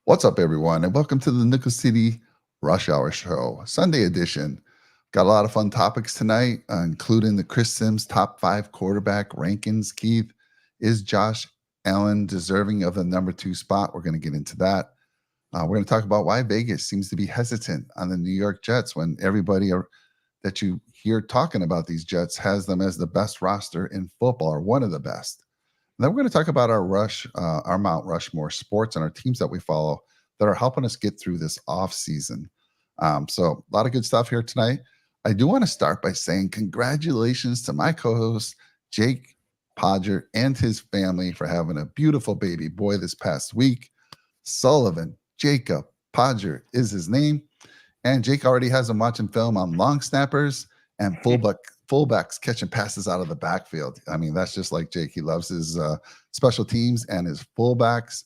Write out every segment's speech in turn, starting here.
What's up, everyone, and welcome to the Nickel City Rush Hour Show, Sunday edition. Got a lot of fun topics tonight, including the Chris Sims top 5 quarterback rankings. Keith, is Josh Allen deserving of the number 2 spot? We're going to get into that. We're going to talk about why Vegas seems to be hesitant on the New York Jets when everybody that you hear talking about these Jets has them as the best roster in football, or one of the best. And then we're going to talk about our Mount Rushmore sports and our teams that we follow that are helping us get through this off season. So a lot of good stuff here tonight. I do want to start by saying congratulations to my co-host, Jake Podger, and his family for having a beautiful baby boy this past week. Sullivan Jacob Podger is his name. And Jake already has him watching film on long snappers and fullbacks catching passes out of the backfield. I mean, that's just like Jake. He loves his special teams and his fullbacks.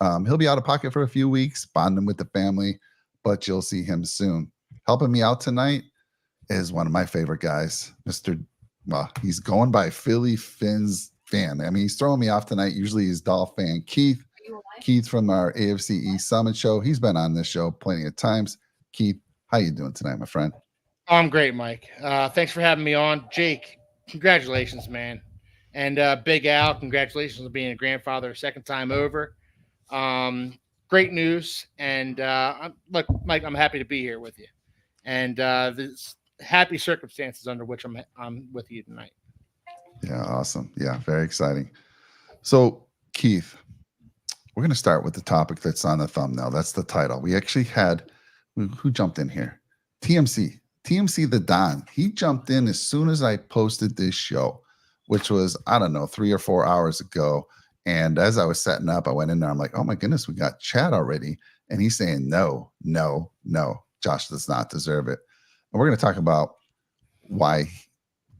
He'll be out of pocket for a few weeks, bonding with the family, but you'll see him soon. Helping me out tonight is one of my favorite guys, he's going by Philly Fins fan. I mean, he's throwing me off tonight. Usually he's Dolph fan. Keith from our AFC East Summit show. He's been on this show plenty of times. Keith, how you doing tonight, my friend? I'm great, Mike. Thanks for having me on. Jake, congratulations, man. And Big Al, congratulations on being a grandfather a second time over. Great news. And look, Mike, I'm happy to be here with you. And this happy circumstances under which I'm with you tonight. Yeah, awesome. Yeah, very exciting. So, Keith, we're going to start with the topic that's on the thumbnail. That's the title. We actually had, who jumped in here? TMC the Don. He jumped in as soon as I posted this show, which was, I don't know, 3 or 4 hours ago. And as I was setting up, I went in there. I'm like, oh my goodness, we got chat already. And he's saying, no, Josh does not deserve it. And we're going to talk about why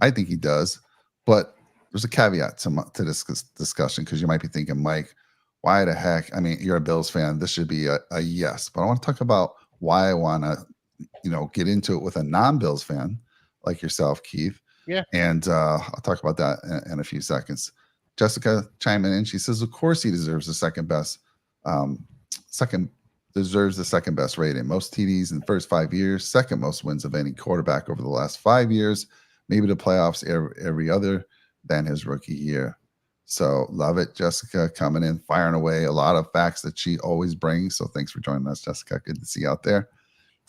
I think he does. But there's a caveat to this discussion, because you might be thinking, Mike, why the heck? I mean, you're a Bills fan. This should be a yes. But I want to talk about why I want to get into it with a non-Bills fan like yourself, Keith. Yeah. And I'll talk about that in a few seconds. Jessica chiming in. She says, of course he deserves the second best rating. Most TDs in the first 5 years, second most wins of any quarterback over the last 5 years, maybe the playoffs every other than his rookie year. So love it. Jessica coming in, firing away. A lot of facts that she always brings. So thanks for joining us, Jessica. Good to see you out there.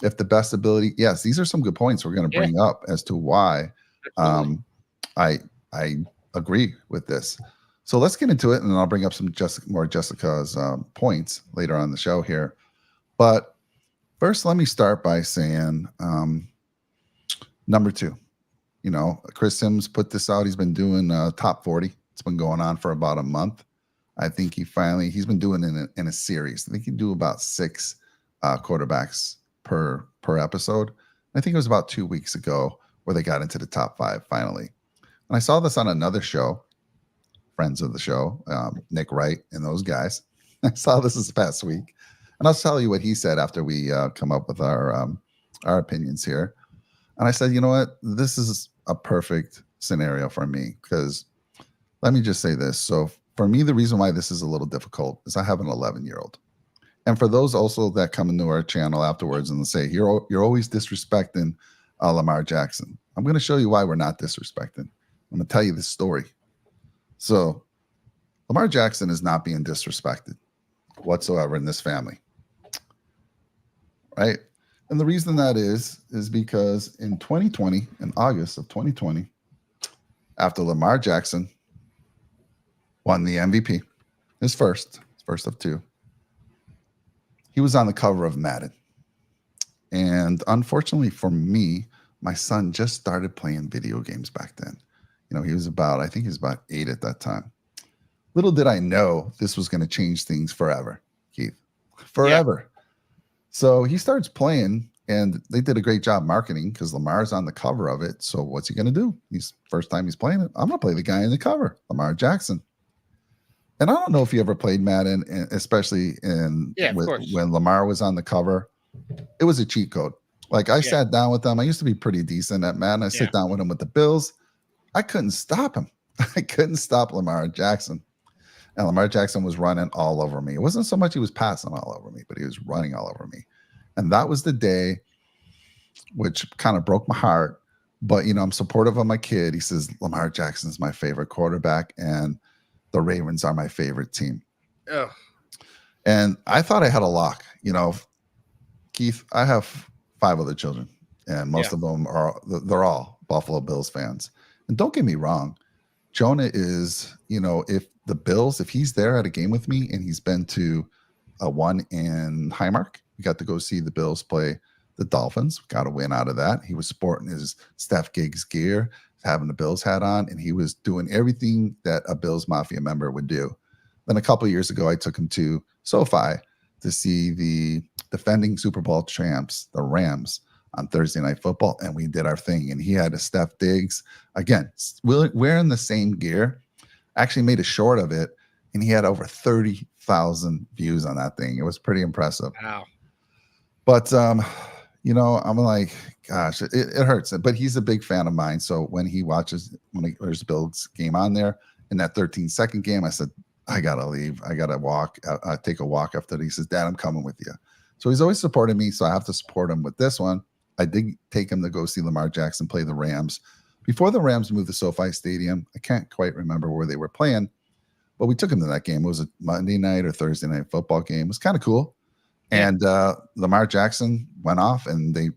If the best ability, yes, these are some good points we're going to bring up as to why I agree with this. So let's get into it, and then I'll bring up some more Jessica's points later on the show here. But first, let me start by saying number 2. Chris Sims put this out. He's been doing top 40. It's been going on for about a month. I think he's been doing it in a series. I think he'd do about 6 quarterbacks per episode. I think it was about 2 weeks ago where they got into the top 5 finally. And I saw this on another show, friends of the show, Nick Wright and those guys. I saw this past week. And I'll tell you what he said after we come up with our opinions here. And I said, you know what? This is a perfect scenario for me, because let me just say this. So for me, the reason why this is a little difficult is I have an 11-year-old. And for those also that come into our channel afterwards and say, you're always disrespecting Lamar Jackson. I'm going to show you why we're not disrespecting. I'm going to tell you this story. So Lamar Jackson is not being disrespected whatsoever in this family. Right? And the reason that is because in 2020, in August of 2020, after Lamar Jackson won the MVP, his first of 2, he was on the cover of Madden. And unfortunately for me, my son just started playing video games back then. He was about 8 at that time. Little did I know this was going to change things forever, Keith. Forever. Yeah. So he starts playing, and they did a great job marketing because Lamar's on the cover of it. So what's he going to do? First time he's playing it, I'm going to play the guy in the cover, Lamar Jackson. And I don't know if you ever played Madden, especially when Lamar was on the cover. It was a cheat code. Like I sat down with them. I used to be pretty decent at Madden. I sit down with him with the Bills. I couldn't stop him. I couldn't stop Lamar Jackson. And Lamar Jackson was running all over me. It wasn't so much he was passing all over me, but he was running all over me. And that was the day which kind of broke my heart. But, I'm supportive of my kid. He says, Lamar Jackson's my favorite quarterback, and the Ravens are my favorite team. Oh, And I thought I had a lock. Keith, I have 5 other children, and most of them they're all Buffalo Bills fans. And don't get me wrong, Jonah is, if he's there at a game with me and he's been to a one in Highmark, we got to go see the Bills play the Dolphins. Got a win out of that. He was sporting his Steph Giggs gear, having the Bills hat on, and he was doing everything that a Bills Mafia member would do. Then a couple of years ago, I took him to SoFi to see the defending Super Bowl champs, the Rams, on Thursday Night Football, and we did our thing. And he had a Steph Diggs, again, wearing the same gear, actually made a short of it, and he had over 30,000 views on that thing. It was pretty impressive. wow. But, I'm like, gosh, it hurts. But he's a big fan of mine. So when there's a Bills game on there, in that 13-second game, I said, I got to leave. I got to walk, take a walk after that. He says, Dad, I'm coming with you. So he's always supported me. So I have to support him with this one. I did take him to go see Lamar Jackson play the Rams. Before the Rams moved to SoFi Stadium, I can't quite remember where they were playing, but we took him to that game. It was a Monday night or Thursday night football game. It was kind of cool. And Lamar Jackson went off, and they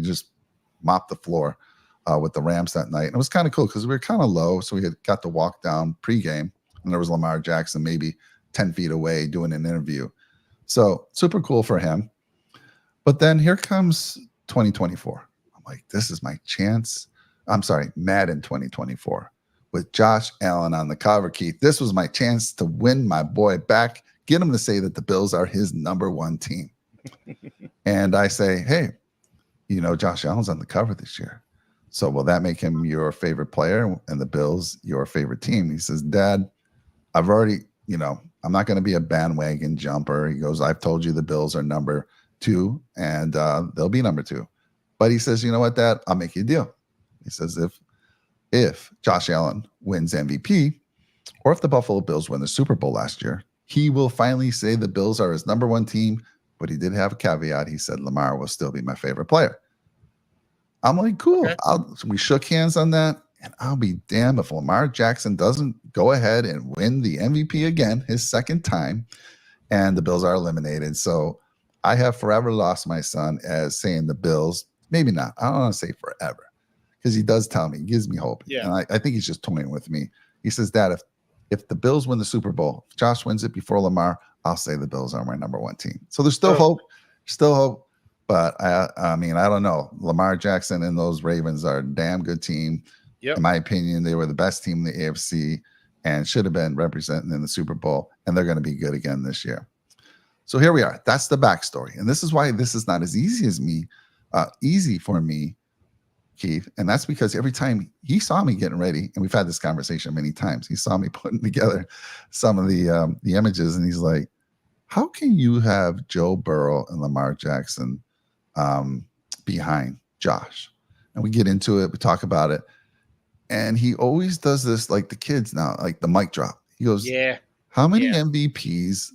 just mopped the floor with the Rams that night. And it was kind of cool because we were kind of low, so we had got to walk down pregame, and there was Lamar Jackson maybe 10 feet away doing an interview. So super cool for him. But then here comes 2024. I'm like, this is my chance. I'm sorry, Madden 2024 with Josh Allen on the cover, Keith. This was my chance to win my boy back, get him to say that the Bills are his number one team. And I say, hey, Josh Allen's on the cover this year. So will that make him your favorite player and the Bills your favorite team? He says, Dad, I've already, I'm not going to be a bandwagon jumper. He goes, I've told you the Bills are number 2, and they'll be number 2. But he says, you know what, Dad, I'll make you a deal. He says, if Josh Allen wins MVP, or if the Buffalo Bills win the Super Bowl last year, he will finally say the Bills are his number one team. But he did have a caveat. He said, Lamar will still be my favorite player. I'm like, cool. Okay. We shook hands on that. And I'll be damned if Lamar Jackson doesn't go ahead and win the MVP again, his second time, and the Bills are eliminated. So I have forever lost my son as saying the Bills. Maybe not. I don't want to say forever, because he does tell me, he gives me hope. Yeah. And I think he's just toying with me. He says, Dad, if the Bills win the Super Bowl, if Josh wins it before Lamar, I'll say the Bills are my number one team. So there's still hope. But I mean, I don't know. Lamar Jackson and those Ravens are a damn good team. Yep. In my opinion, they were the best team in the AFC and should have been representing in the Super Bowl. And they're going to be good again this year. So here we are. That's the backstory. And this is why this is not as easy for me, Keith. And that's because every time he saw me getting ready, and we've had this conversation many times, he saw me putting together some of the images, and he's like, how can you have Joe Burrow and Lamar Jackson behind Josh? And we get into it. We talk about it. And he always does this like the kids now, like the mic drop. He goes, how many MVPs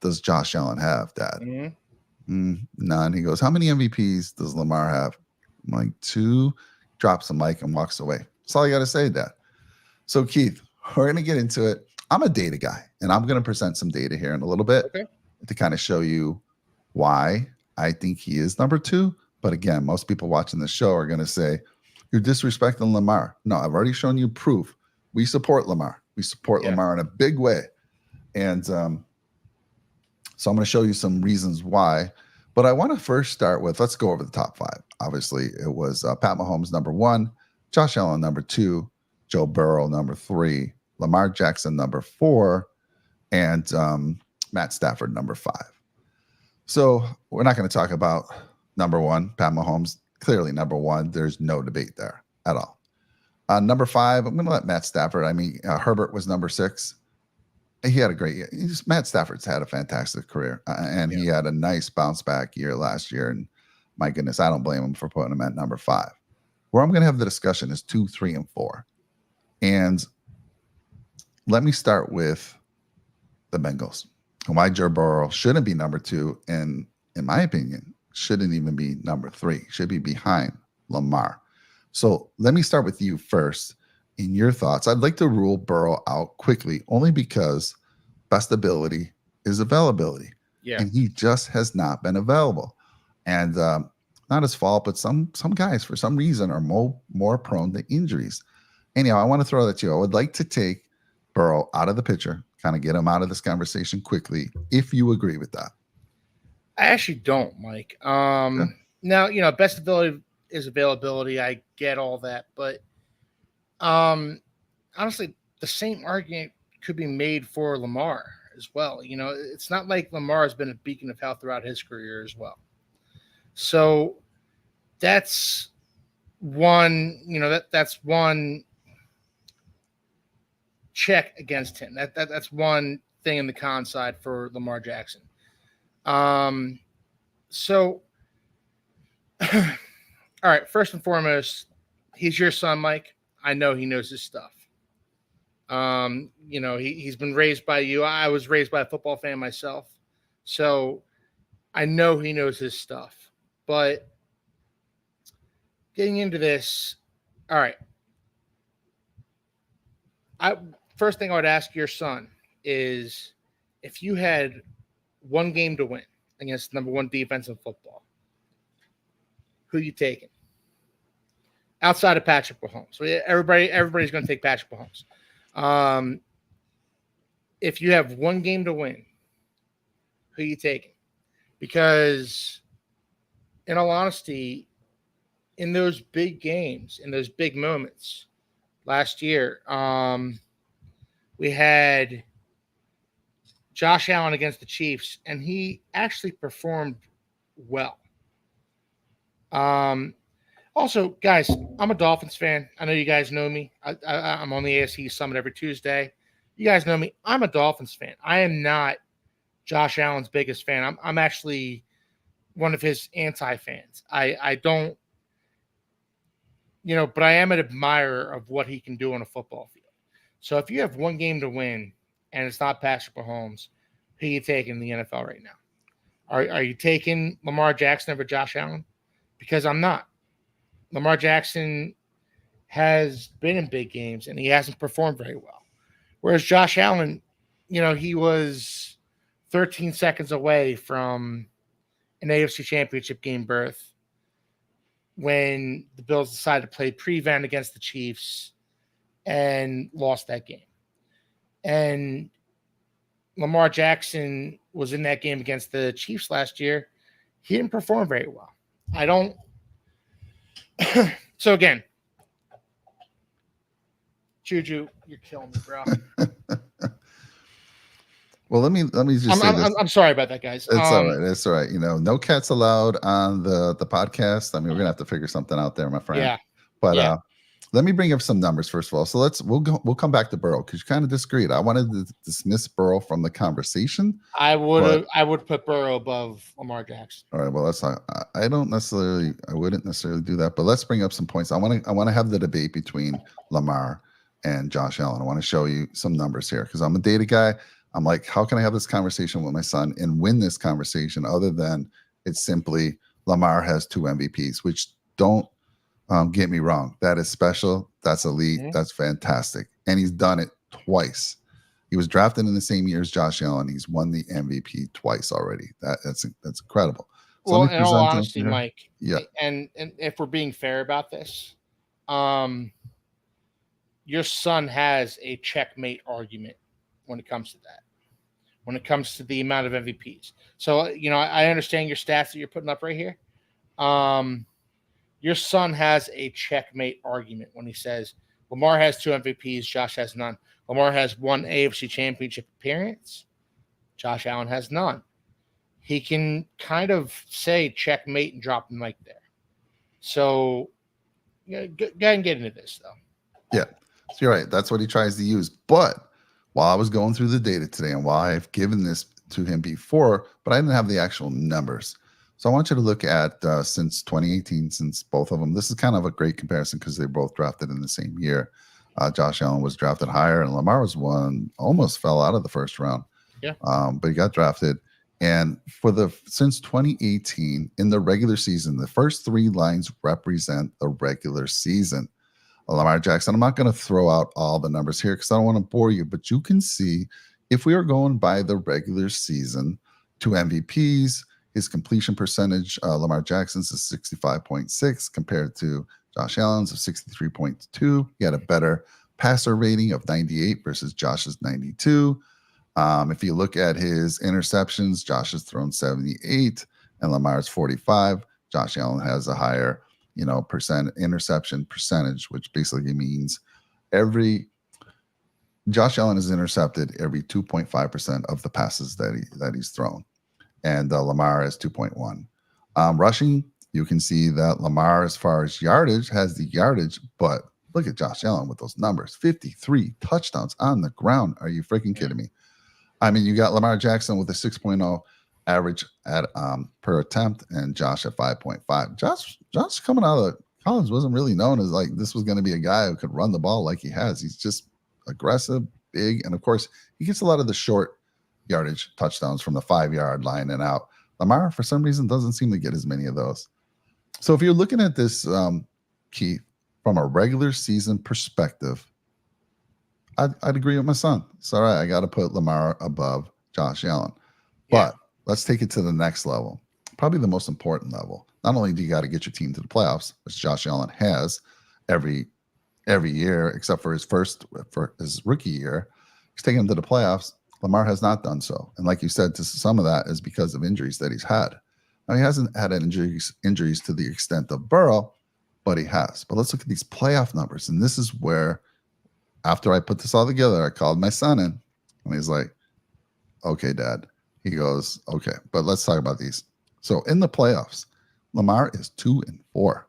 does Josh Allen have, Dad? Mm-hmm. None. He goes, how many MVPs does Lamar have? I'm like, 2. Drops the mic and walks away. That's all I got to say, Dad. So, Keith, we're going to get into it. I'm a data guy, and I'm going to present some data here in a little bit to kind of show you why I think he is number 2. But again, most people watching the show are going to say, you're disrespecting Lamar. No, I've already shown you proof. We support Lamar. We support Lamar in a big way. And so I'm going to show you some reasons why. But I want to first start with, let's go over the top 5. Obviously, it was Pat Mahomes, number 1, Josh Allen, number 2, Joe Burrow, number 3, Lamar Jackson, number 4, and Matt Stafford, number 5. So we're not going to talk about number 1, Pat Mahomes. Clearly number 1. There's no debate there at all. Number 5, I'm going to let Matt Stafford. I mean, Herbert was number 6. He had a great year. Matt Stafford's had a fantastic career, and he had a nice bounce back year last year. And my goodness, I don't blame him for putting him at number 5. Where I'm going to have the discussion is 2, 3, and 4. And let me start with the Bengals. And why Joe Burrow shouldn't be number 2, and in my opinion, shouldn't even be number 3, should be behind Lamar. So let me start with you first. In your thoughts, I'd like to rule Burrow out quickly, only because best ability is availability. Yeah. And he just has not been available. And not his fault, but some guys, for some reason, are more prone to injuries. Anyhow, I want to throw that to you. I would like to take Burrow out of the picture, kind of get him out of this conversation quickly, if you agree with that. I actually don't, Mike. Okay. Now, best ability is availability. I get all that, but honestly, the same argument could be made for Lamar as well. It's not like Lamar has been a beacon of health throughout his career as well. So that's one, that's one check against him. That's one thing in the con side for Lamar Jackson. So all right, first and foremost, he's your son, Mike. I know he knows his stuff. He's been raised by you. I was raised by a football fan myself. So I know he knows his stuff. But getting into this, all right. First thing I would ask your son is, if you had one game to win against number 1 defense in football, who you taking? Outside of Patrick Mahomes. So everybody's going to take Patrick Mahomes. If you have one game to win, who you taking? Because, in all honesty, in those big games, in those big moments last year, we had Josh Allen against the Chiefs, and he actually performed well. Also, guys, I'm a Dolphins fan. I know you guys know me. I'm on the AFC Summit every Tuesday. You guys know me. I'm a Dolphins fan. I am not Josh Allen's biggest fan. I'm actually one of his anti-fans. I don't, but I am an admirer of what he can do on a football field. So if you have one game to win and it's not Patrick Mahomes, who are you taking in the NFL right now? Are you taking Lamar Jackson over Josh Allen? Because I'm not. Lamar Jackson has been in big games and he hasn't performed very well. Whereas Josh Allen, he was 13 seconds away from an AFC Championship game berth when the Bills decided to play prevent against the Chiefs and lost that game. And Lamar Jackson was in that game against the Chiefs last year. He didn't perform very well. I don't. So again, Juju, you're killing me, bro. Well, let me just say this. I'm sorry about that, guys. It's all right. It's all right. No cats allowed on the podcast. I mean, we're gonna have to figure something out there, my friend. Yeah. But let me bring up some numbers first of all. So we'll come back to Burrow because you kind of disagreed. I wanted to dismiss Burrow from the conversation. I would put Burrow above Lamar Jackson. All right. Well, that's not. I wouldn't necessarily do that. But let's bring up some points. I want to have the debate between Lamar and Josh Allen. I want to show you some numbers here because I'm a data guy. I'm like, how can I have this conversation with my son and win this conversation other than it's simply Lamar has 2 MVPs, which don't get me wrong. That is special. That's elite. Mm-hmm. That's fantastic. And he's done it twice. He was drafted in the same year as Josh Allen. He's won the MVP twice already. That's incredible. So well, in all honesty, Mike, yeah. And if we're being fair about this, your son has a checkmate argument when it comes to that, when it comes to the amount of MVPs. So, I understand your stats that you're putting up right here. Your son has a checkmate argument when he says Lamar has 2 MVPs, Josh has none. Lamar has 1 AFC Championship appearance. Josh Allen has none. He can kind of say checkmate and drop the mic there. So, go ahead and get into this, though. Yeah, so you're right. That's what he tries to use. But while I was going through the data today and while I've given this to him before, but I didn't have the actual numbers. So I want you to look at since 2018, since both of them. This is kind of a great comparison because they both drafted in the same year. Josh Allen was drafted higher, and Lamar was one almost fell out of the first round. Yeah. But he got drafted. And since 2018 in the regular season, the first three lines represent the regular season. Lamar Jackson. I'm not going to throw out all the numbers here because I don't want to bore you, but you can see if we are going by the regular season, two MVPs, his completion percentage, Lamar Jackson's is 65.6 compared to Josh Allen's of 63.2. He had a better passer rating of 98 versus Josh's 92. If you look at his interceptions, Josh has thrown 78 and Lamar's 45. Josh Allen has a higher, interception percentage, which basically means Josh Allen is intercepted every 2.5% of the passes that he's thrown, and Lamar is 2.1. Rushing, you can see that Lamar, as far as yardage, has the yardage, but look at Josh Allen with those numbers: 53 touchdowns on the ground. Are you freaking kidding me? I mean, you got Lamar Jackson with a 6.0 average at per attempt, and Josh at 5.5. Josh coming out of college wasn't really known as like this was going to be a guy who could run the ball like he has. He's just aggressive, big, and of course he gets a lot of the short yardage touchdowns from the 5-yard line and out. Lamar, for some reason, doesn't seem to get as many of those. So if you're looking at this, Keith, from a regular season perspective, I'd agree with my son. It's all right. I got to put Lamar above Josh Allen. But let's take it to the next level, probably the most important level. Not only do you got to get your team to the playoffs, which Josh Allen has every year, except for his rookie year, he's taking him to the playoffs. Lamar has not done so. And like you said, some of that is because of injuries that he's had. Now, he hasn't had injuries to the extent of Burrow, but he has. But let's look at these playoff numbers. And this is where, after I put this all together, I called my son in, and he's like, okay, Dad. He goes, okay, but let's talk about these. So in the playoffs, Lamar is 2-4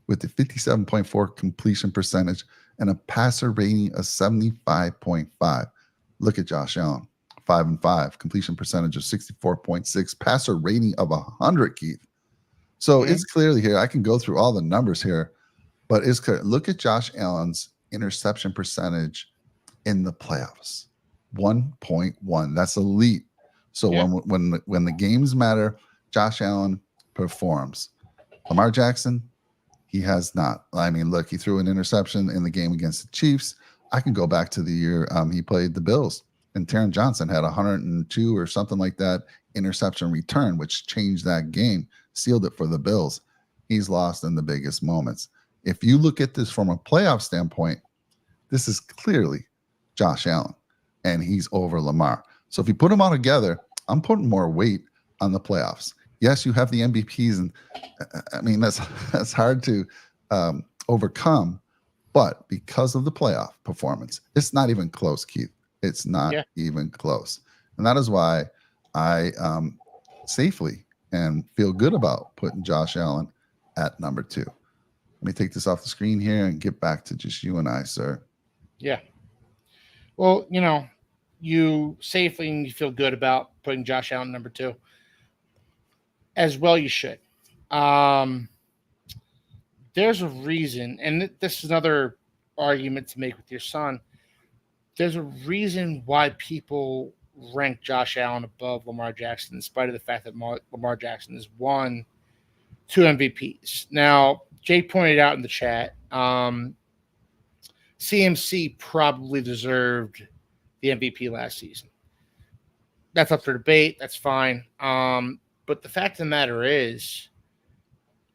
with a 57.4 completion percentage and a passer rating of 75.5. Look at Josh Allen, 5-5, completion percentage of 64.6, passer rating of 100, Keith. So it's clearly here. I can go through all the numbers here, but it's clear. Look at Josh Allen's interception percentage in the playoffs, 1.1. That's elite. So when the games matter, Josh Allen performs. Lamar Jackson, he has not. I mean, look, he threw an interception in the game against the Chiefs. I can go back to the year he played the Bills, and Taron Johnson had 102 or something like that interception return, which changed that game, sealed it for the Bills. He's lost in the biggest moments. If you look at this from a playoff standpoint, this is clearly Josh Allen, and he's over Lamar. So if you put them all together, I'm putting more weight on the playoffs. Yes, you have the MVPs, and I mean that's hard to overcome. But because of the playoff performance, it's not even close, Keith. It's not even close, and that is why I safely and feel good about putting Josh Allen at number 2. Let me take this off the screen here and get back to just you and I, sir. Yeah. Well, you safely and you feel good about putting Josh Allen number 2. As well, you should. There's a reason, and this is another argument to make with your son. There's a reason why people rank Josh Allen above Lamar Jackson, in spite of the fact that Lamar Jackson has won 2 MVPs. Now, Jake pointed out in the chat, CMC probably deserved the MVP last season. That's up for debate. That's fine. But the fact of the matter is,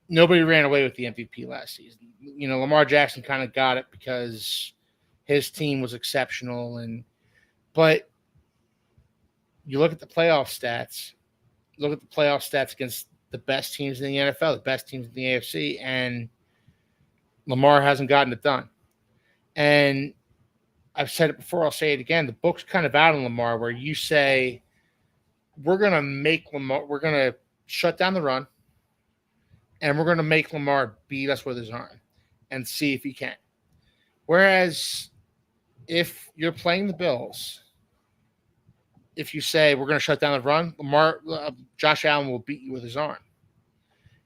nobody ran away with the MVP last season. Lamar Jackson kind of got it because his team was exceptional. But you look at the playoff stats, against the best teams in the NFL, the best teams in the AFC, and Lamar hasn't gotten it done. And I've said it before, I'll say it again. The book's kind of out on Lamar where you say, we're going to shut down the run, and we're going to make Lamar beat us with his arm and see if he can. Whereas if you're playing the Bills, if you say we're going to shut down the run, Josh Allen will beat you with his arm.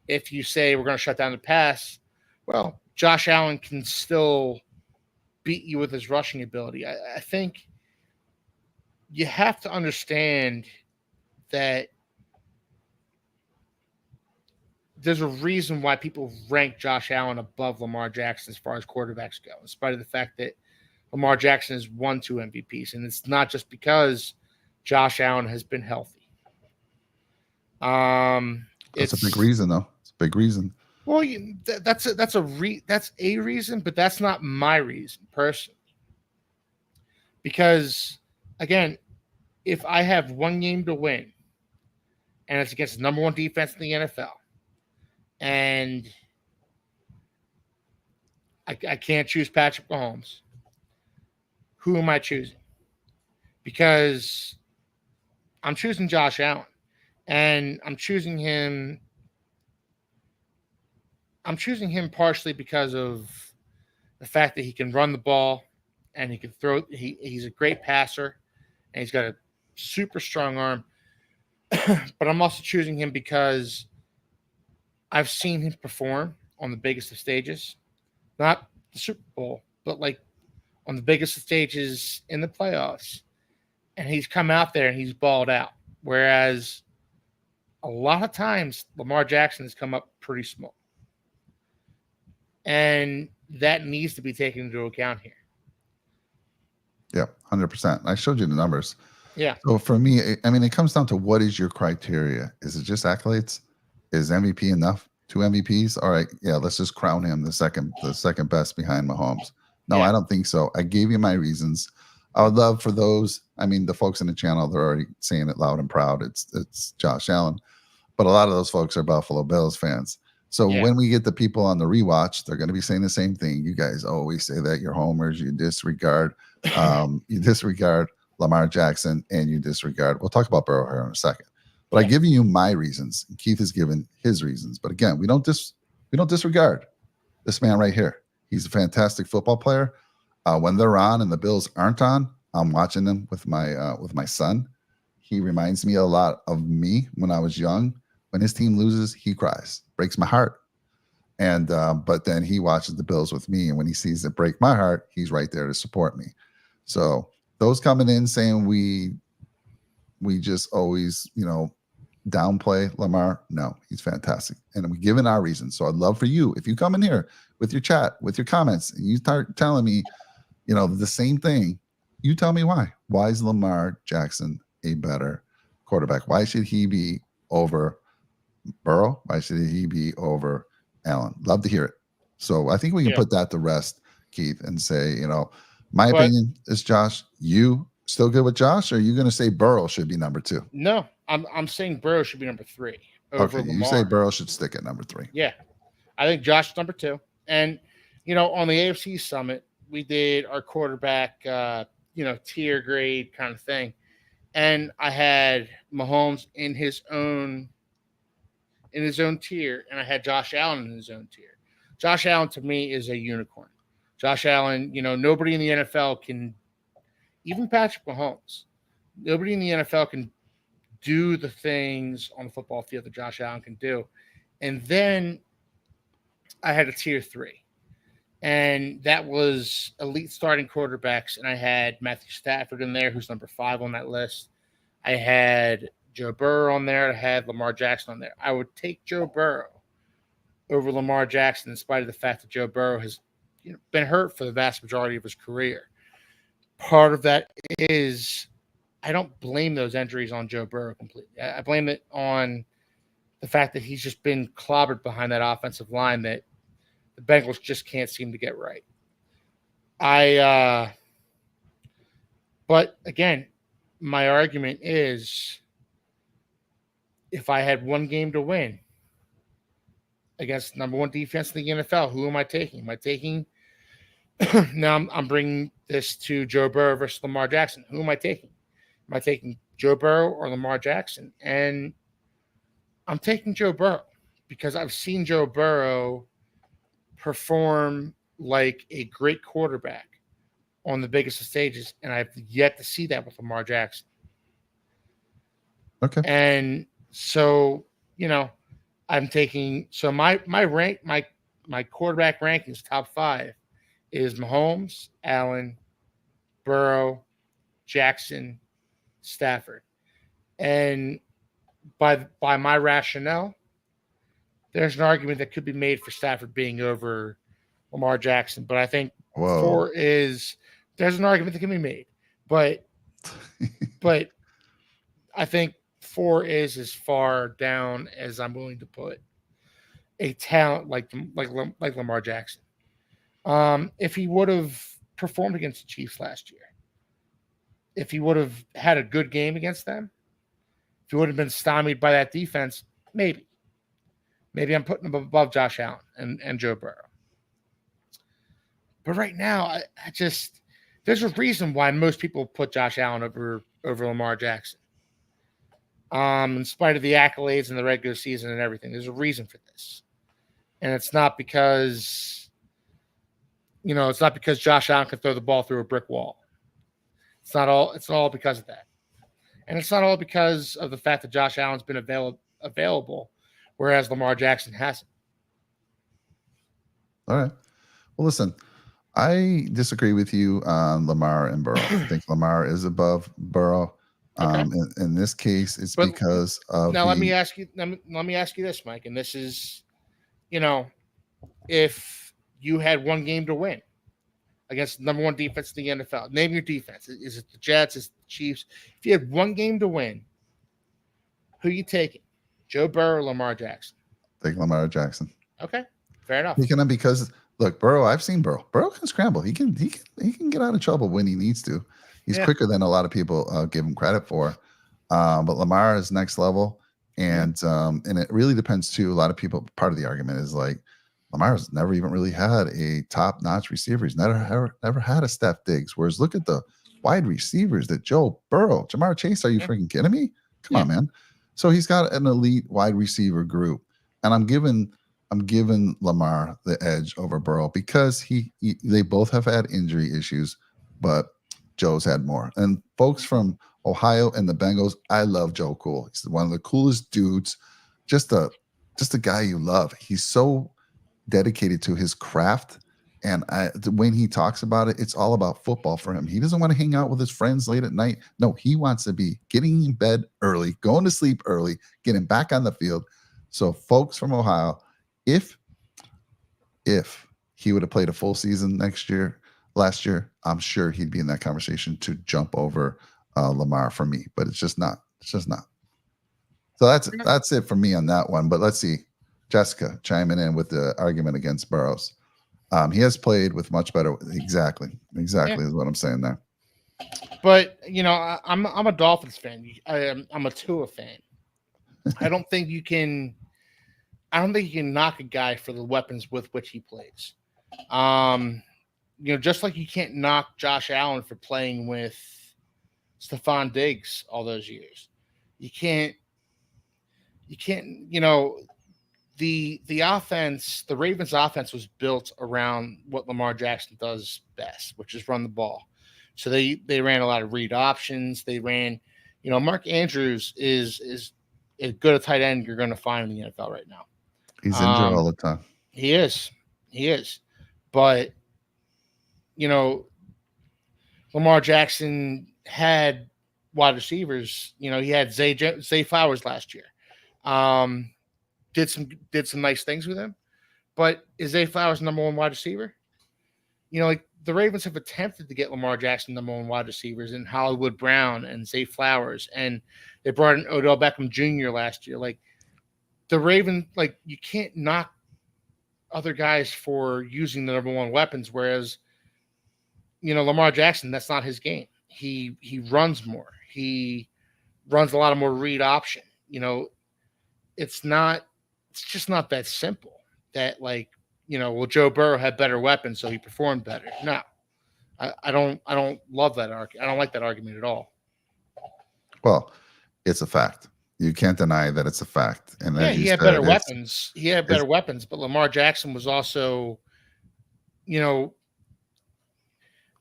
If you say we're going to shut down the pass, well, Josh Allen can still beat you with his rushing ability. I think you have to understand that there's a reason why people rank Josh Allen above Lamar Jackson as far as quarterbacks go, in spite of the fact that Lamar Jackson has won 2 MVPs. And it's not just because Josh Allen has been healthy. That's a big reason, though. It's a big reason. Well, that's a reason, but that's not my reason personally. Because again, if I have one game to win, and it's against the number 1 defense in the NFL, and I can't choose Patrick Mahomes, who am I choosing? Because I'm choosing Josh Allen, and I'm choosing him partially because of the fact that he can run the ball and he can throw. He's a great passer, and he's got a super strong arm. But I'm also choosing him because I've seen him perform on the biggest of stages, not the Super Bowl, but like on the biggest of stages in the playoffs. And he's come out there and he's balled out. Whereas a lot of times Lamar Jackson has come up pretty small. And that needs to be taken into account here. Yeah, 100%. I showed you the numbers. Yeah. So for me, I mean, it comes down to what is your criteria? Is it just accolades? Is MVP enough? 2 MVPs? All right, yeah, let's just crown him the second best behind Mahomes. No, Yeah. I don't think so. I gave you my reasons. I would love for those. I mean, the folks in the channel, they're already saying it loud and proud. It's Josh Allen, but a lot of those folks are Buffalo Bills fans. So when we get the people on the rewatch, they're going to be saying the same thing. You guys always say that you're homers. You disregard Lamar Jackson, and you disregard. We'll talk about Burrow here in a second. But I give you my reasons. And Keith has given his reasons. But again, we don't disregard this man right here. He's a fantastic football player. When they're on and the Bills aren't on, I'm watching them with my son. He reminds me a lot of me when I was young. When his team loses, he cries, breaks my heart. And but then he watches the Bills with me, and when he sees it break my heart, he's right there to support me. So those coming in saying we just always, downplay Lamar. No, he's fantastic. And we given our reasons. So I'd love for you, if you come in here with your chat, with your comments, and you start telling me, the same thing, you tell me why. Why is Lamar Jackson a better quarterback? Why should he be over Burrow? Why should he be over Allen? Love to hear it. So I think we can put that to rest, Keith, and say, my opinion is Josh. You still good with Josh, or are you going to say Burrow should be number 2? No, I'm saying Burrow should be number 3 over Lamar. You say Burrow should stick at number 3. Yeah, I think Josh is number 2. And on the AFC Summit, we did our quarterback, tier grade kind of thing, and I had Mahomes in his own tier, and I had Josh Allen in his own tier. Josh Allen to me is a unicorn. Josh Allen, nobody in the NFL can, even Patrick Mahomes, nobody in the NFL can do the things on the football field that Josh Allen can do. And then I had a tier 3, and that was elite starting quarterbacks. And I had Matthew Stafford in there, who's number 5 on that list. I had Joe Burrow on there. I had Lamar Jackson on there. I would take Joe Burrow over Lamar Jackson, in spite of the fact that Joe Burrow has been hurt for the vast majority of his career. Part of that is I don't blame those injuries on Joe Burrow completely. I blame it on the fact that he's just been clobbered behind that offensive line that the Bengals just can't seem to get right. But again, my argument is, if I had one game to win against number 1 defense in the NFL, who am I taking? Am I taking now I'm bringing this to Joe Burrow versus Lamar Jackson. Who am I taking? Am I taking Joe Burrow or Lamar Jackson? And I'm taking Joe Burrow because I've seen Joe Burrow perform like a great quarterback on the biggest of stages, and I've yet to see that with Lamar Jackson. Okay. And so, I'm taking, so my quarterback rankings top 5 is Mahomes, Allen, Burrow, Jackson, Stafford. And by my rationale, there's an argument that could be made for Stafford being over Lamar Jackson. But I think Whoa. there's an argument that can be made. But I think 4 is as far down as I'm willing to put a talent like Lamar Jackson. If he would have performed against the Chiefs last year, if he would have had a good game against them, if he would have been stymied by that defense, maybe I'm putting him above Josh Allen and Joe Burrow. But right now, I just there's a reason why most people put Josh Allen over Lamar Jackson. In spite of the accolades in the regular season and everything, there's a reason for this, and it's not because Josh Allen can throw the ball through a brick wall. It's not all because of that, and it's not all because of the fact that Josh Allen's been available, whereas Lamar Jackson hasn't. All right. Well, listen, I disagree with you on Lamar and Burrow. I think Lamar is above Burrow. Okay. In this case, it's But because of now let me ask you this, Mike, and this is, if you had one game to win against the number one defense in the NFL, name your defense. Is it the Jets? Is it the Chiefs? If you had one game to win, who you taking? Joe Burrow or Lamar Jackson? Take Lamar Jackson. Okay, fair enough. Because look, Burrow, I've seen Burrow. Burrow can scramble. He can get out of trouble when he needs to. He's quicker than a lot of people give him credit for. But Lamar is next level, and it really depends too. A lot of people, part of the argument is like Lamar's never even really had a top-notch receiver. He's never had a Steph Diggs. Whereas look at the wide receivers that Joe Burrow, Jamar Chase. Are you freaking kidding me? Come on, man. So he's got an elite wide receiver group, and I'm giving Lamar the edge over Burrow because they both have had injury issues, but Joe's had more. And folks from Ohio and the Bengals, I love Joe Cool. He's one of the coolest dudes. Just a guy you love. He's so dedicated to his craft, and when he talks about it, it's all about football for him. He doesn't want to hang out with his friends late at night. No, he wants to be getting in bed early, going to sleep early, getting back on the field. So folks from Ohio, if he would have played a full season last year, I'm sure he'd be in that conversation to jump over Lamar for me, but it's just not. So that's it for me on that one. But let's see, Jessica chiming in with the argument against Burrows. He has played with much better. Exactly is what I'm saying there. But I'm a Dolphins fan. I'm a Tua fan. I don't think you can knock a guy for the weapons with which he plays. Just like you can't knock Josh Allen for playing with Stephon Diggs all those years. You can't, the offense, the Ravens offense was built around what Lamar Jackson does best, which is run the ball. So they ran a lot of read options. They ran, Mark Andrews is as good a tight end you're going to find in the NFL right now. He's injured all the time. He is. But, Lamar Jackson had wide receivers. He had Zay Flowers last year. Did some nice things with him. But is Zay Flowers number one wide receiver? The Ravens have attempted to get Lamar Jackson number one wide receivers in Hollywood Brown and Zay Flowers, and they brought in Odell Beckham Jr. last year. The Ravens, you can't knock other guys for using the number one weapons, whereas, Lamar Jackson, that's not his game. He runs more. He runs a lot of more read option. It's just not that simple that Joe Burrow had better weapons, so he performed better. No, I don't love that argument. I don't like that argument at all. Well, it's a fact. You can't deny that it's a fact. And he had better weapons. He had better weapons, but Lamar Jackson was also,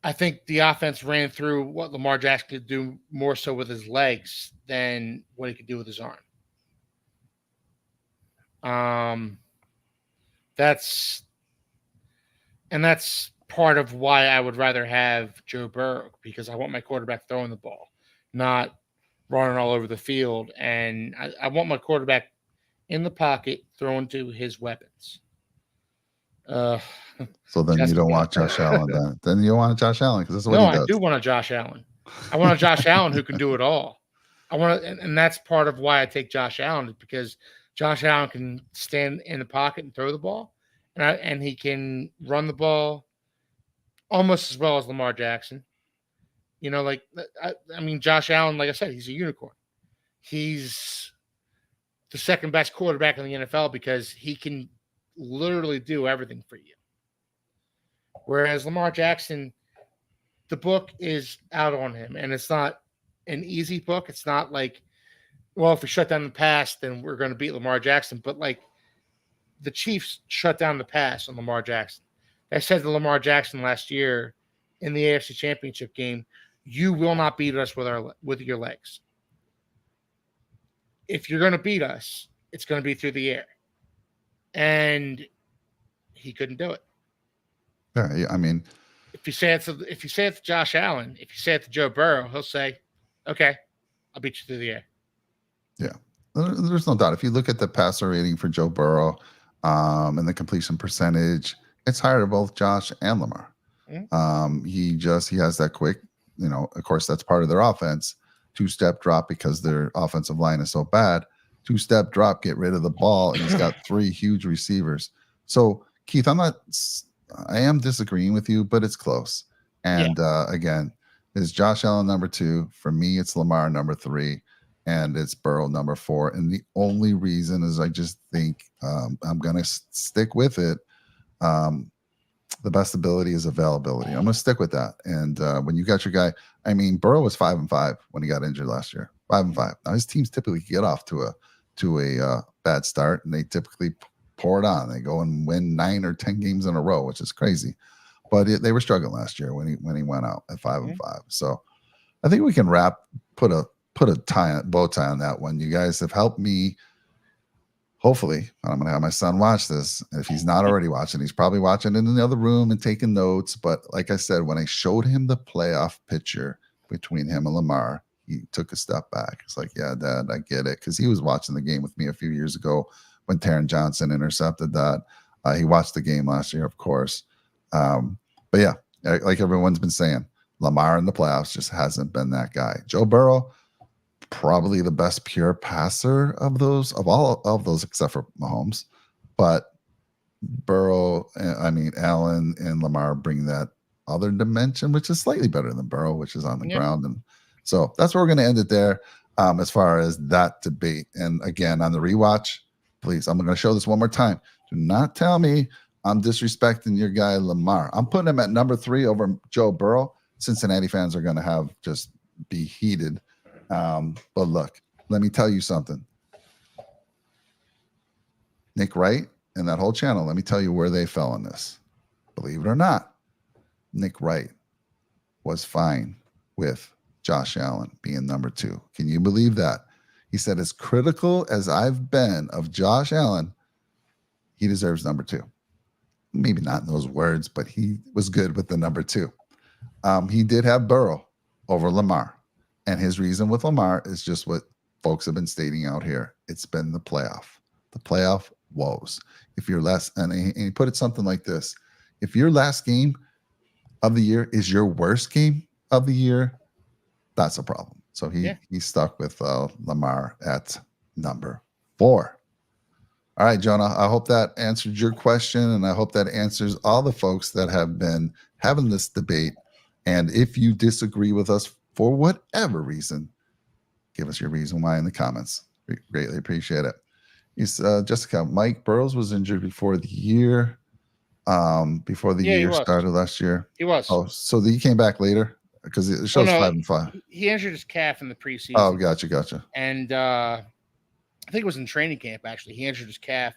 I think the offense ran through what Lamar Jackson could do more so with his legs than what he could do with his arm. That's part of why I would rather have Joe Burrow, because I want my quarterback throwing the ball, not running all over the field. And I want my quarterback in the pocket throwing to his weapons. Uh, So then you don't Jessica. want Josh Allen. Then you don't want Josh Allen because this is what No, he I does. do want a Josh Allen. I want a Josh Allen who can do it all. I want to, and that's part of why I take Josh Allen, is because Josh Allen can stand in the pocket and throw the ball, and he can run the ball almost as well as Lamar Jackson. Like I mean, Josh Allen, like I said, he's a unicorn. He's the second best quarterback in the NFL because he can literally do everything for you. Whereas Lamar Jackson, the book is out on him, and it's not an easy book. It's not like, well, if we shut down the pass, then we're going to beat Lamar Jackson. But like the Chiefs shut down the pass on Lamar Jackson. I said to Lamar Jackson last year in the AFC Championship game, "You will not beat us with your legs. If you're going to beat us, it's going to be through the air." And he couldn't do it. Yeah, I mean, If you say it to Josh Allen, if you say it to Joe Burrow, he'll say, "Okay, I'll beat you through the air." yeah, there's no doubt. If you look at the passer rating for Joe Burrow and the completion percentage, it's higher than both Josh and Lamar. He has that quick, of course, that's part of their offense. 2-step drop because their offensive line is so bad. 2-step drop, get rid of the ball, and he's got 3 huge receivers. So, Keith, I am disagreeing with you, but it's close. And again, is Josh Allen number 2? For me, it's Lamar number 3, and it's Burrow number 4. And the only reason is I just think I'm going to stick with it. The best ability is availability. I'm going to stick with that. And when you got your guy, I mean, Burrow was 5-5 when he got injured last year. 5-5. Now his teams typically get off to a bad start, and they typically pour it on. They go and win 9 or 10 games in a row, which is crazy. But they were struggling last year when he went out at 5-5. So I think we can put a bow tie on that one. You guys have helped me. Hopefully, I'm going to have my son watch this. If he's not already watching, he's probably watching it in the other room and taking notes. But like I said, when I showed him the playoff picture between him and Lamar, he took a step back. It's like, yeah, Dad, I get it. Because he was watching the game with me a few years ago when Taron Johnson intercepted that. He watched the game last year, of course. But yeah, like everyone's been saying, Lamar in the playoffs just hasn't been that guy. Joe Burrow, probably the best pure passer of all of those except for Mahomes. But Burrow, Allen and Lamar bring that other dimension, which is slightly better than Burrow, which is on the ground. And so that's where we're going to end it there as far as that debate. And again, on the rewatch, please, I'm going to show this one more time. Do not tell me I'm disrespecting your guy Lamar. I'm putting him at number 3 over Joe Burrow. Cincinnati fans are going to be heated. But look, let me tell you something. Nick Wright and that whole channel, let me tell you where they fell in this. Believe it or not, Nick Wright was fine with Josh Allen being number 2. Can you believe that? He said, as critical as I've been of Josh Allen, he deserves number 2. Maybe not in those words, but he was good with the number 2. He did have Burrow over Lamar. And his reason with Lamar is just what folks have been stating out here. It's been the playoff woes. If you're less, and he put it something like this: if your last game of the year is your worst game of the year, that's a problem. So he stuck with Lamar at number 4. All right, Jonah, I hope that answered your question, and I hope that answers all the folks that have been having this debate. And if you disagree with us for whatever reason, give us your reason why in the comments. We greatly appreciate it. Jessica, Mike Burrows was injured before the year. Started last year. He was. Oh, so he came back later because it shows 5-5. He injured his calf in the preseason. Oh, gotcha. And I think it was in training camp, actually. He injured his calf.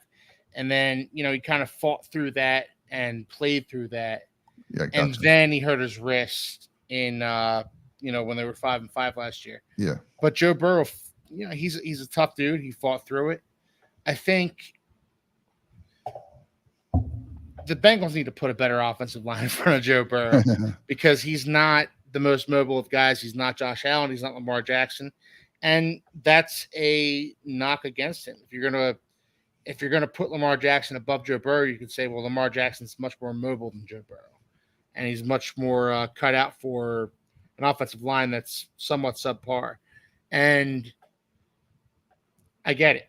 And then, he kind of fought through that and played through that. Yeah, gotcha. And then he hurt his wrist in, when they were 5-5 last year. Yeah. But Joe Burrow, he's a tough dude. He fought through it. I think the Bengals need to put a better offensive line in front of Joe Burrow because he's not the most mobile of guys. He's not Josh Allen. He's not Lamar Jackson, and that's a knock against him. If you're gonna put Lamar Jackson above Joe Burrow, you could say, well, Lamar Jackson's much more mobile than Joe Burrow, and he's much more cut out for an offensive line that's somewhat subpar. And I get it,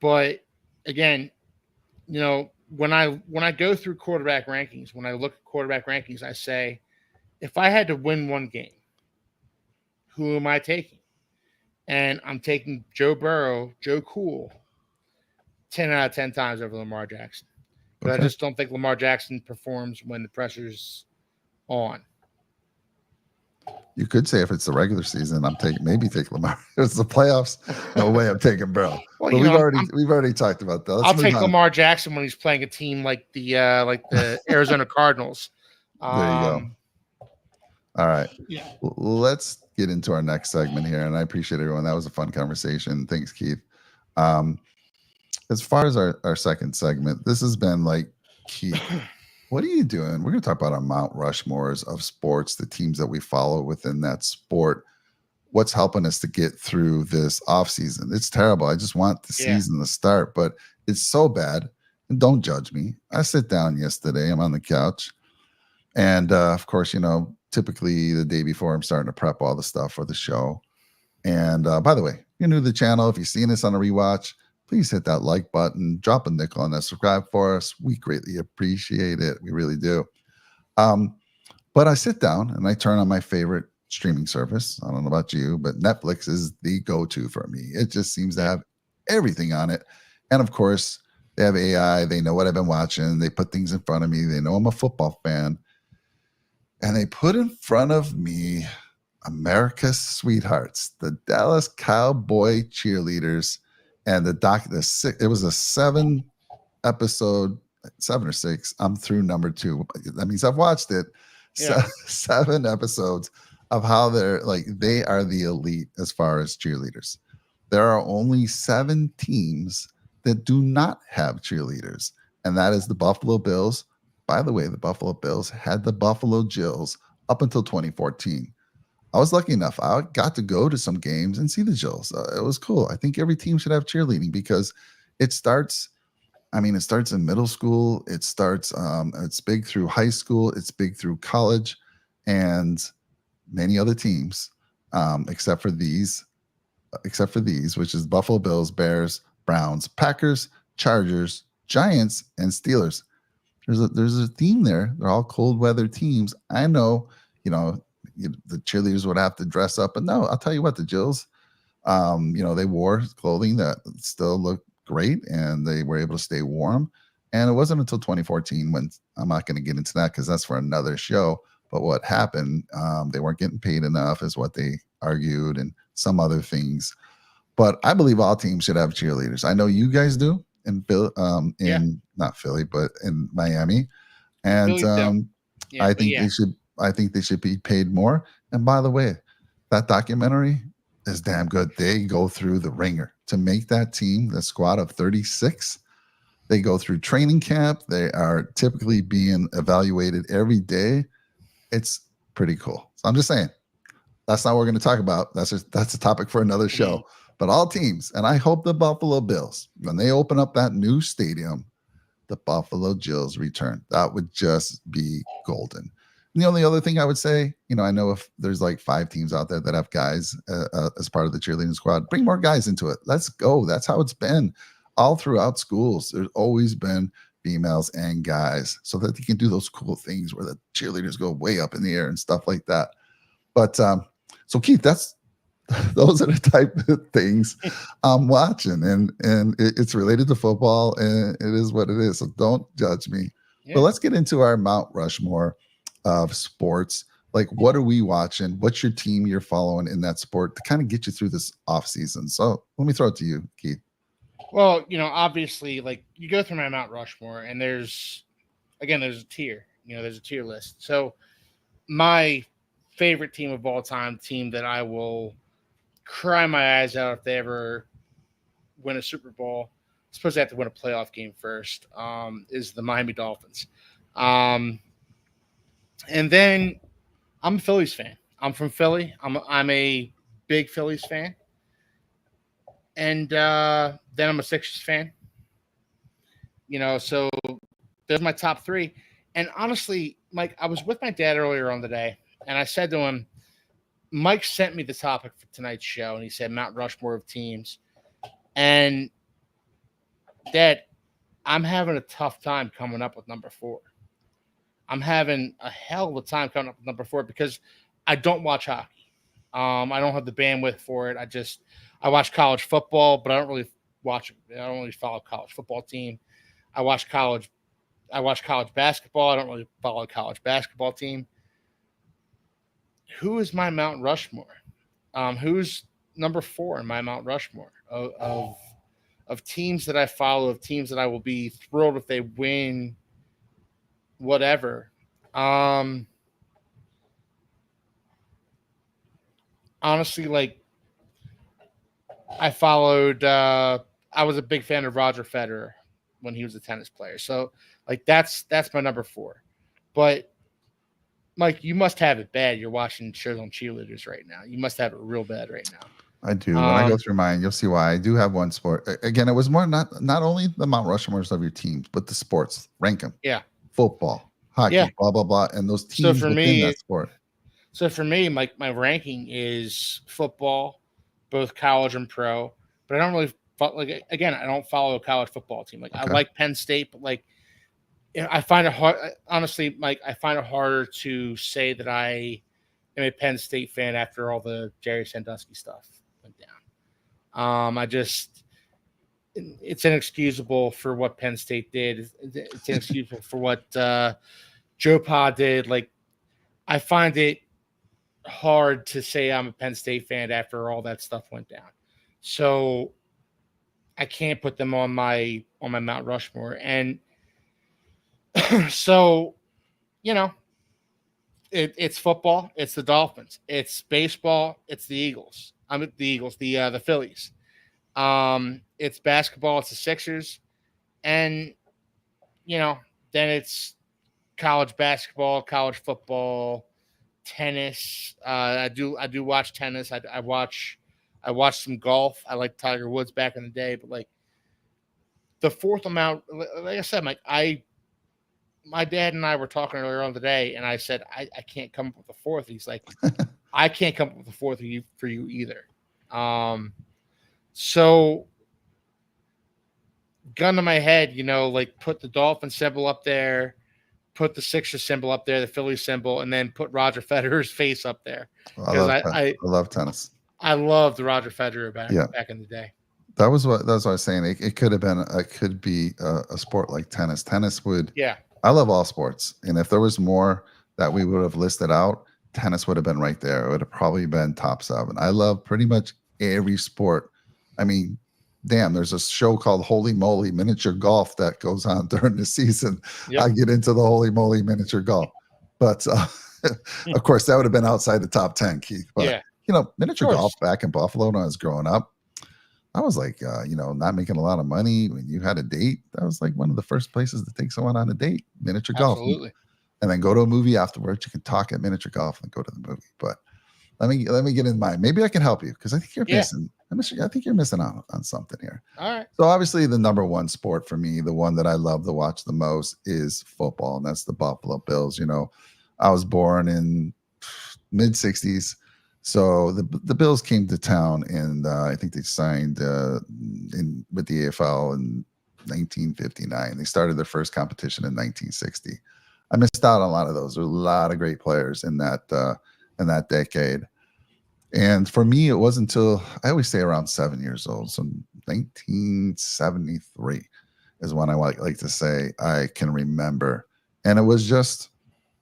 but again, when I go through quarterback rankings, when I look at quarterback rankings, I say, if I had to win one game, who am I taking? And I'm taking Joe Burrow, Joe Cool, 10 out of 10 times over Lamar Jackson. But I just don't think Lamar Jackson performs when the pressure's on. You could say if it's the regular season, I'm taking Lamar. If it's the playoffs, no way I'm taking Burrow. Well, but we've already talked about that. I'll take Lamar Jackson when he's playing a team like the Arizona Cardinals. There you go. All right. Yeah. Let's get into our next segment here, and I appreciate everyone. That was a fun conversation. Thanks, Keith. As far as our second segment, this has been like, Keith, what are you doing? We're going to talk about our Mount Rushmores of sports, the teams that we follow within that sport. What's helping us to get through this off season? It's terrible. I just want the season to start, but it's so bad. And don't judge me. I sit down yesterday. I'm on the couch. And of course, typically the day before I'm starting to prep all the stuff for the show. And by the way, if you're new to the channel, if you're seeing this on a rewatch, please hit that like button, drop a nickel on that, subscribe for us. We greatly appreciate it. We really do. But I sit down and I turn on my favorite streaming service. I don't know about you, but Netflix is the go-to for me. It just seems to have everything on it. And of course, they have AI. They know what I've been watching. They put things in front of me. They know I'm a football fan. And they put in front of me America's Sweethearts, the Dallas Cowboy cheerleaders. And it was a 7 or 6. I'm through number 2. That means I've watched it. Yeah. 7 episodes of how they are the elite as far as cheerleaders. There are only 7 teams that do not have cheerleaders. And that is the Buffalo Bills. By the way, the Buffalo Bills had the Buffalo Jills up until 2014. I was lucky enough. I got to go to some games and see the Jills. It was cool. I think every team should have cheerleading because it starts in middle school. It's big through high school. It's big through college and many other teams, except for these, which is Buffalo Bills, Bears, Browns, Packers, Chargers, Giants, and Steelers. There's a theme there. They're all cold weather teams. I know, the cheerleaders would have to dress up, but no, I'll tell you what, the Jills, they wore clothing that still looked great and they were able to stay warm. And it wasn't until 2014 when I'm not going to get into that because that's for another show. But what happened, they weren't getting paid enough is what they argued and some other things. But I believe all teams should have cheerleaders. I know you guys do not Philly, but in Miami. And I think they should be paid more. And by the way, that documentary is damn good. They go through the ringer to make that team, the squad of 36. They go through training camp. They are typically being evaluated every day. It's pretty cool. So I'm just saying, that's not what we're going to talk about. That's a topic for another show. But all teams, and I hope the Buffalo Bills, when they open up that new stadium, the Buffalo Jills return. That would just be golden. And the only other thing I would say, I know if there's like 5 teams out there that have guys as part of the cheerleading squad, bring more guys into it. Let's go. That's how it's been all throughout schools. There's always been females and guys so that they can do those cool things where the cheerleaders go way up in the air and stuff like that. But so Keith, those are the type of things I'm watching, and it's related to football, and it is what it is. So don't judge me. Yeah. But let's get into our Mount Rushmore of sports. Like, what are we watching? What's your team you're following in that sport to kind of get you through this off season? So let me throw it to you, Keith. Well, obviously, like you go through my Mount Rushmore, and there's a tier. There's a tier list. So my favorite team of all time, team that I will cry my eyes out if they ever win a Super Bowl, suppose they have to win a playoff game first. Is the Miami Dolphins, and then I'm a Phillies fan. I'm from Philly. I'm a big Phillies fan, and then I'm a Sixers fan. So there's my top three. And honestly, Mike, I was with my dad earlier on the day, and I said to him, Mike sent me the topic for tonight's show, and he said Mount Rushmore of teams. And Dad, I'm having a tough time coming up with number 4. I'm having a hell of a time coming up with number 4 because I don't watch hockey. I don't have the bandwidth for it. I watch college football, but I don't really follow college football team. I watch college basketball. I don't really follow a college basketball team. Who is my Mount Rushmore? Who's number 4 in my Mount Rushmore of teams that I follow, of teams that I will be thrilled if they win whatever. Honestly, like I was a big fan of Roger Federer when he was a tennis player. So like that's my number 4. But Mike, you must have it bad. You're watching shows on cheerleaders right now. You must have it real bad right now. I do. When I go through mine, you'll see why. I do have one sport. Again, it was more not only the Mount Rushmores of your teams, but the sports. Rank them. Yeah. Football, hockey, blah, blah, blah. And those teams within that sport. So for me, my ranking is football, both college and pro. But I don't really I don't follow a college football team. Like, okay. I like Penn State, but like, I find it hard. Honestly, Mike, I find it harder to say that I am a Penn State fan after all the Jerry Sandusky stuff went down. It's inexcusable for what Penn State did. It's inexcusable for what Joe Pa did. Like, I find it hard to say I'm a Penn State fan after all that stuff went down. So I can't put them on my Mount Rushmore. And so, it's football, it's the Dolphins, it's baseball, it's the Eagles. The Phillies. It's basketball, it's the Sixers, and then it's college basketball, college football, tennis. I do watch tennis. I watch some golf. I like Tiger Woods back in the day, but like the fourth amount, like I said, my dad and I were talking earlier on today, and I said, I can't come up with a fourth. He's like, I can't come up with a fourth for you either. So gun to my head, like put the Dolphin symbol up there, put the Sixers symbol up there, the Phillies symbol, and then put Roger Federer's face up there. I love tennis. I loved Roger Federer back in the day. That's what I was saying. It could be a sport like tennis. Tennis would. Yeah. I love all sports, and if there was more that we would have listed out, tennis would have been right there. It would have probably been top 7. I love pretty much every sport. I mean, damn, there's a show called Holy Moly Miniature Golf that goes on during the season. Yep. I get into the Holy Moly Miniature Golf, but of course that would have been outside the top 10, Keith. But miniature golf back in Buffalo when I was growing up, I was like, not making a lot of money. When you had a date, that was like one of the first places to take someone on a date, miniature golf. Absolutely. And then go to a movie afterwards. You can talk at miniature golf and go to the movie. But let me get in mind. Maybe I can help you because I think you're missing. I think you're missing out on something here. All right. So obviously the number 1 sport for me, the one that I love to watch the most is football, and that's the Buffalo Bills. I was born in mid 60s. So the Bills came to town, and I think they signed with the AFL in 1959. They started their first competition in 1960. I missed out on a lot of those. There were a lot of great players in that decade. And for me, it wasn't until I always say around 7 years old. So 1973 is when I like to say I can remember. And it was just,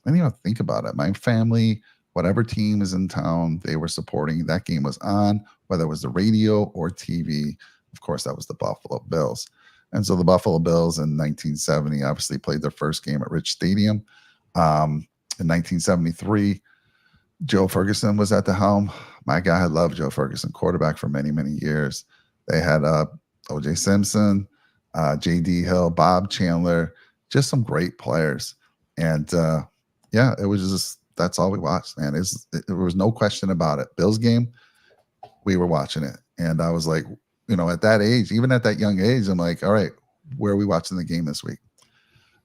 I didn't even think about it. My family, whatever team is in town, they were supporting. That game was on, whether it was the radio or TV. Of course, that was the Buffalo Bills. And so the Buffalo Bills in 1970 obviously played their first game at Rich Stadium. In 1973, Joe Ferguson was at the helm. My guy, I loved Joe Ferguson, quarterback for many, many years. They had O.J. Simpson. J.D. Hill, Bob Chandler, just some great players. And yeah, it was just that's all we watched, man. There was no question about it. Bills game, we were watching it, and I was like, at that age, even at that young age, I'm like, all right, where are we watching the game this week?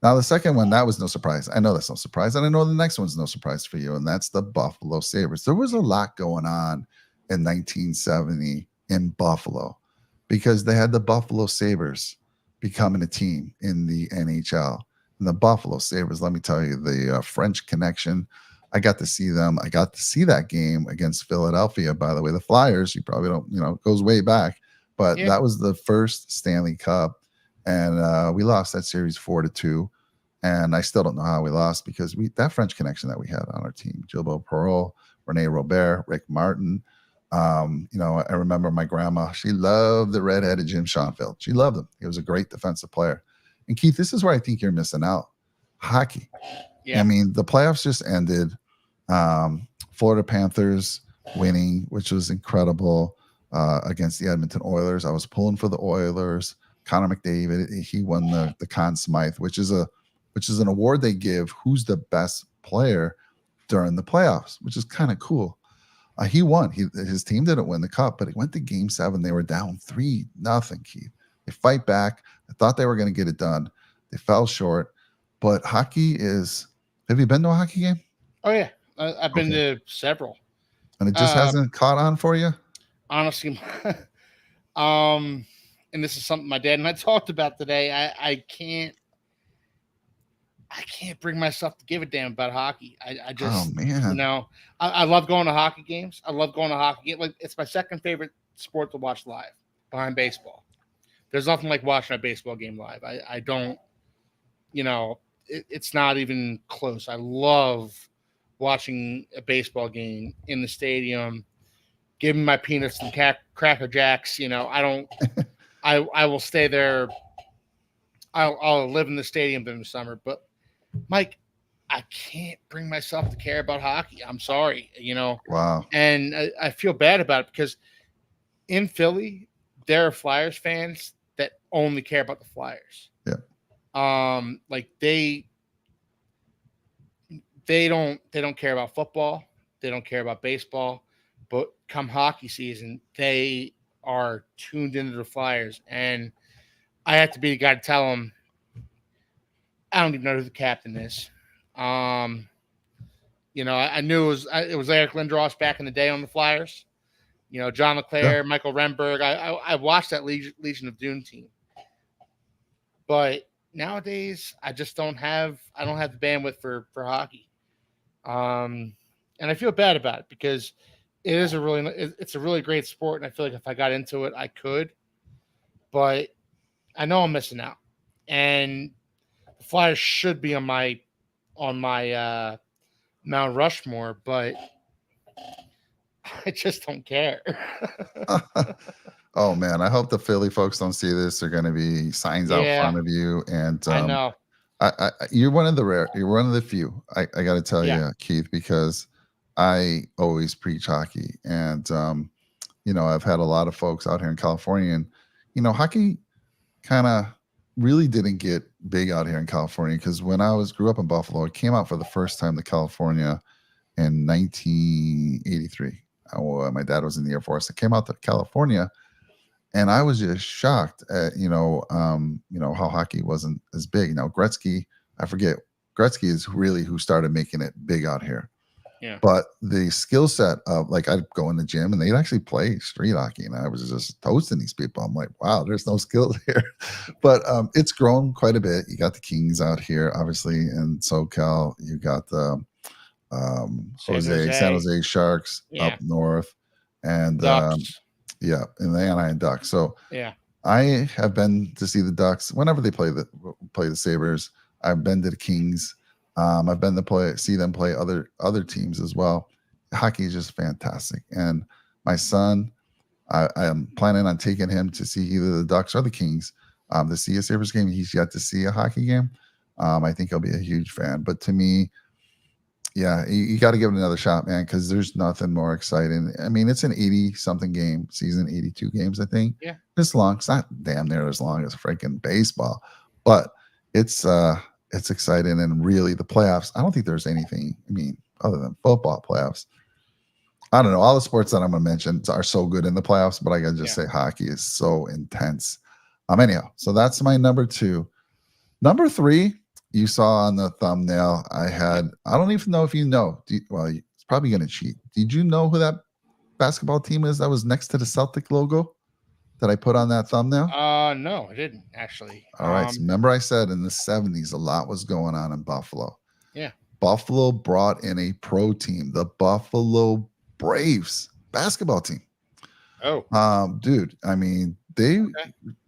Now, the second one, that was no surprise. I know that's no surprise. And I know the next one's no surprise for you. And that's the Buffalo Sabres. There was a lot going on in 1970 in Buffalo because they had the Buffalo Sabres becoming a team in the NHL. And the Buffalo Sabres, let me tell you, the French connection, I got to see them. I got to see that game against Philadelphia, by the way. The Flyers, you probably don't, it goes way back. But Yeah. that was the first Stanley Cup. And we lost that series 4-2. And I still don't know how we lost because that French connection that we had on our team, Gilbert Perreault, Rene Robert, Rick Martin. I remember my grandma, she loved the redheaded Jim Schoenfeld. She loved him. He was a great defensive player. And Keith, this is where I think you're missing out. Hockey. Yeah. I mean, the playoffs just ended. Florida Panthers winning, which was incredible against the Edmonton Oilers. I was pulling for the Oilers. Connor McDavid, he won the Conn Smythe, which is an award they give who's the best player during the playoffs, which is kind of cool. He won. His team didn't win the cup, but it went to Game 7. They were down 3-0, Keith. They fight back. I thought they were going to get it done. They fell short. But hockey is – have you been to a hockey game? Oh, yeah. I've been to several. And it just hasn't caught on for you? Honestly, and this is something my dad and I talked about today. I can't bring myself to give a damn about hockey. I just, oh man, I love going to hockey games. I love going to hockey games. Like, it's my second favorite sport to watch live behind baseball. There's nothing like watching a baseball game live. I don't, it's not even close. I love watching a baseball game in the stadium, giving my peanuts and Cracker Jacks. I don't. I will stay there. I'll live in the stadium during the summer, but Mike, I can't bring myself to care about hockey. I'm sorry, Wow. And I feel bad about it because in Philly, there are Flyers fans that only care about the Flyers. Yeah. Like they don't care about football. They don't care about baseball. But come hockey season, they are tuned into the Flyers, and I have to be the guy to tell them, I don't even know who the captain is. I knew it was Eric Lindros back in the day on the Flyers. John LeClaire, yeah. Michael Renberg. I watched that Legion of Doom team, but nowadays I just don't have the bandwidth for hockey, and I feel bad about it because it's a really great sport, and I feel like if I got into it, I could, but I know I'm missing out, and the Flyers should be on my Mount Rushmore, but I just don't care. Oh man, I hope the Philly folks don't see this. They're going to be signs out front of you, and I know you're one of the few. I got to tell you, Keith, because I always preach hockey, and I've had a lot of folks out here in California, and hockey kind of really didn't get big out here in California because when I grew up in Buffalo, it came out for the first time to California in 1983. My dad was in the Air Force. It came out to California, and I was just shocked at how hockey wasn't as big. Now Gretzky, I forget, Gretzky is really who started making it big out here. Yeah. But the skill set of, like, I'd go in the gym and they'd actually play street hockey, and I was just toasting these people. I'm like, wow, there's no skills here. But it's grown quite a bit. You got the Kings out here, obviously, in SoCal. You got the San Jose Sharks up north, and and the Anaheim Ducks. So yeah, I have been to see the Ducks whenever they play the Sabres. I've been to the Kings. I've been to see them play other teams as well. Hockey is just fantastic, and my son, I am planning on taking him to see either the Ducks or the Kings to see a Sabres game. He's yet to see a hockey game. I think he'll be a huge fan. But to me, Yeah, you got to give it another shot, man, because there's nothing more exciting. I mean, it's an 80 something game season, 82 games, I think. Yeah. It's long. It's not damn near as long as freaking baseball, but it's uh it's exciting. And really the playoffs, I don't think there's anything, I mean, other than football playoffs. I don't know. All the sports that I'm gonna mention are so good in the playoffs, but I gotta just Yeah. say hockey is so intense. Anyhow, so that's my number two. Number three, you saw on the thumbnail, I don't even know if you know. Well, it's probably going to cheat. Did you know who that basketball team is that was next to the Celtic logo that I put on that thumbnail? No, I didn't actually. All right. So remember, I said in the 70s, a lot was going on in Buffalo. Yeah. Buffalo brought in a pro team, the Buffalo Braves basketball team. Oh, Dude, I mean, okay.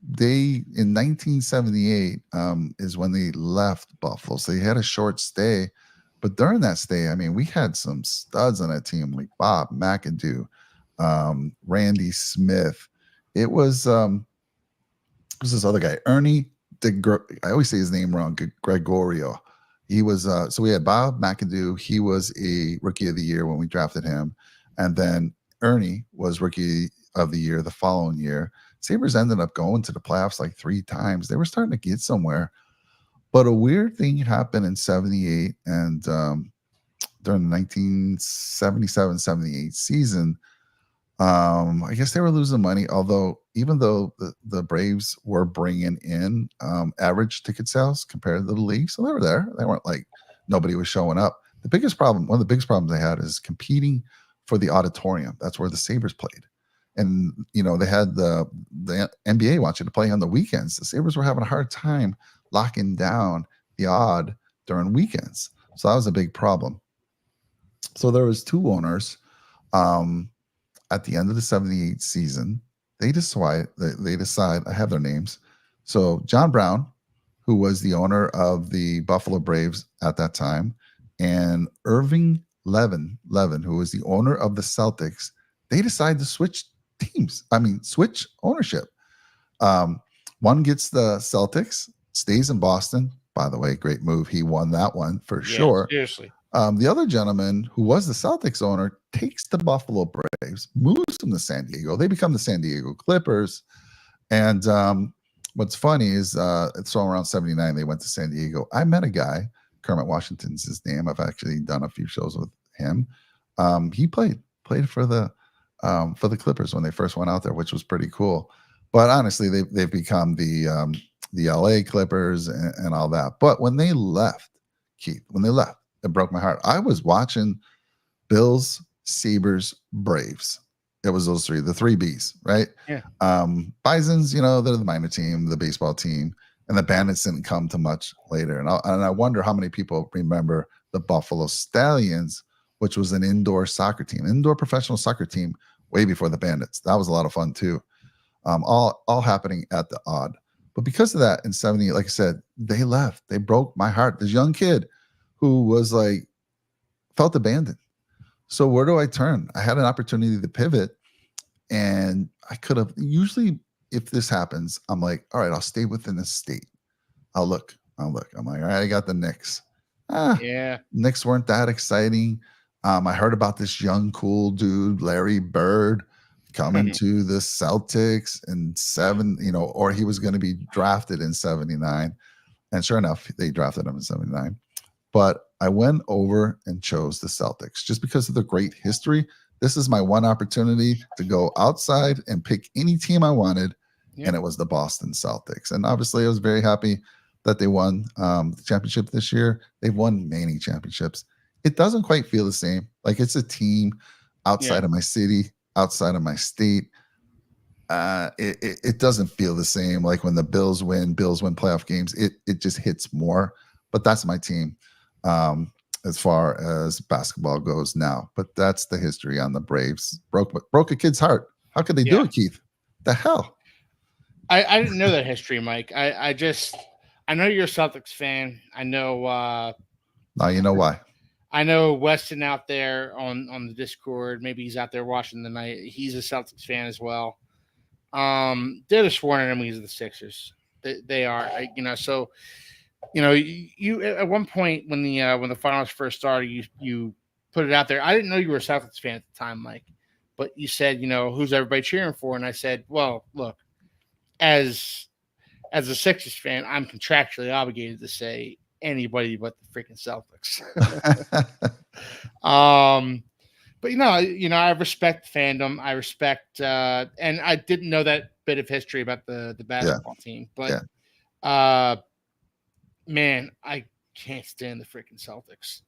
they in 1978 is when they left Buffalo. So they had a short stay, but during that stay, I mean, we had some studs on that team like Bob McAdoo, Randy Smith. It was this other guy, Ernie I always say his name wrong, Gregorio. He was so we had Bob McAdoo. He was a rookie of the year when we drafted him, and then Ernie was rookie of the year the following year. Sabres ended up going to the playoffs like 3 times. They were starting to get somewhere, but a weird thing happened in '78 and during the 1977-78 season. I guess they were losing money, although even though the Braves were bringing in average ticket sales compared to the league, so they were there. They weren't like nobody was showing up. One of the biggest problems they had is competing for the auditorium. That's where the Sabres played. And they had the NBA wants you to play on the weekends. The Sabres were having a hard time locking down the odd during weekends. So that was a big problem. So there was two owners. Um, at the end of the 78 season, they decide I have their names. So John Brown, who was the owner of the Buffalo Braves at that time, and Irving Levin, who was the owner of the Celtics, they decide to switch teams. I mean, switch ownership. Um, One gets the Celtics, stays in Boston. By the way, great move. He won that one for Yeah. sure. Seriously. The other gentleman, who was the Celtics owner, takes the Buffalo Braves, moves them to San Diego. They become the San Diego Clippers. And what's funny is it's all around '79 they went to San Diego. I met a guy, Kermit Washington's his name. I've actually done a few shows with him. He played for the Clippers when they first went out there, which was pretty cool. But honestly, they've become the LA Clippers and all that. But when they left, Keith, when they left, it broke my heart. I was watching Bills, Sabres, Braves. It was those three, the three Bs, right? Yeah. Bisons, they're the minor team, the baseball team, and the Bandits didn't come to much later. And I wonder how many people remember the Buffalo Stallions, which was an indoor soccer team, indoor professional soccer team, way before the Bandits. That was a lot of fun too. All happening at the odd. But because of that, in '70, like I said, they left. They broke my heart. This young kid who was like felt abandoned. So where do I turn? I had an opportunity to pivot, and I could have usually, if this happens, I'm like, all right, I'll stay within the state. I'll look. I'm like, all right, I got the Knicks. Yeah. Knicks weren't that exciting. I heard about this young, cool dude, Larry Bird, coming to the Celtics in or he was going to be drafted in '79. And sure enough, they drafted him in '79. But I went over and chose the Celtics just because of the great history. This is my one opportunity to go outside and pick any team I wanted, Yeah. and it was the Boston Celtics. And obviously, I was very happy that they won the championship this year. They've won many championships. It doesn't quite feel the same. Like it's a team Yeah. outside of my city, outside of my state. It doesn't feel the same. Like when the Bills win playoff games, it just hits more. But that's my team as far as basketball goes now. But that's the history on the Braves. Broke a kid's heart. How could they do Yeah. it, Keith? The hell? I didn't know that history, Mike. I know you're a Celtics fan. Now you know why. I know Weston out there on the Discord. Maybe he's out there watching the night. He's a Celtics fan as well. They're the sworn enemies of the Sixers. They are. So you at one point when the finals first started, you put it out there. I didn't know you were a Celtics fan at the time, Mike, but you said, who's everybody cheering for? And I said, well, look, as a Sixers fan, I'm contractually obligated to say anybody but the freaking Celtics. But I respect fandom. I respect, and I didn't know that bit of history about the basketball team, but man, I can't stand the freaking Celtics.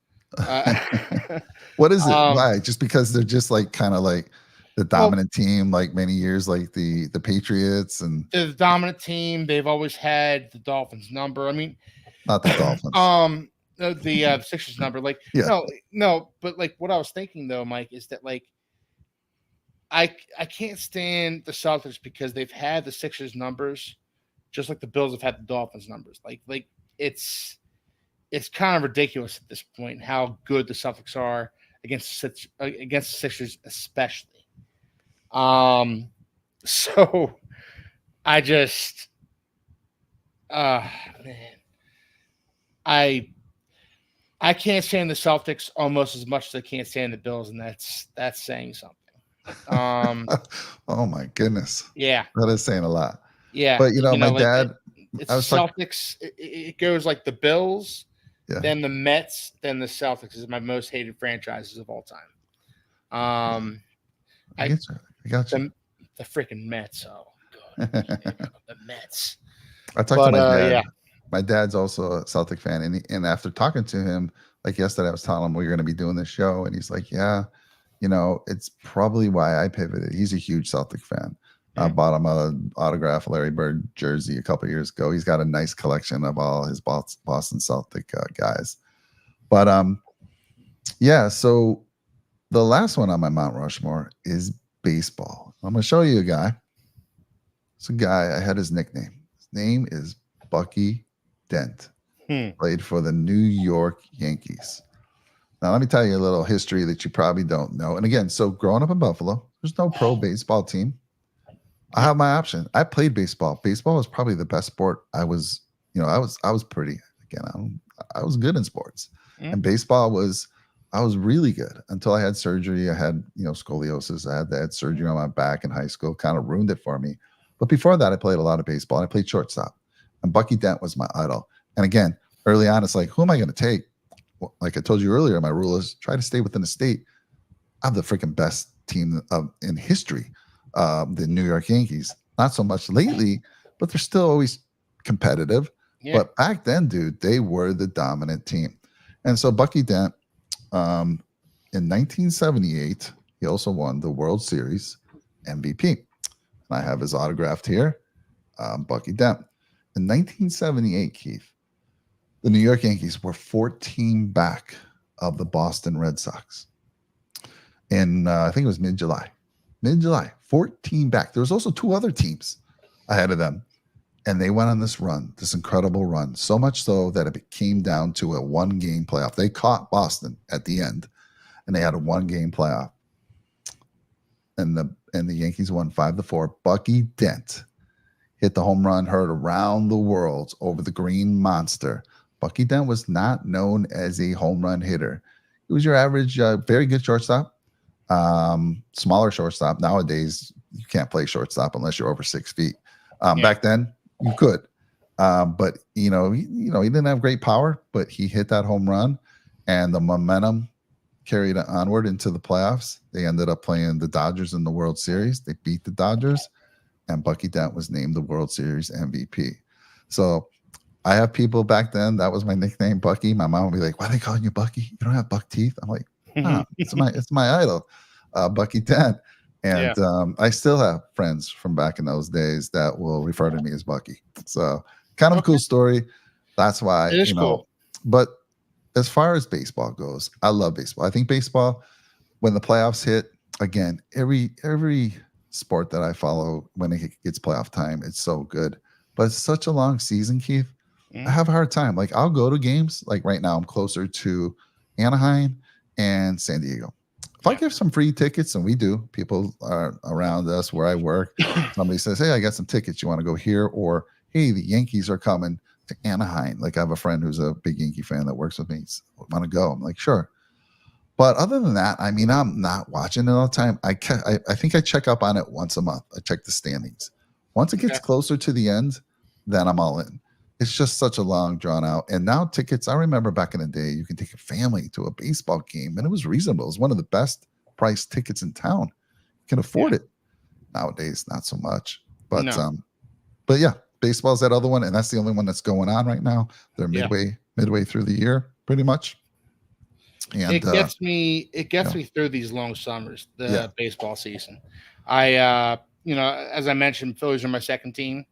What is it? Why? Just because they're just like kind of like the dominant team, like many years, like the Patriots, and they're the dominant team. They've always had the Dolphins number. I mean, not the Dolphins. The Sixers number. Like, no, but like what I was thinking though, Mike, is that like I can't stand the Celtics because they've had the Sixers numbers, just like the Bills have had the Dolphins numbers. Like it's kind of ridiculous at this point how good the Celtics are against the Sixers, especially. So I just, man, I can't stand the Celtics almost as much as I can't stand the Bills, and that's saying something. Oh my goodness. Yeah. That is saying a lot. Yeah. But my dad, it's Celtics. It goes like the Bills, then the Mets, then the Celtics is my most hated franchises of all time. I got you. The freaking Mets. Oh god. The Mets. I talked to my dad. Yeah. My dad's also a Celtic fan, and after talking to him, like yesterday, I was telling him we're going to be doing this show, and he's like, "Yeah, it's probably why I pivoted." He's a huge Celtic fan. I bought him an autograph Larry Bird jersey a couple of years ago. He's got a nice collection of all his Boston Celtic guys. But so the last one on my Mount Rushmore is baseball. I'm going to show you a guy. It's a guy, I had his nickname. His name is Bucky Dent. Played for the New York Yankees. Now, let me tell you a little history that you probably don't know. And again, so growing up in Buffalo, there's no pro baseball team. I have my option. I played baseball. Baseball was probably the best sport. I was pretty, again, I was good in sports. And baseball I was really good until I had surgery. I had, scoliosis. I had surgery on my back in high school, kind of ruined it for me. But before that, I played a lot of baseball. I played shortstop. And Bucky Dent was my idol. And again, early on, it's like, who am I going to take? Well, like I told you earlier, my rule is try to stay within the state. I have the freaking best team in history, the New York Yankees. Not so much lately, but they're still always competitive. Yeah. But back then, dude, they were the dominant team. And so Bucky Dent, in 1978, he also won the World Series MVP. And I have his autographed here, Bucky Dent. In 1978, Keith, the New York Yankees were 14 back of the Boston Red Sox. And I think it was mid-July, 14 back. There was also two other teams ahead of them. And they went on this run, this incredible run, so much so that it came down to a one-game playoff. They caught Boston at the end, and they had a one-game playoff. And the Yankees won 5-4. Bucky Dent hit the home run heard around the world over the Green Monster. Bucky Dent was not known as a home run hitter. He was your average, very good shortstop, smaller shortstop. Nowadays, you can't play shortstop unless you're over 6 feet. Back then, you could. But, he didn't have great power, but he hit that home run, and the momentum carried it onward into the playoffs. They ended up playing the Dodgers in the World Series. They beat the Dodgers, and Bucky Dent was named the World Series MVP. So I have people back then, that was my nickname, Bucky. My mom would be like, "Why are they calling you Bucky? You don't have buck teeth." I'm like, it's my idol, Bucky Dent. And I still have friends from back in those days that will refer to me as Bucky. So kind of a cool story. That's why, it is cool. But as far as baseball goes, I love baseball. I think baseball, when the playoffs hit, again, every sport that I follow, when it gets playoff time, it's so good. But it's such a long season, Keith. I have a hard time. Like, I'll go to games. Like right now, I'm closer to Anaheim and San Diego. If I give some free tickets, and we do, people are around us where I work, somebody says, "Hey, I got some tickets. You want to go here?" Or, "Hey, the Yankees are coming to Anaheim. Like I have a friend who's a big Yankee fan that works with me. Want to go? I'm like, sure. But other than that, I mean, I'm not watching it all the time. I think I check up on it once a month. I check the standings. Once it gets Okay. closer to the end, then I'm all in. It's just such a long drawn out. And now tickets, I remember back in the day, you can take a family to a baseball game and it was reasonable. It was one of the best priced tickets in town. You can afford Yeah. it. Nowadays, not so much. But No. but yeah, baseball's that other one, and that's the only one that's going on right now. They're Yeah. midway through the year, pretty much. And It gets me. It gets yeah, me through these long summers, yeah, the baseball season. I, as I mentioned, Phillies are my second team,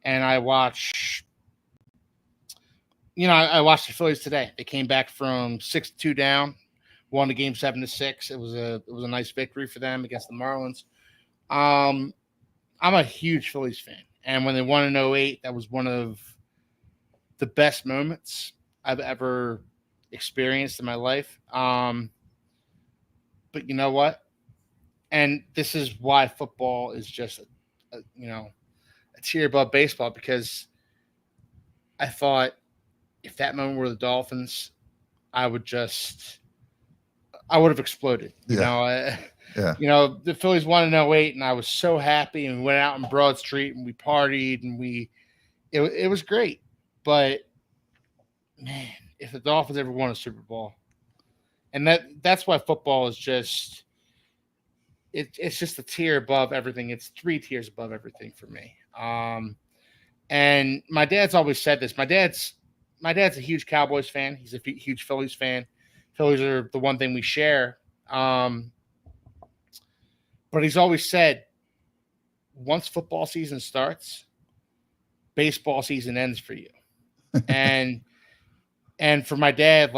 and I watch. I watched the Phillies today. They came back from 6-2 down, won the game 7-6. It was a nice victory for them against the Marlins. I'm a huge Phillies fan, and when they won in '08, that was one of the best moments I've ever experienced in my life. But you know what? And this is why football is just a tier above baseball, because I thought if that moment were the Dolphins, I would have exploded. yeah, yeah, The Phillies won in '08, and I was so happy, and we went out in Broad Street and we partied, and it was great. But man, if the Dolphins ever won a Super Bowl, and that's why football is just it's just a tier above everything. It's 3 tiers above everything for me. And my dad's always said this. My dad's a huge Cowboys fan. He's a huge Phillies fan. Phillies are the one thing we share. But he's always said, once football season starts, baseball season ends for you. And for my dad,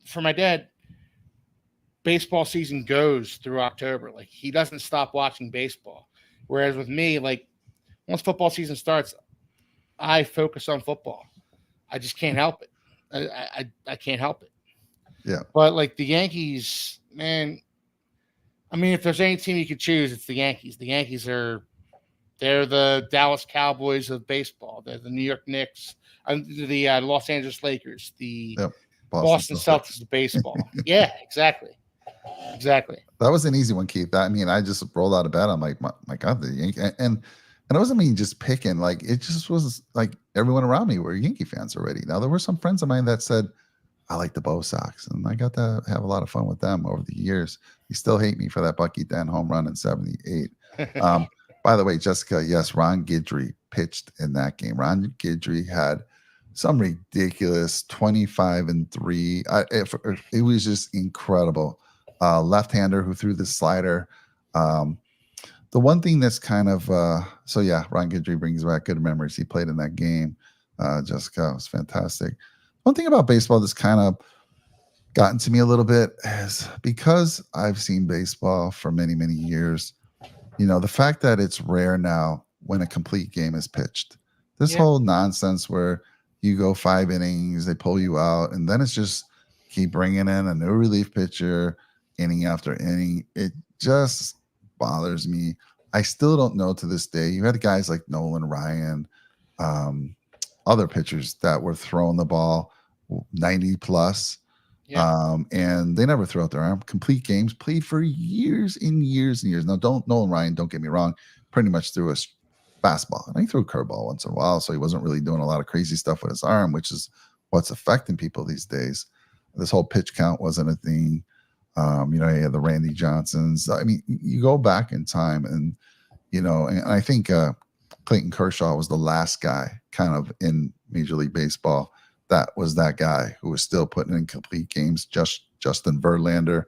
for my dad, baseball season goes through October. Like, he doesn't stop watching baseball. Whereas with me, like, once football season starts, I focus on football. I just can't help it. I can't help it. yeah. But like the Yankees, man, I mean, if there's any team you could choose, it's the Yankees. The Yankees they're the Dallas Cowboys of baseball. They're the New York Knicks, the Los Angeles Lakers, the Yep. Boston Celtics of baseball. Yeah, exactly. That was an easy one, Keith. I mean, I just rolled out of bed. I'm like, my God, the Yankee, and it wasn't me just picking. Like, it just was like everyone around me were Yankee fans already. Now there were some friends of mine that said, I like the Bo Sox, and I got to have a lot of fun with them over the years. You still hate me for that Bucky Dent home run in '78. By the way, Jessica, yes, Ron Guidry pitched in that game. Ron Guidry had some ridiculous 25-3. It was just incredible. Left-hander who threw the slider. The one thing that's kind of so yeah, Ron Guidry brings back good memories. He played in that game. Jessica, was fantastic. One thing about baseball that's kind of gotten to me a little bit is because I've seen baseball for many, many years. The fact that it's rare now when a complete game is pitched. This Yeah. whole nonsense where you go 5 innings, they pull you out, and then it's just keep bringing in a new relief pitcher inning after inning. It just bothers me. I still don't know to this day. You had guys like Nolan Ryan, other pitchers that were throwing the ball 90 plus. Yeah. And they never threw out their arm. Complete games played for years and years and years. Now, Nolan Ryan, don't get me wrong, pretty much threw a fastball. And he threw a curveball once in a while, so he wasn't really doing a lot of crazy stuff with his arm, which is what's affecting people these days. This whole pitch count wasn't a thing. You had the Randy Johnsons. I mean, you go back in time and I think Clayton Kershaw was the last guy kind of in Major League Baseball that was that guy who was still putting in complete games. Justin Verlander,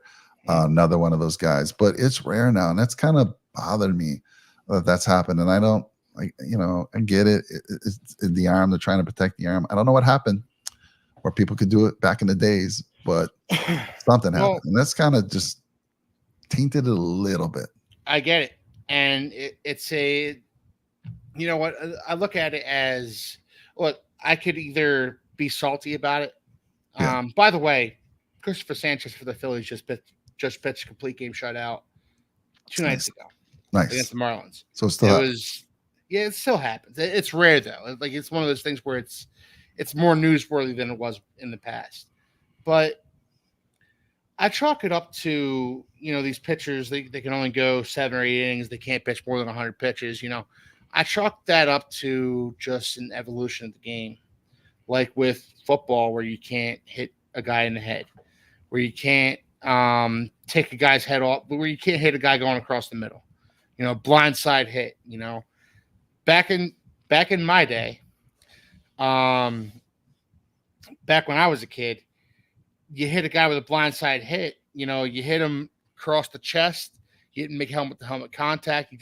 another one of those guys. But it's rare now, and that's kind of bothered me that that's happened. And I don't, I get it. It's the arm. They're trying to protect the arm. I don't know what happened where people could do it back in the days, but something happened. And that's kind of just tainted it a little bit. I get it. And it's what I look at it as, look, I could either be salty about it. Yeah. By the way, Christopher Sanchez for the Phillies just pitched a complete game shutout 2 nights ago Nice. against the Marlins. So still Yeah, it still happens. It's rare though. Like it's one of those things where it's more newsworthy than it was in the past. But I chalk it up to these pitchers. They can only go 7 or 8 innings. They can't pitch more than 100 pitches. I chalk that up to just an evolution of the game, like with football, where you can't hit a guy in the head, where you can't take a guy's head off, where you can't hit a guy going across the middle. Blindside hit. Back in my day, um, back when I was a kid, you hit a guy with a blindside hit. You hit him across the chest. You didn't make helmet to helmet contact.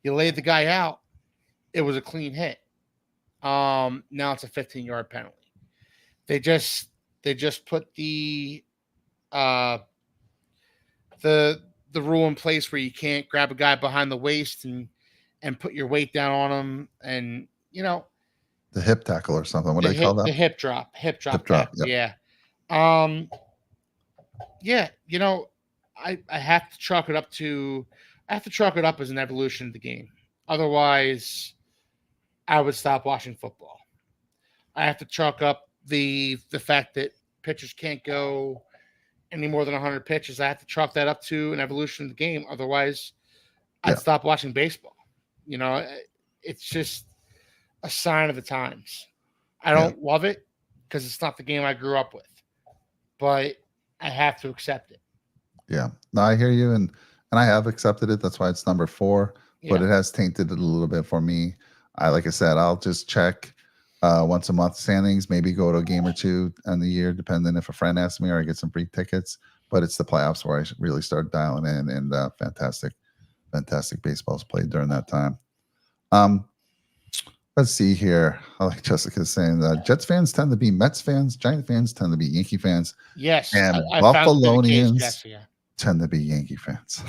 You laid the guy out. It was a clean hit. Now it's a 15-yard penalty. They just put the rule in place where you can't grab a guy behind the waist and put your weight down on him, and The hip tackle or something. What do they call that? The hip drop. Hip drop. Tackle, yep. Yeah. Yeah. I have to chalk it up as an evolution of the game. Otherwise, I would stop watching football. I have to chalk up the fact that pitchers can't go any more than 100 pitches. I have to chalk that up to an evolution of the game. Otherwise, I'd stop watching baseball. It's just a sign of the times. I don't love it because it's not the game I grew up with, but I have to accept it. Yeah, no, I hear you, and I have accepted it. That's why it's number 4, but it has tainted it a little bit for me. Like I said, I'll just check once a month standings, maybe go to a game or two in the year, depending if a friend asks me or I get some free tickets. But it's the playoffs where I really start dialing in, and fantastic baseball's played during that time. Let's see here. I like Jessica's saying that Jets fans tend to be Mets fans, Giant fans tend to be Yankee fans. Yes, and I Buffalonians tend to be Yankee fans.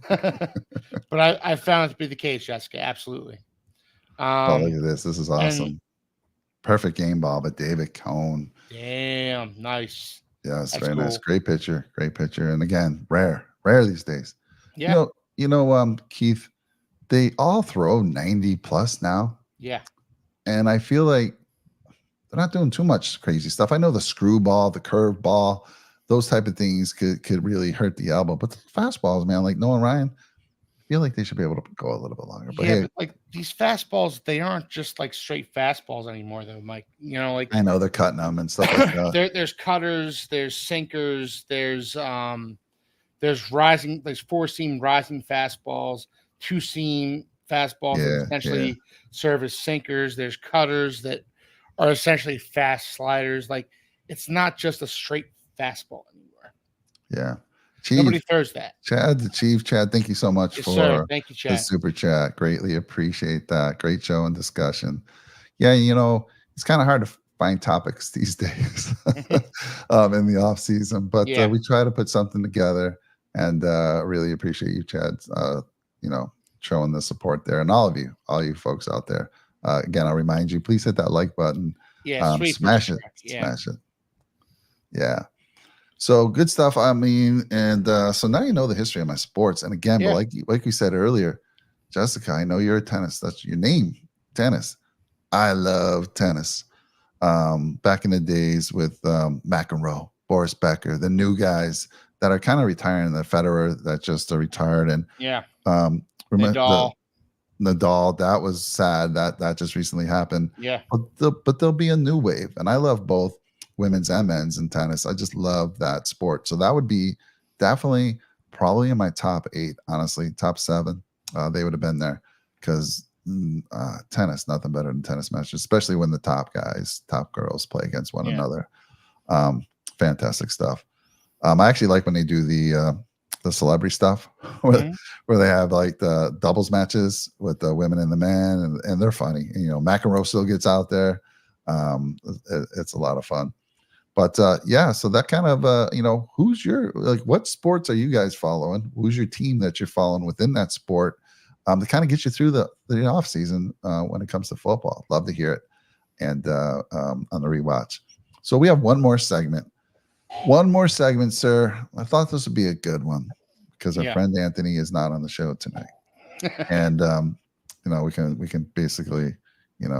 But I found it to be the case, Jessica. Absolutely. Look at this. This is awesome. Perfect game ball, but David Cone. Damn, nice. Yes, very nice. Great picture. And again, rare these days. Yeah. Keith, they all throw 90 plus now. Yeah. And I feel like they're not doing too much crazy stuff. I know the screwball, the curve ball, those type of things could really hurt the elbow. But the fastballs, man, like Noah Ryan, I feel like they should be able to go a little bit longer. But but like these fastballs, they aren't just like straight fastballs anymore, though, Mike. Like I know they're cutting them and stuff like that. There's cutters, there's sinkers, there's 4-seam rising fastballs, 2-seam fastballs that essentially serve as sinkers. There's cutters that are essentially fast sliders. Like it's not just a straight fastball anymore. Yeah. Chief, nobody throws that. Chad, the Chief. Chad, thank you so much for Thank you, Chad. the super chat. Greatly appreciate that. Great show and discussion. Yeah, it's kind of hard to find topics these days in the off season, but we try to put something together, and really appreciate you, Chad. Showing the support there, and all you folks out there. Again, I'll remind you, please hit that like button. Yeah, smash it. Smash it. Yeah. So good stuff. I mean, and so now you know the history of my sports. And again, but like we said earlier, Jessica, I know you're a tennis. That's your name, tennis. I love tennis. Back in the days with McEnroe, Boris Becker, the new guys that are kind of retiring, the Federer that just retired, and Nadal. Nadal, that was sad. That just recently happened. Yeah. But there'll be a new wave, and I love both women's and men's in tennis. I just love that sport. So that would be definitely probably in my top 8, honestly, top 7. They would have been there because tennis, nothing better than tennis matches, especially when the top girls play against one another. Fantastic stuff. I actually like when they do the celebrity stuff where they have like the doubles matches with the women and the men, and they're funny. McEnroe still gets out there. It's a lot of fun. But so that kind of who's your what sports are you guys following? Who's your team that you're following within that sport to kind of get you through the off season when it comes to football? Love to hear it, and on the rewatch. So we have one more segment, sir. I thought this would be a good one because our friend Anthony is not on the show tonight, and we can basically, give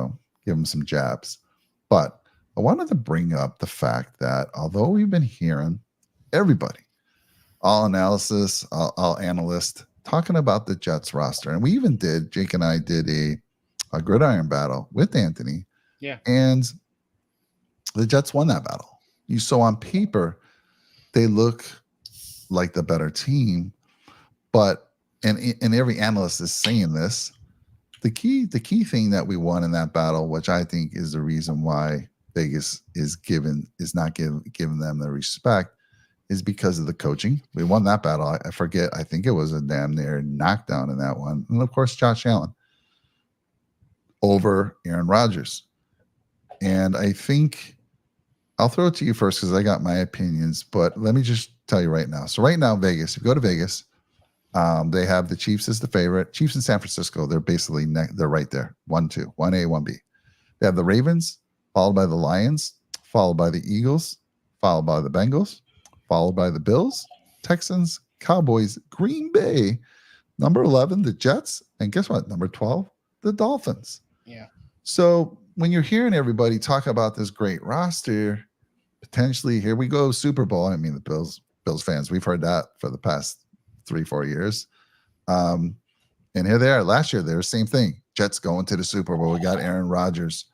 them some jabs. But I wanted to bring up the fact that although we've been hearing everybody, all analysis, all analysts talking about the Jets roster, and Jake and I did a gridiron battle with Anthony, Yeah. and the Jets won that battle. So on paper, they look like the better team, but and every analyst is saying this. The key thing that we won in that battle, which I think is the reason why Vegas is not giving them the respect, is because of the coaching. We won that battle. I forget. I think it was a damn near knockdown in that one, and of course Josh Allen over Aaron Rodgers. And I think I'll throw it to you first because I got my opinions, but let me just tell you right now. So right now, Vegas, if you go to Vegas, they have the Chiefs as the favorite. Chiefs in San Francisco, they're basically they're right there. 1-2, 1A, 1B. They have the Ravens, followed by the Lions, followed by the Eagles, followed by the Bengals, followed by the Bills, Texans, Cowboys, Green Bay, number 11, the Jets, and guess what? Number 12, the Dolphins. Yeah. So when you're hearing everybody talk about this great roster, potentially here we go, Super Bowl. I mean, the Bills fans, we've heard that for the past 3-4 years. And here they are. Last year, they were the same thing. Jets going to the Super Bowl. We got Aaron Rodgers.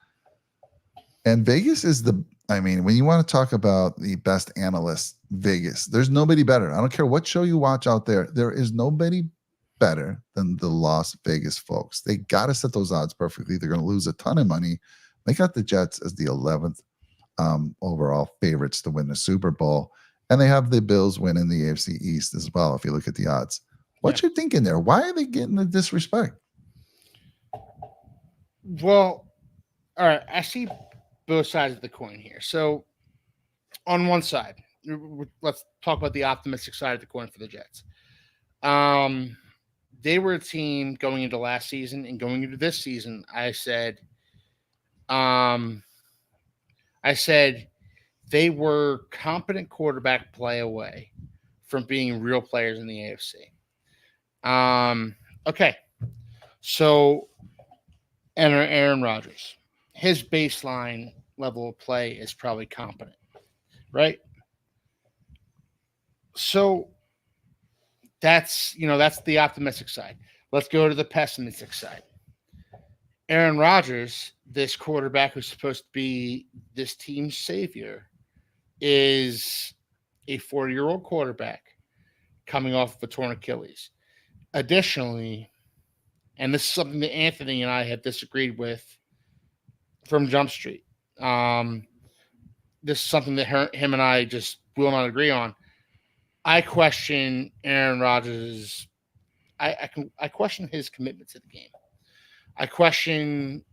And Vegas is when you want to talk about the best analyst, Vegas, there's nobody better. I don't care what show you watch out there. There is nobody better than the Las Vegas folks. They got to set those odds perfectly. They're going to lose a ton of money. They got the Jets as the 11th overall favorites to win the Super Bowl. And they have the Bills winning the AFC East as well, if you look at the odds. What you thinking there? Why are they getting the disrespect? Well, all right. I see both sides of the coin here. So on one side, let's talk about the optimistic side of the coin for the Jets. They were a team going into last season and going into this season. I said they were competent quarterback play away from being real players in the AFC. Okay. So enter Aaron Rodgers. His baseline level of play is probably competent, right? So that's the optimistic side. Let's go to the pessimistic side. Aaron Rodgers, this quarterback who's supposed to be this team's savior, is a 40-year-old quarterback coming off of a torn Achilles. Additionally, and this is something that Anthony and I have disagreed with from Jump Street. This is something that him and I just will not agree on. I question Aaron Rodgers. I question his commitment to the game. I question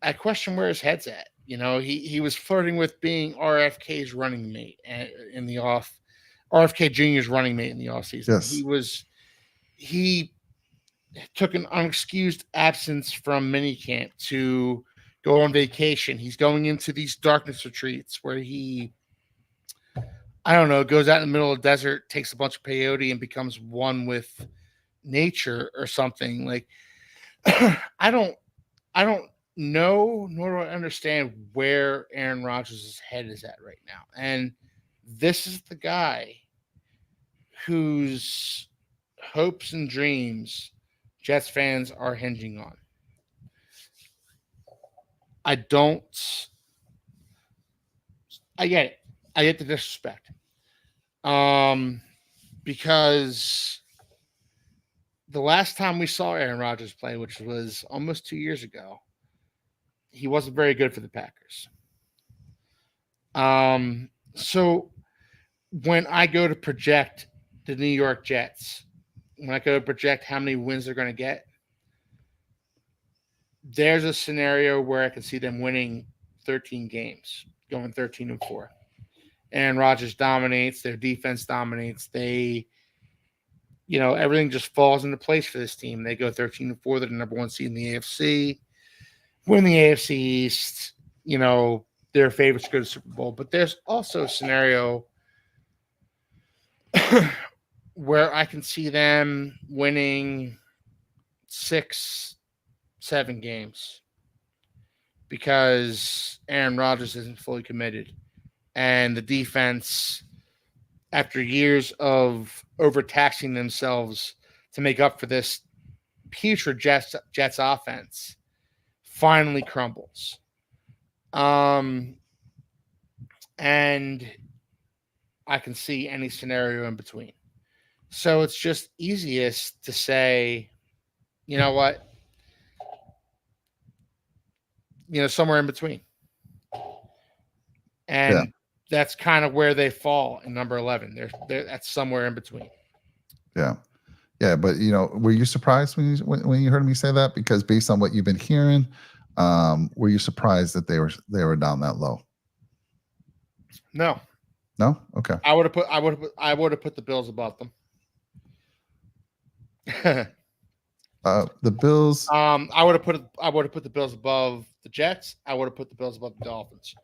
where his head's at. He was flirting with being RFK's running mate RFK Jr.'s running mate in the offseason. Yes. He took an unexcused absence from minicamp to go on vacation. He's going into these darkness retreats where he, I don't know, goes out in the middle of the desert, takes a bunch of peyote, and becomes one with nature or something. Like, I don't know, nor do I understand where Aaron Rodgers' head is at right now. And this is the guy whose hopes and dreams Jets fans are hinging on. I get it. I get the disrespect. Because the last time we saw Aaron Rodgers play, which was almost 2 years ago, he wasn't very good for the Packers. So when I go to project the New York Jets, when I go to project how many wins they're going to get, there's a scenario where I can see them winning 13 games, going 13-4. Aaron Rodgers dominates. Their defense dominates. Everything just falls into place for this team. They go 13-4. They're the number one seed in the AFC. Win the AFC East. They're favorites to go to the Super Bowl. But there's also a scenario where I can see them winning 6, 7 games because Aaron Rodgers isn't fully committed. And the defense, after years of overtaxing themselves to make up for this putrid Jets offense, finally crumbles. And I can see any scenario in between. So it's just easiest to say, you know what? Somewhere in between. And that's kind of where they fall in number 11. That's somewhere in between. Yeah. Yeah, but were you surprised when you heard me say that? Because based on what you've been hearing, were you surprised that they were down that low? No. No? Okay. I would have put the Bills above them. The Bills. I would have put the Bills above the Jets. I would have put the Bills above the Dolphins.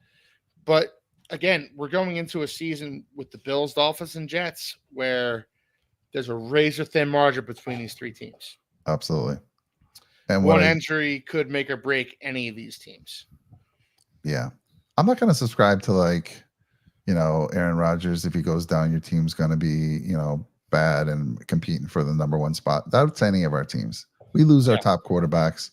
But again, we're going into a season with the Bills, Dolphins, and Jets where there's a razor thin margin between these three teams. Absolutely. And one injury could make or break any of these teams. Yeah. I'm not going to subscribe to Aaron Rodgers. If he goes down, your team's going to be, bad and competing for the number one spot. That's any of our teams. We lose our top quarterbacks.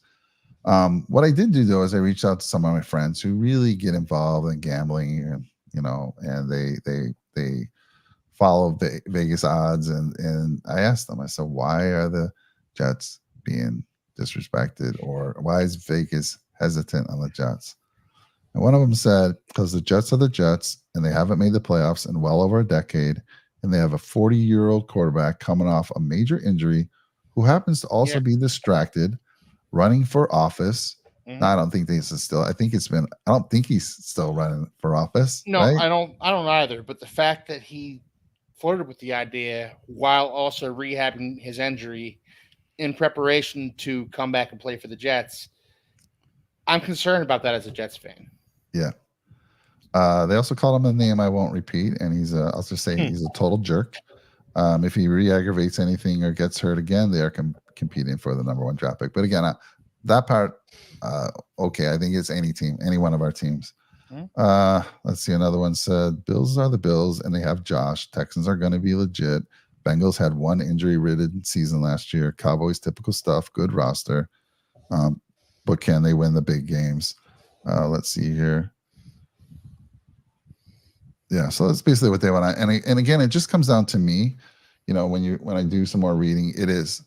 What I did do, though, is I reached out to some of my friends who really get involved in gambling, and they follow Vegas odds. And I asked them, I said, why are the Jets being disrespected, or why is Vegas hesitant on the Jets? And one of them said, because the Jets are the Jets, and they haven't made the playoffs in well over a decade, and they have a 40-year-old quarterback coming off a major injury who happens to also be distracted, running for office. Mm-hmm. No, I don't think this is still. I don't think he's still running for office. No, right? I don't either. But the fact that he flirted with the idea while also rehabbing his injury in preparation to come back and play for the Jets, I'm concerned about that as a Jets fan. Yeah. They also called him a name I won't repeat, and I'll just say he's a total jerk. If he re-aggravates anything or gets hurt again, they are competing for the number one draft pick. But again, that part, okay, I think it's any one of our teams. Let's see. Another one said, Bills are the Bills, and they have Josh. Texans are going to be legit. Bengals had one injury-ridden season last year. Cowboys, typical stuff. Good roster. But can they win the big games? Let's see here. Yeah, so that's basically what they want. And again, it just comes down to me. When I do some more reading, it is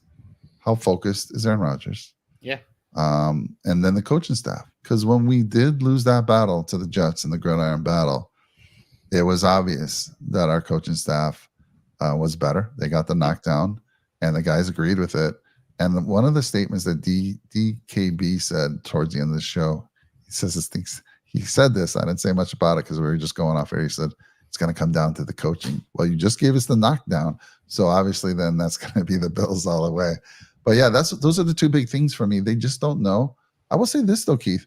how focused is Aaron Rodgers? Yeah. And then the coaching staff. Because when we did lose that battle to the Jets in the gridiron battle, it was obvious that our coaching staff was better. They got the knockdown, and the guys agreed with it. And one of the statements that DKB said towards the end of the show, he said this. I didn't say much about it because we were just going off air. He said, it's going to come down to the coaching. Well, you just gave us the knockdown. So obviously then that's going to be the Bills all the way. But yeah, those are the two big things for me. They just don't know. I will say this though, Keith,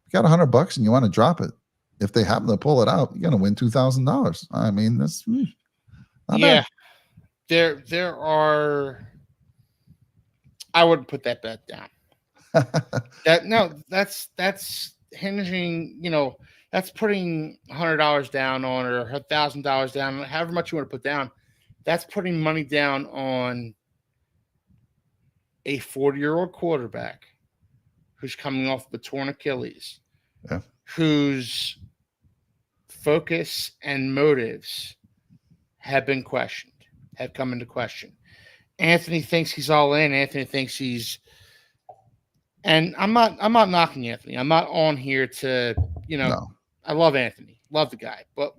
if you got $100 and you want to drop it, if they happen to pull it out, you're going to win $2,000. I mean, that's not bad. There are, I wouldn't put that bet down. That's hinging, that's putting $100 down on, or $1,000 down, however much you want to put down. That's putting money down on a 40-year-old quarterback who's coming off the torn Achilles, whose focus and motives have come into question. Anthony thinks he's all in. Anthony thinks he's, and I'm not knocking Anthony. I'm not on here to, No. I love Anthony, love the guy, but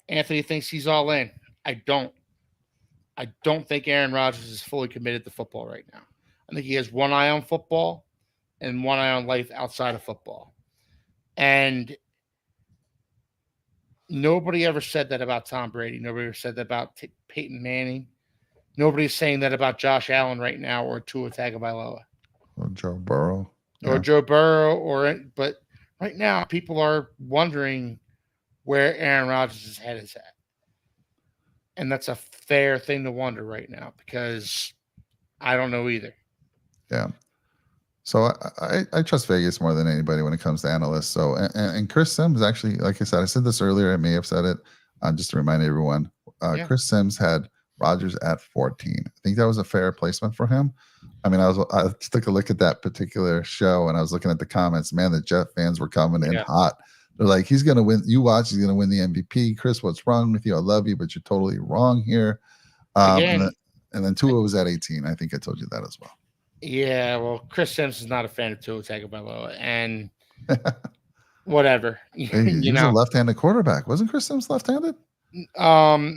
Anthony thinks he's all in. I don't think Aaron Rodgers is fully committed to football right now. I think he has one eye on football and one eye on life outside of football. And nobody ever said that about Tom Brady. Nobody ever said that about Peyton Manning. Nobody's saying that about Josh Allen right now, or Tua Tagovailoa. Or Joe Burrow. Or Joe Burrow. But right now, people are wondering where Aaron Rodgers' head is at. And that's a fair thing to wonder right now, because I don't know either. Yeah. So I trust Vegas more than anybody when it comes to analysts. So and Chris Sims actually, like I said, I said this earlier. I may have said it just to remind everyone. Yeah. Chris Sims had Rogers at 14. I think that was a fair placement for him. I mean, I took a look at that particular show and I was looking at the comments. Man, the Jet fans were coming in Yeah. hot. They're like, he's gonna win. You watch, he's gonna win the MVP. Chris, what's wrong with you? I love you, but you're totally wrong here. Again, And then Tua was at 18. I think I told you that as well. yeah. Well, Chris Sims is not a fan of Tua Tagovailoa, and whatever. He You was a know, left-handed quarterback. Wasn't Chris Sims left-handed?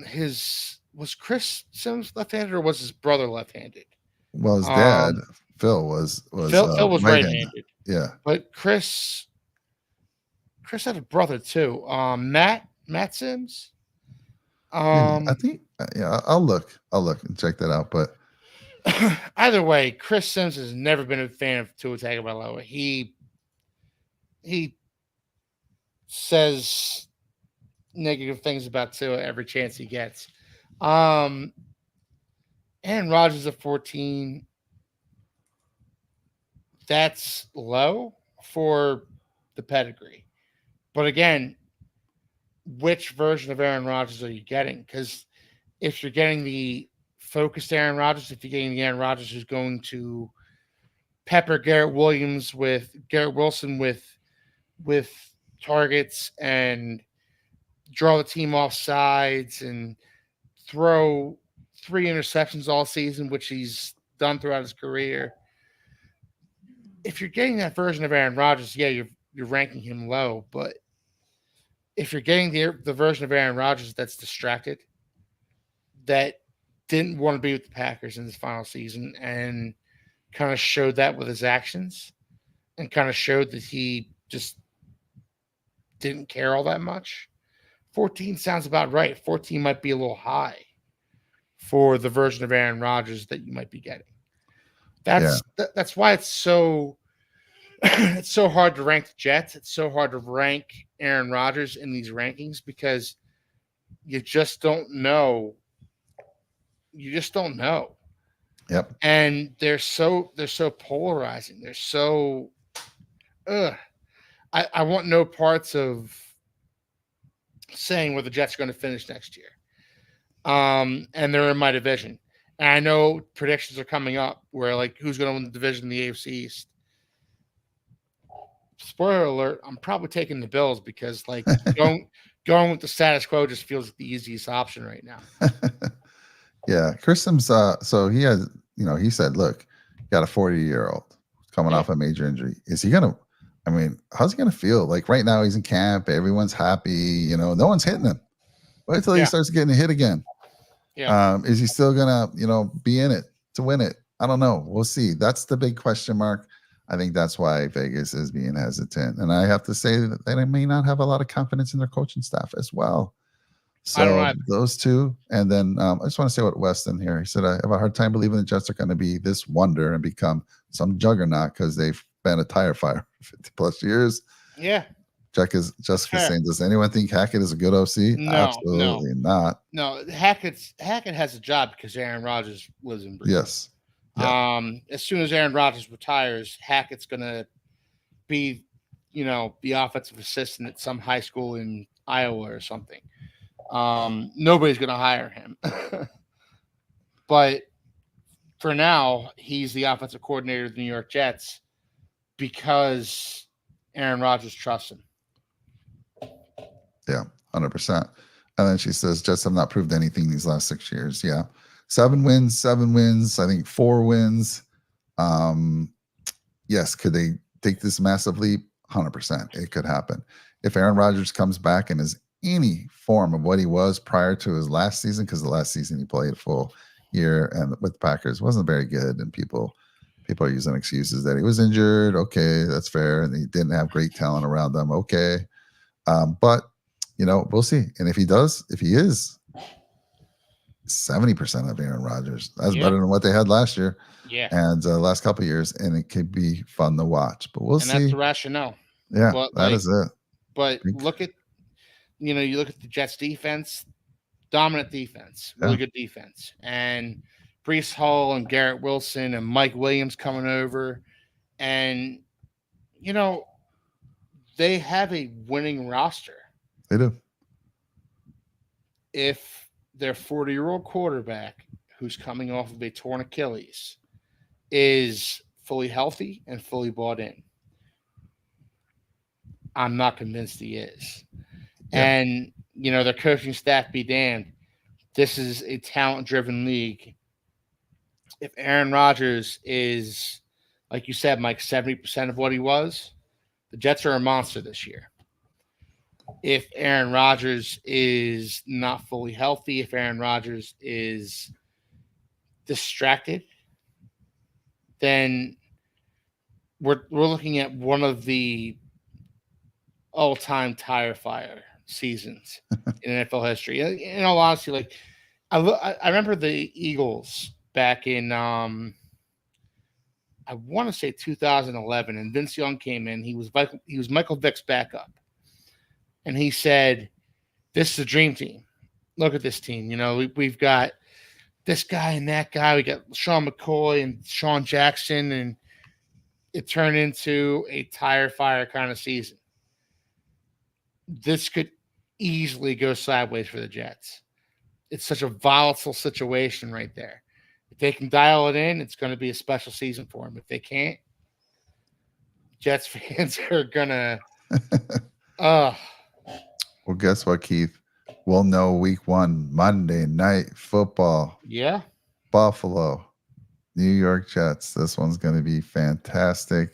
his was Chris Sims left-handed or was his brother left-handed? Well, his dad, Um, Phil, was Phil was right-handed. right-handed, Yeah. but Chris had a brother too. Matt Sims. Yeah, I Um, think I'll look and check that out. But either way, Chris Sims has never been a fan of Tua Tagovailoa. He says negative things about Tua every chance he gets. Um, Aaron Rodgers at 14. That's low for the pedigree. But again, which version of Aaron Rodgers are you getting? Because if you're getting the focused Aaron Rodgers, if you're getting the Aaron Rodgers who's going to pepper Garrett Wilson with targets and draw the team off sides and throw 3 interceptions all season, which he's done throughout his career. If you're getting that version of Aaron Rodgers, yeah, you're ranking him low. But if you're getting the version of Aaron Rodgers that's distracted, that didn't want to be with the Packers in this final season, and kind of showed that with his actions, and kind of showed that he just didn't care all that much. 14 sounds about right. 14 might be a little high for the version of Aaron Rodgers that you might be getting. That's why it's so it's so hard to rank the Jets. It's so hard to rank Aaron Rodgers in these rankings because you just don't know. You just don't know. Yep. And they're so polarizing. They're so I want no parts of saying where the Jets are going to finish next year. And they're in my division. And I know predictions are coming up where like who's going to win the division in the AFC East. Spoiler alert, I'm probably taking the Bills because like going with the status quo just feels like the easiest option right now. Yeah. Chris Sims, so he has, he said, look, got a 40-year-old coming off a major injury. Is he gonna how's he gonna feel? Like right now he's in camp, everyone's happy, no one's hitting him. Wait till he starts getting a hit again. Yeah. Is he still gonna, be in it to win it? I don't know. We'll see. That's the big question mark. I think that's why Vegas is being hesitant. And I have to say that they may not have a lot of confidence in their coaching staff as well. So those two. And then I just want to say what Weston here. He said, I have a hard time believing the Jets are going to be this wonder and become some juggernaut because they've been a tire fire for 50 plus years. Yeah. Jessica saying, does anyone think Hackett is a good OC? No, absolutely not. No, Hackett has a job because Aaron Rodgers lives in Brooklyn. Yes. Yeah. As soon as Aaron Rodgers retires, Hackett's gonna be, the offensive assistant at some high school in Iowa or something. Nobody's gonna hire him. But for now, he's the offensive coordinator of the New York Jets because Aaron Rodgers trusts him. Yeah, 100%. And then she says, Jets have not proved anything these last 6 years. Yeah. 7 wins. I think 4 wins. Yes. Could they take this massive leap? 100%. It could happen. If Aaron Rodgers comes back and is any form of what he was prior to his last season, because the last season he played a full year and with the Packers wasn't very good, and people are using excuses that he was injured. Okay, that's fair. And he didn't have great talent around them. Okay. But we'll see. And if he is 70% of Aaron Rodgers, that's better than what they had last year. Yeah. And last couple of years, and it could be fun to watch. But we'll see. And that's the rationale. Yeah, that is it. But look at, you look at the Jets defense, dominant defense, really good defense. And Brees Hall and Garrett Wilson and Mike Williams coming over. And, you know, they have a winning roster. They do. If their 40-year-old quarterback, who's coming off of a torn Achilles, is fully healthy and fully bought in, I'm not convinced he is. Yeah. And, you know, their coaching staff be damned. This is a talent-driven league. If Aaron Rodgers is, like you said, Mike, 70% of what he was, the Jets are a monster this year. If Aaron Rodgers is not fully healthy, if Aaron Rodgers is distracted, then we're looking at one of the all-time tire fire seasons in NFL history. In all honesty, like I remember the Eagles back in I want to say 2011, and Vince Young came in. He was Michael Vick's backup, and he said, "This is a dream team. Look at this team. You know, we've got this guy and that guy. We got Sean McCoy and Sean Jackson, and it turned into a tire fire kind of season. This could easily go sideways for the Jets. It's such a volatile situation right there. If they can dial it in, it's going to be a special season for them. If they can't, Jets fans are gonna. Well, guess what, Keith? We'll know week 1, Monday Night Football. Yeah. Buffalo, New York Jets. This one's going to be fantastic.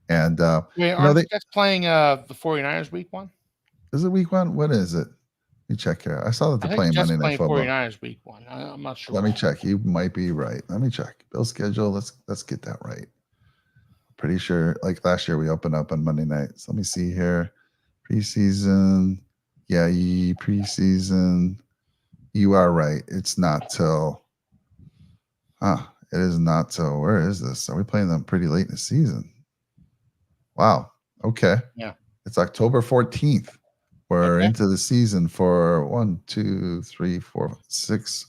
And aren't the Jets playing the 49ers week 1? Is it week 1? What is it? Let me check here. I saw that they're playing Monday Night Football. 49ers week 1. I'm not sure. Let me check. You might be right. Let me check. Bill's schedule. Let's get that right. Pretty sure, like last year, we opened up on Monday night. So let me see here. Preseason. Yeah, preseason. You are right. It's not till. It is not till. Where is this? Are we playing them pretty late in the season? Wow. Okay. Yeah. It's October 14th. We're into the season for 1, 2, 3, 4, 6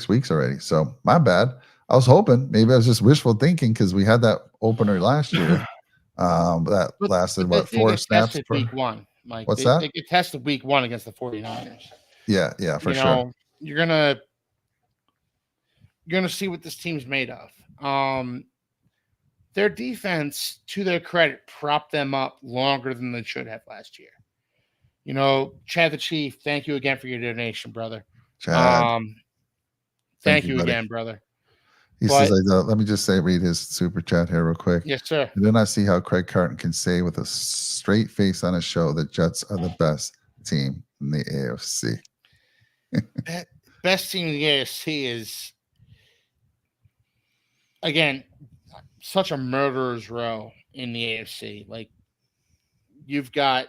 weeks already. So my bad. I was hoping, maybe I was just wishful thinking because we had that opener last year. That lasted what, 4 snaps per week 1, Mike. What's that? They get tested week 1 against the 49ers. Yeah, for sure. You're gonna see what this team's made of. Their defense, to their credit, propped them up longer than they should have last year. You know, Chad the Chief, thank you again for your donation, brother. Chad. Thank you again, brother. He says, let me just read his super chat here real quick. Yes, sir. I do not see how Craig Carton can say with a straight face on his show that Jets are the best team in the AFC. Best team in the AFC is, again, such a murderer's row in the AFC. Like, you've got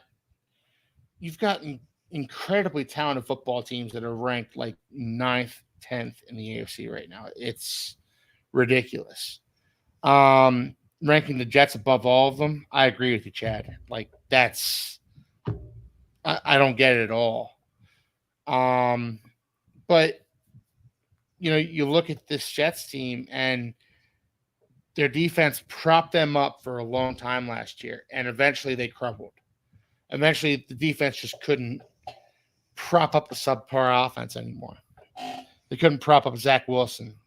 incredibly talented football teams that are ranked like 9th, 10th in the AFC right now. It's ridiculous. Ranking the Jets above all of them, I agree with you, Chad. Like, that's I don't get it at all. But you know, you look at this Jets team and their defense propped them up for a long time last year, and eventually they crumbled. Eventually, the defense just couldn't prop up the subpar offense anymore. They couldn't prop up Zach Wilson.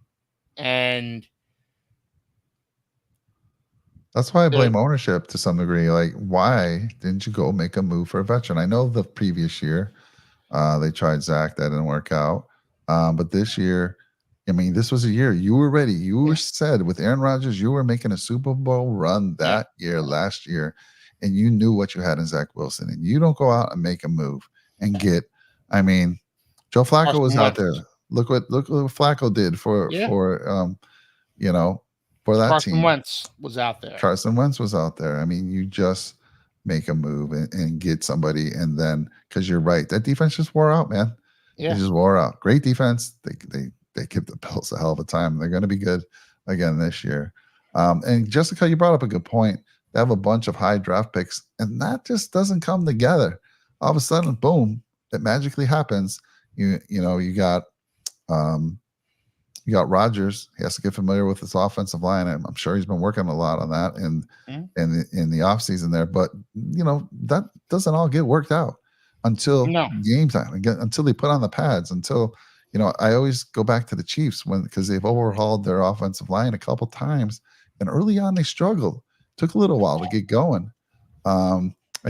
And that's why I blame ownership to some degree. Like, why didn't you go make a move for a veteran? I know the previous year they tried Zach. That didn't work out. But this year, I mean, this was a year you were ready. You were said with Aaron Rodgers, you were making a Super Bowl run that year, last year, and you knew what you had in Zach Wilson. And you don't go out and make a move and get, I mean, Joe Flacco was out there. Look what Flacco did for that Carson team. Wentz was out there. Carson Wentz was out there. I mean, you just make a move and get somebody, and then because you're right, that defense just wore out, man. Yeah, it just wore out. Great defense. They give the Bills a hell of a time. They're going to be good again this year. And Jessica, you brought up a good point. They have a bunch of high draft picks, and that just doesn't come together. All of a sudden, boom, it magically happens. You got You got Rodgers. He has to get familiar with his offensive line. I'm sure he's been working a lot on that in the offseason there. But that doesn't all get worked out until No. game time, until they put on the pads, until I always go back to the Chiefs because they've overhauled their offensive line a couple times, and early on they struggled. Took a little while to get going. I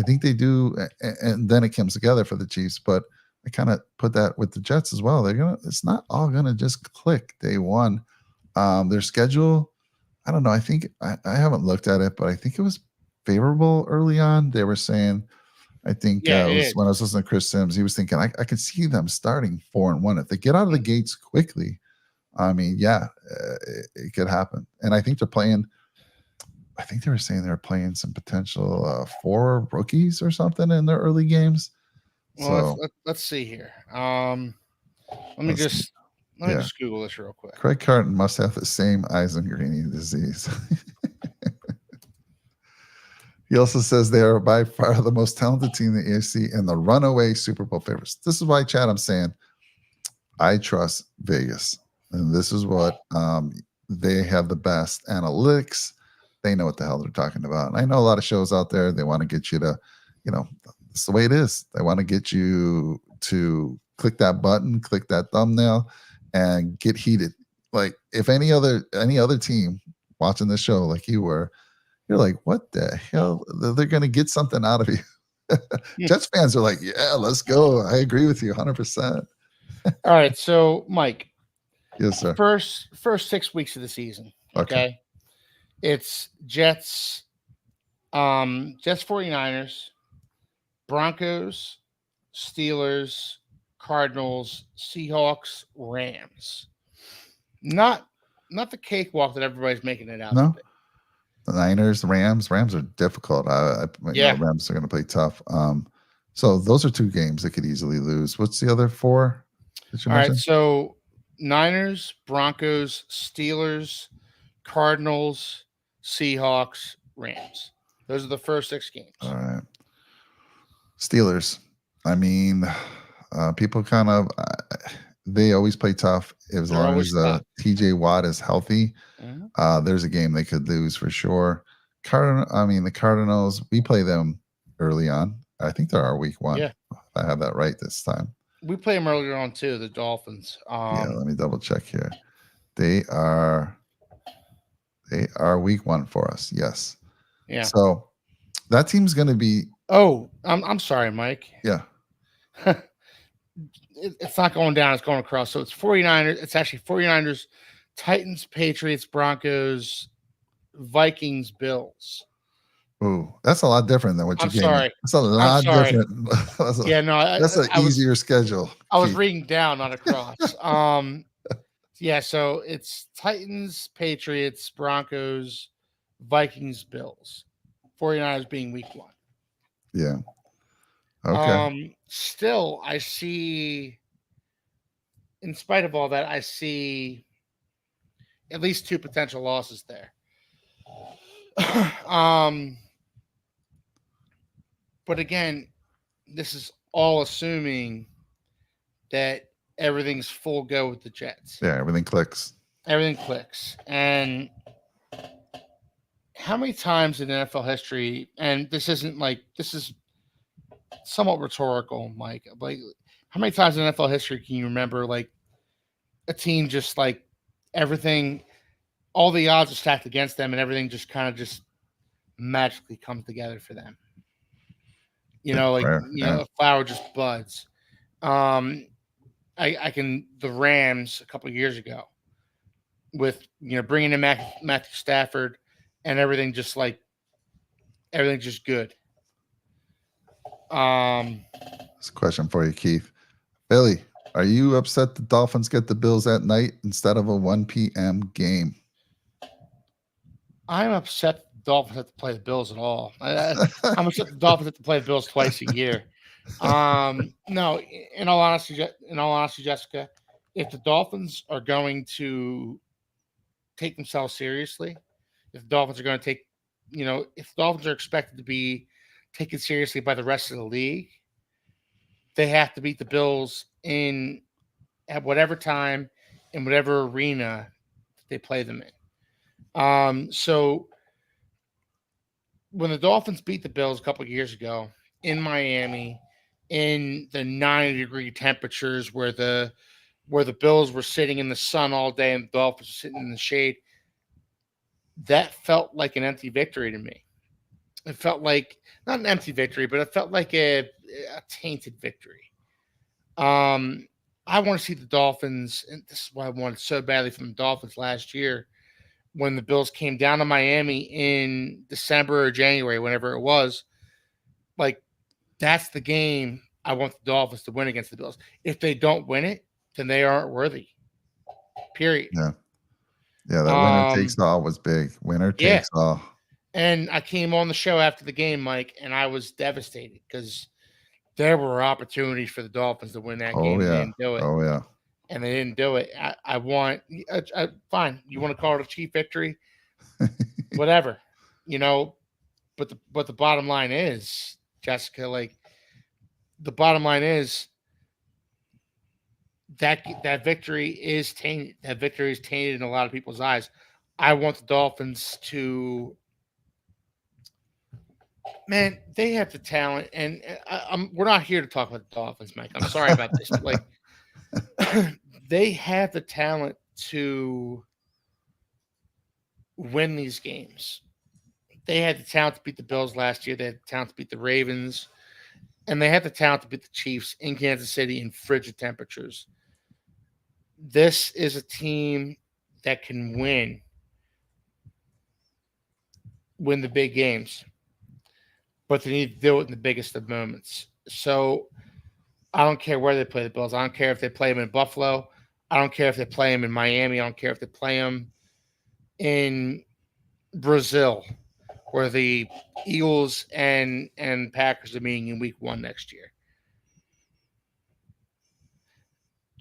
think they do, and then it comes together for the Chiefs. But I kind of put that with the Jets as well. It's not all gonna just click day one. Their schedule, I don't know. I think I haven't looked at it, but I think it was favorable early on. They were saying, I think Yeah, it was when I was listening to Chris Sims, he was thinking I could see them starting 4-1 if they get out of the gates quickly. I mean, it could happen, and I think they're playing. I think they were saying they were playing some potential 4 rookies or something in their early games. Well, So let's see here. Let me just Google this real quick. Craig Carton must have the same Eisengreen disease. He also says they are by far the most talented team in the AFC and the runaway Super Bowl favorites. This is why, Chad, I'm saying I trust Vegas. And this is what they have the best analytics. They know what the hell they're talking about. And I know a lot of shows out there, they want to get you to, it's the way it is. They want to get you to click that button, click that thumbnail, and get heated. Like if any other team watching this show like you were, you're like, what the hell? They're going to get something out of you. Jets fans are like, yeah, let's go. I agree with you 100%. All right. So, Mike. Yes, sir. First 6 weeks of the season. Okay. It's Jets, 49ers, Broncos, Steelers, Cardinals, Seahawks, Rams. Not the cakewalk that everybody's making it out to be. The Niners, Rams are difficult. Rams are going to play tough. So those are 2 games they could easily lose. What's the other 4 that you mentioned? All right, so Niners, Broncos, Steelers, Cardinals, Seahawks, Rams. Those are the first 6 games. All right. Steelers. I mean, people kind of they always play tough as long as TJ Watt is healthy. Mm-hmm. There's a game they could lose for sure. The Cardinals, we play them early on. I think they're our week 1. Yeah. I have that right this time. We play them earlier on too, the Dolphins. Let me double check here. They are week 1 for us. Yes. Yeah. So that team's going to be. Oh, I'm sorry, Mike. Yeah. It's not going down. It's going across. So it's 49ers. It's actually 49ers, Titans, Patriots, Broncos, Vikings, Bills. Ooh, that's a lot different than what you gave me. That's a lot different. That's an easier schedule. I was reading down, not across. So it's Titans, Patriots, Broncos, Vikings, Bills. 49ers being week 1. Yeah. Okay. Still, I see, in spite of all that, I see at least 2 potential losses there. But again, this is all assuming that everything's full go with the Jets. Yeah, everything clicks. And how many times in NFL history, and this is somewhat rhetorical, Mike, like how many times in NFL history can you remember like a team just like everything, all the odds are stacked against them and everything just kind of just magically comes together for them? A flower just buds. The Rams a couple of years ago with, bringing in Matthew Stafford and everything just good. That's a question for you, Keith. Billy, are you upset the Dolphins get the Bills at night instead of a 1 p.m. game? I'm upset the Dolphins have to play the Bills at all. I'm upset the Dolphins have to play the Bills twice a year. No, in all honesty, Jessica, if the Dolphins are going to take themselves seriously, if the Dolphins are going to take, if the Dolphins are expected to be taken seriously by the rest of the league, they have to beat the Bills at whatever time in whatever arena they play them in. So when the Dolphins beat the Bills a couple of years ago in Miami, in the 90-degree temperatures where the Bills were sitting in the sun all day and the Dolphins were sitting in the shade, that felt like an empty victory to me. It felt like not an empty victory, but it felt like a tainted victory. I want to see the Dolphins, and this is why I wanted so badly from the Dolphins last year when the Bills came down to Miami in December or January, whenever it was. Like, that's the game I want the Dolphins to win against the Bills. If they don't win it, then they aren't worthy. Period. Yeah. Yeah, that winner Um, takes all was big. Winner yeah. takes all. And I came on the show after the game, Mike, and I was devastated because there were opportunities for the Dolphins to win that Oh game, and they yeah. didn't do it. Oh yeah. And they didn't do it. I want fine. You want to call it a cheap victory, whatever, you know. But the bottom line is, Jessica, like the bottom line is that victory is tainted. That victory is tainted in a lot of people's eyes. I want the Dolphins to, man, they have the talent, and we're not here to talk about the Dolphins, Mike. I'm sorry about this, but like they have the talent to win these games. They had the talent to beat the Bills last year. They had the talent to beat the Ravens, and they had the talent to beat the Chiefs in Kansas City in frigid temperatures. This is a team that can win the big games, but they need to do it in the biggest of moments. So I don't care where they play the Bills. I don't care if they play them in Buffalo. I don't care if they play them in Miami. I don't care if they play them in Brazil, where the Eagles and Packers are meeting in Week 1 next year.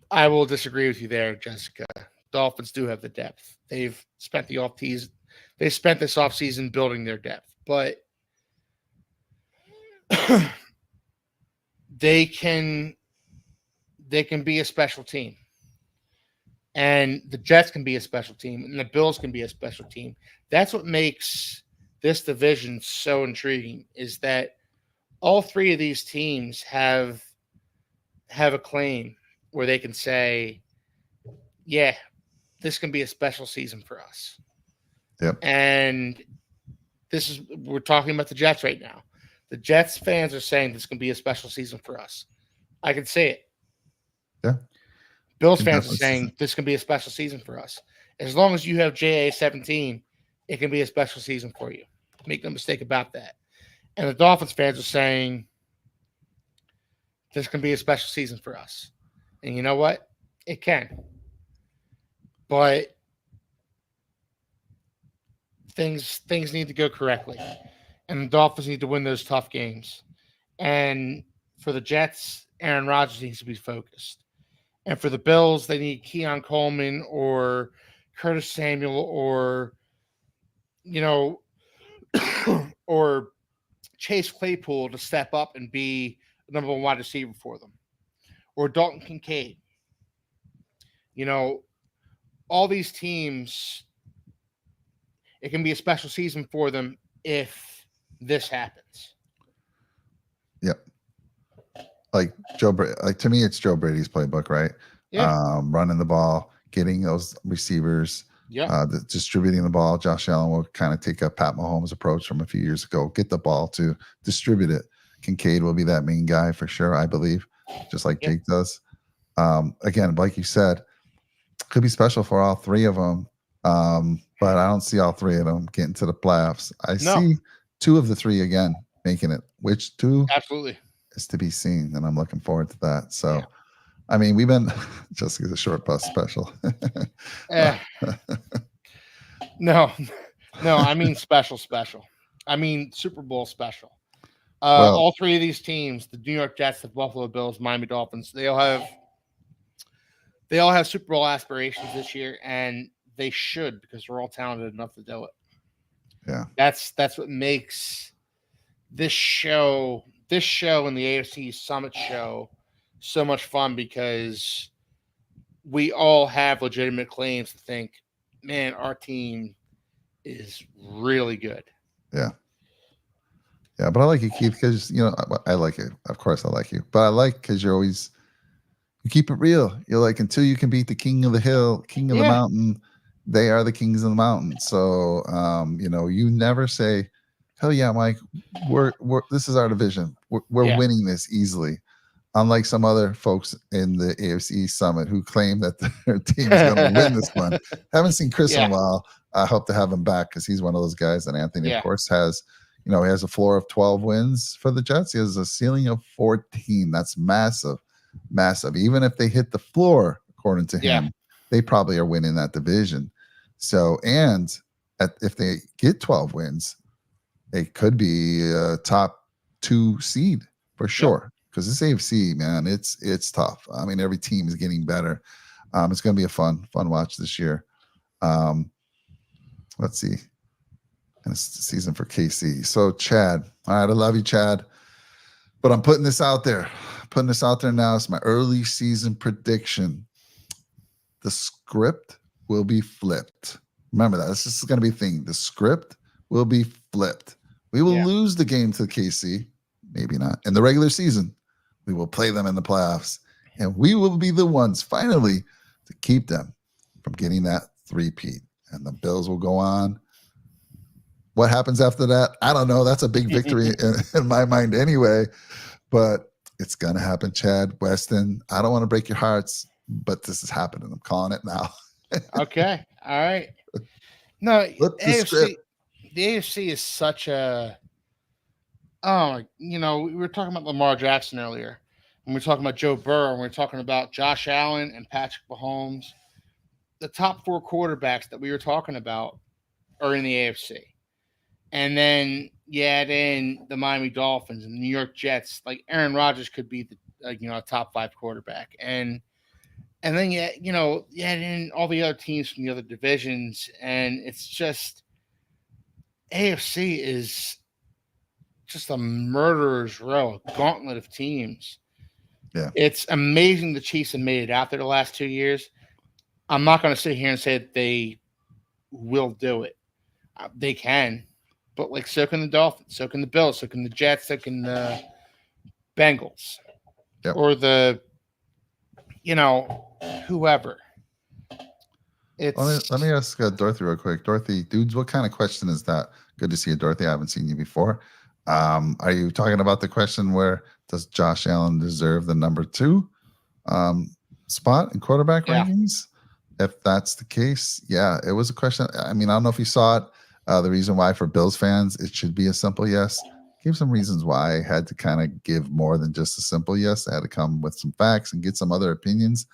I will disagree with you there, Jessica. Dolphins do have the depth. They've spent the they spent this offseason building their depth, but they can be a special team. And the Jets can be a special team, and the Bills can be a special team. That's what makes this division so intriguing, is that all three of these teams have a claim where they can say, yeah, this can be a special season for us. Yep. And we're talking about the Jets right now. The Jets fans are saying this can be a special season for us. I can say it. Yeah. Bills fans are saying this can be a special season for us. As long as you have JA-17, it can be a special season for you. Make no mistake about that. And the Dolphins fans are saying this can be a special season for us. And you know what? It can. But things need to go correctly. And the Dolphins need to win those tough games. And for the Jets, Aaron Rodgers needs to be focused. And for the Bills, they need Keon Coleman or Curtis Samuel or, or Chase Claypool to step up and be the number one wide receiver for them. Or Dalton Kincaid. All these teams, it can be a special season for them if this happens. Yep. Like to me, it's Joe Brady's playbook, right? Yeah. Running the ball, getting those receivers, distributing the ball. Josh Allen will kind of take a Pat Mahomes approach from a few years ago, get the ball to distribute it. Kincaid will be that main guy for sure, I believe, just like Jake does. Again, like you said, could be special for all three of them, but I don't see all three of them getting to the playoffs. I see two of the three again making it. Which two? Absolutely. Is to be seen, and I'm looking forward to that. So, I mean, we've been just a short bus special. No, I mean special. I mean Super Bowl special. All three of these teams, the New York Jets, the Buffalo Bills, Miami Dolphins, they all have Super Bowl aspirations this year, and they should, because they're all talented enough to do it. Yeah, that's what makes this show and the AFC Summit show so much fun, because we all have legitimate claims to think, man, our team is really good. Yeah. Yeah, but I like you, Keith, because I like it. Of course, I like you, but I like because you keep it real. You're like, until you can beat the king of the hill, king of the Yeah. mountain, they are the kings of the mountain. So, you never say, "Hell yeah, Mike, we're this is our division. We're Yeah. winning this easily." Unlike some other folks in the AFC Summit who claim that their team's going to win this one. Haven't seen Chris in a Yeah. while. I hope to have him back because he's one of those guys. And Anthony, of Yeah. course, has, he has a floor of 12 wins for the Jets. He has a ceiling of 14. That's massive, massive. Even if they hit the floor, according to Yeah. him, they probably are winning that division. So, and if they get 12 wins, it could be a top 2 seed for sure. Because this AFC, man, it's tough. I mean, every team is getting better. It's going to be a fun watch this year. Let's see. And it's the season for KC. So Chad, all right, I love you, Chad. But I'm putting this out there. Putting this out there now. It's my early season prediction. The script will be flipped. Remember that. This is going to be a thing. The script will be flipped. We will lose the game to KC. Maybe not. In the regular season, we will play them in the playoffs. And we will be the ones, finally, to keep them from getting that three-peat. And the Bills will go on. What happens after that? I don't know. That's a big victory in my mind anyway. But it's going to happen, Chad, Weston. I don't want to break your hearts, but this is happening. I'm calling it now. Okay. All right. No, Flip the script. The AFC is such a. Oh, we were talking about Lamar Jackson earlier, and we were talking about Joe Burrow, and we were talking about Josh Allen and Patrick Mahomes. The top 4 quarterbacks that we were talking about are in the AFC. And then you add in the Miami Dolphins and the New York Jets. Like Aaron Rodgers could be a top 5 quarterback, and then you add in all the other teams from the other divisions, and it's just AFC is just a murderer's row, a gauntlet of teams. Yeah, it's amazing the Chiefs have made it out there the last 2 years. I'm not going to sit here and say that they will do it. They can. But so can the Dolphins, so can the Bills, so can the Jets, so can the Bengals, or the, whoever. Let me ask Dorothy real quick. Dorothy, dudes, what kind of question is that? Good to see you, Dorothy. I haven't seen you before. Are you talking about the question where does Josh Allen deserve the number 2 spot in quarterback rankings? If that's the case, it was a question. I mean, I don't know if you saw it. The reason why for Bills fans, it should be a simple yes. Give some reasons why I had to kind of give more than just a simple yes. I had to come with some facts and get some other opinions.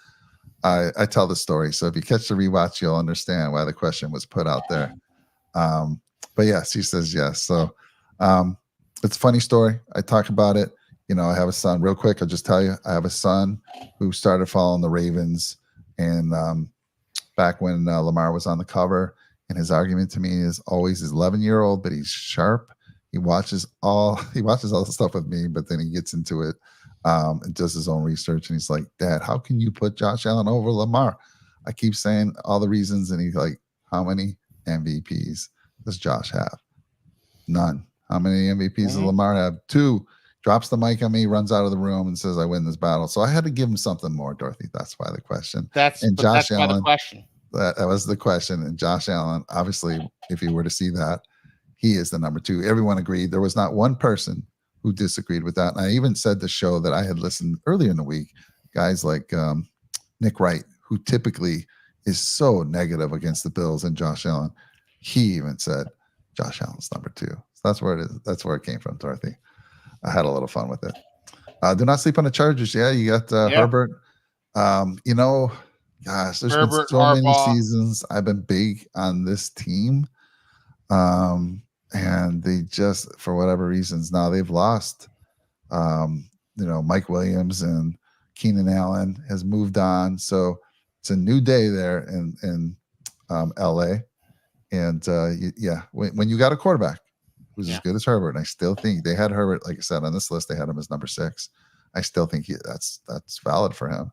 I tell the story. So if you catch the rewatch, you'll understand why the question was put out there. But yes, he says yes. So it's a funny story. I talk about it. I have a son. Real quick, I'll just tell you, I have a son who started following the Ravens and back when Lamar was on the cover. And his argument to me is always he's 11-year-old, but he's sharp. He watches all the stuff with me, but then he gets into it and does his own research. And he's like, Dad, how can you put Josh Allen over Lamar? I keep saying all the reasons. And he's like, how many MVPs does Josh have? None. How many MVPs does Lamar have? 2. Drops the mic on me, runs out of the room, and says, I win this battle. So I had to give him something more, Dorothy. That's why the question. That's why the question. That was the question. And Josh Allen, obviously, if you were to see that, he is the number 2. Everyone agreed. There was not one person who disagreed with that. And I even said the show that I had listened earlier in the week, guys like Nick Wright, who typically is so negative against the Bills and Josh Allen. He even said Josh Allen's number 2. So that's where it is. That's where it came from, Dorothy. I had a little fun with it. Do not sleep on the Chargers. Yeah, you got Herbert. Gosh, there's been so many seasons I've been big on this team. And they just, for whatever reasons, now they've lost. Mike Williams and Keenan Allen has moved on. So it's a new day there in LA. And when you got a quarterback who's as good as Herbert, and I still think they had Herbert, like I said, on this list, they had him as number 6. I still think that's valid for him.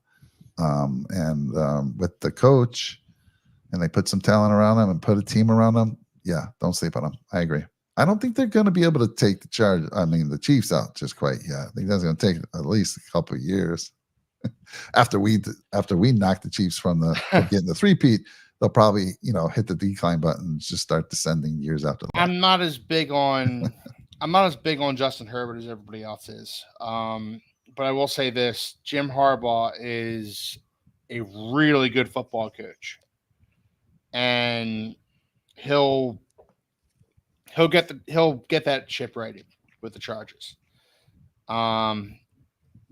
And with the coach, and they put some talent around him and put a team around him, yeah, don't sleep on him. I agree. I don't think they're going to be able to take the Chiefs out just quite yet. I think that's going to take at least a couple of years. after we knock the Chiefs from getting the three-peat, they'll probably hit the decline button and just start descending years after that. I'm not as big on Justin Herbert as everybody else is. But I will say this: Jim Harbaugh is a really good football coach, and he'll get that ship righted with the Chargers.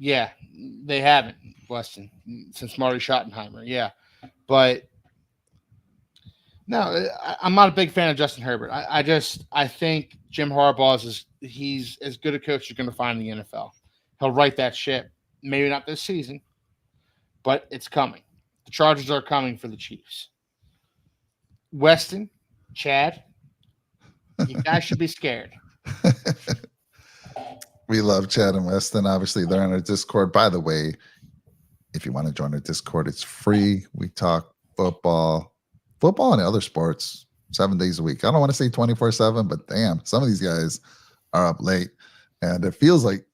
Yeah, they haven't, Weston, since Marty Schottenheimer. Yeah, but no, I'm not a big fan of Justin Herbert. I think Jim Harbaugh he's as good a coach as you're going to find in the NFL. He'll right that ship. Maybe not this season, but it's coming. The Chargers are coming for the Chiefs. Weston, Chad, you guys should be scared. We love Chad and Weston. Obviously, they're on our Discord. By the way, if you want to join our Discord, it's free. We talk football and other sports 7 days a week. I don't want to say 24/7, but damn, some of these guys are up late, and it feels like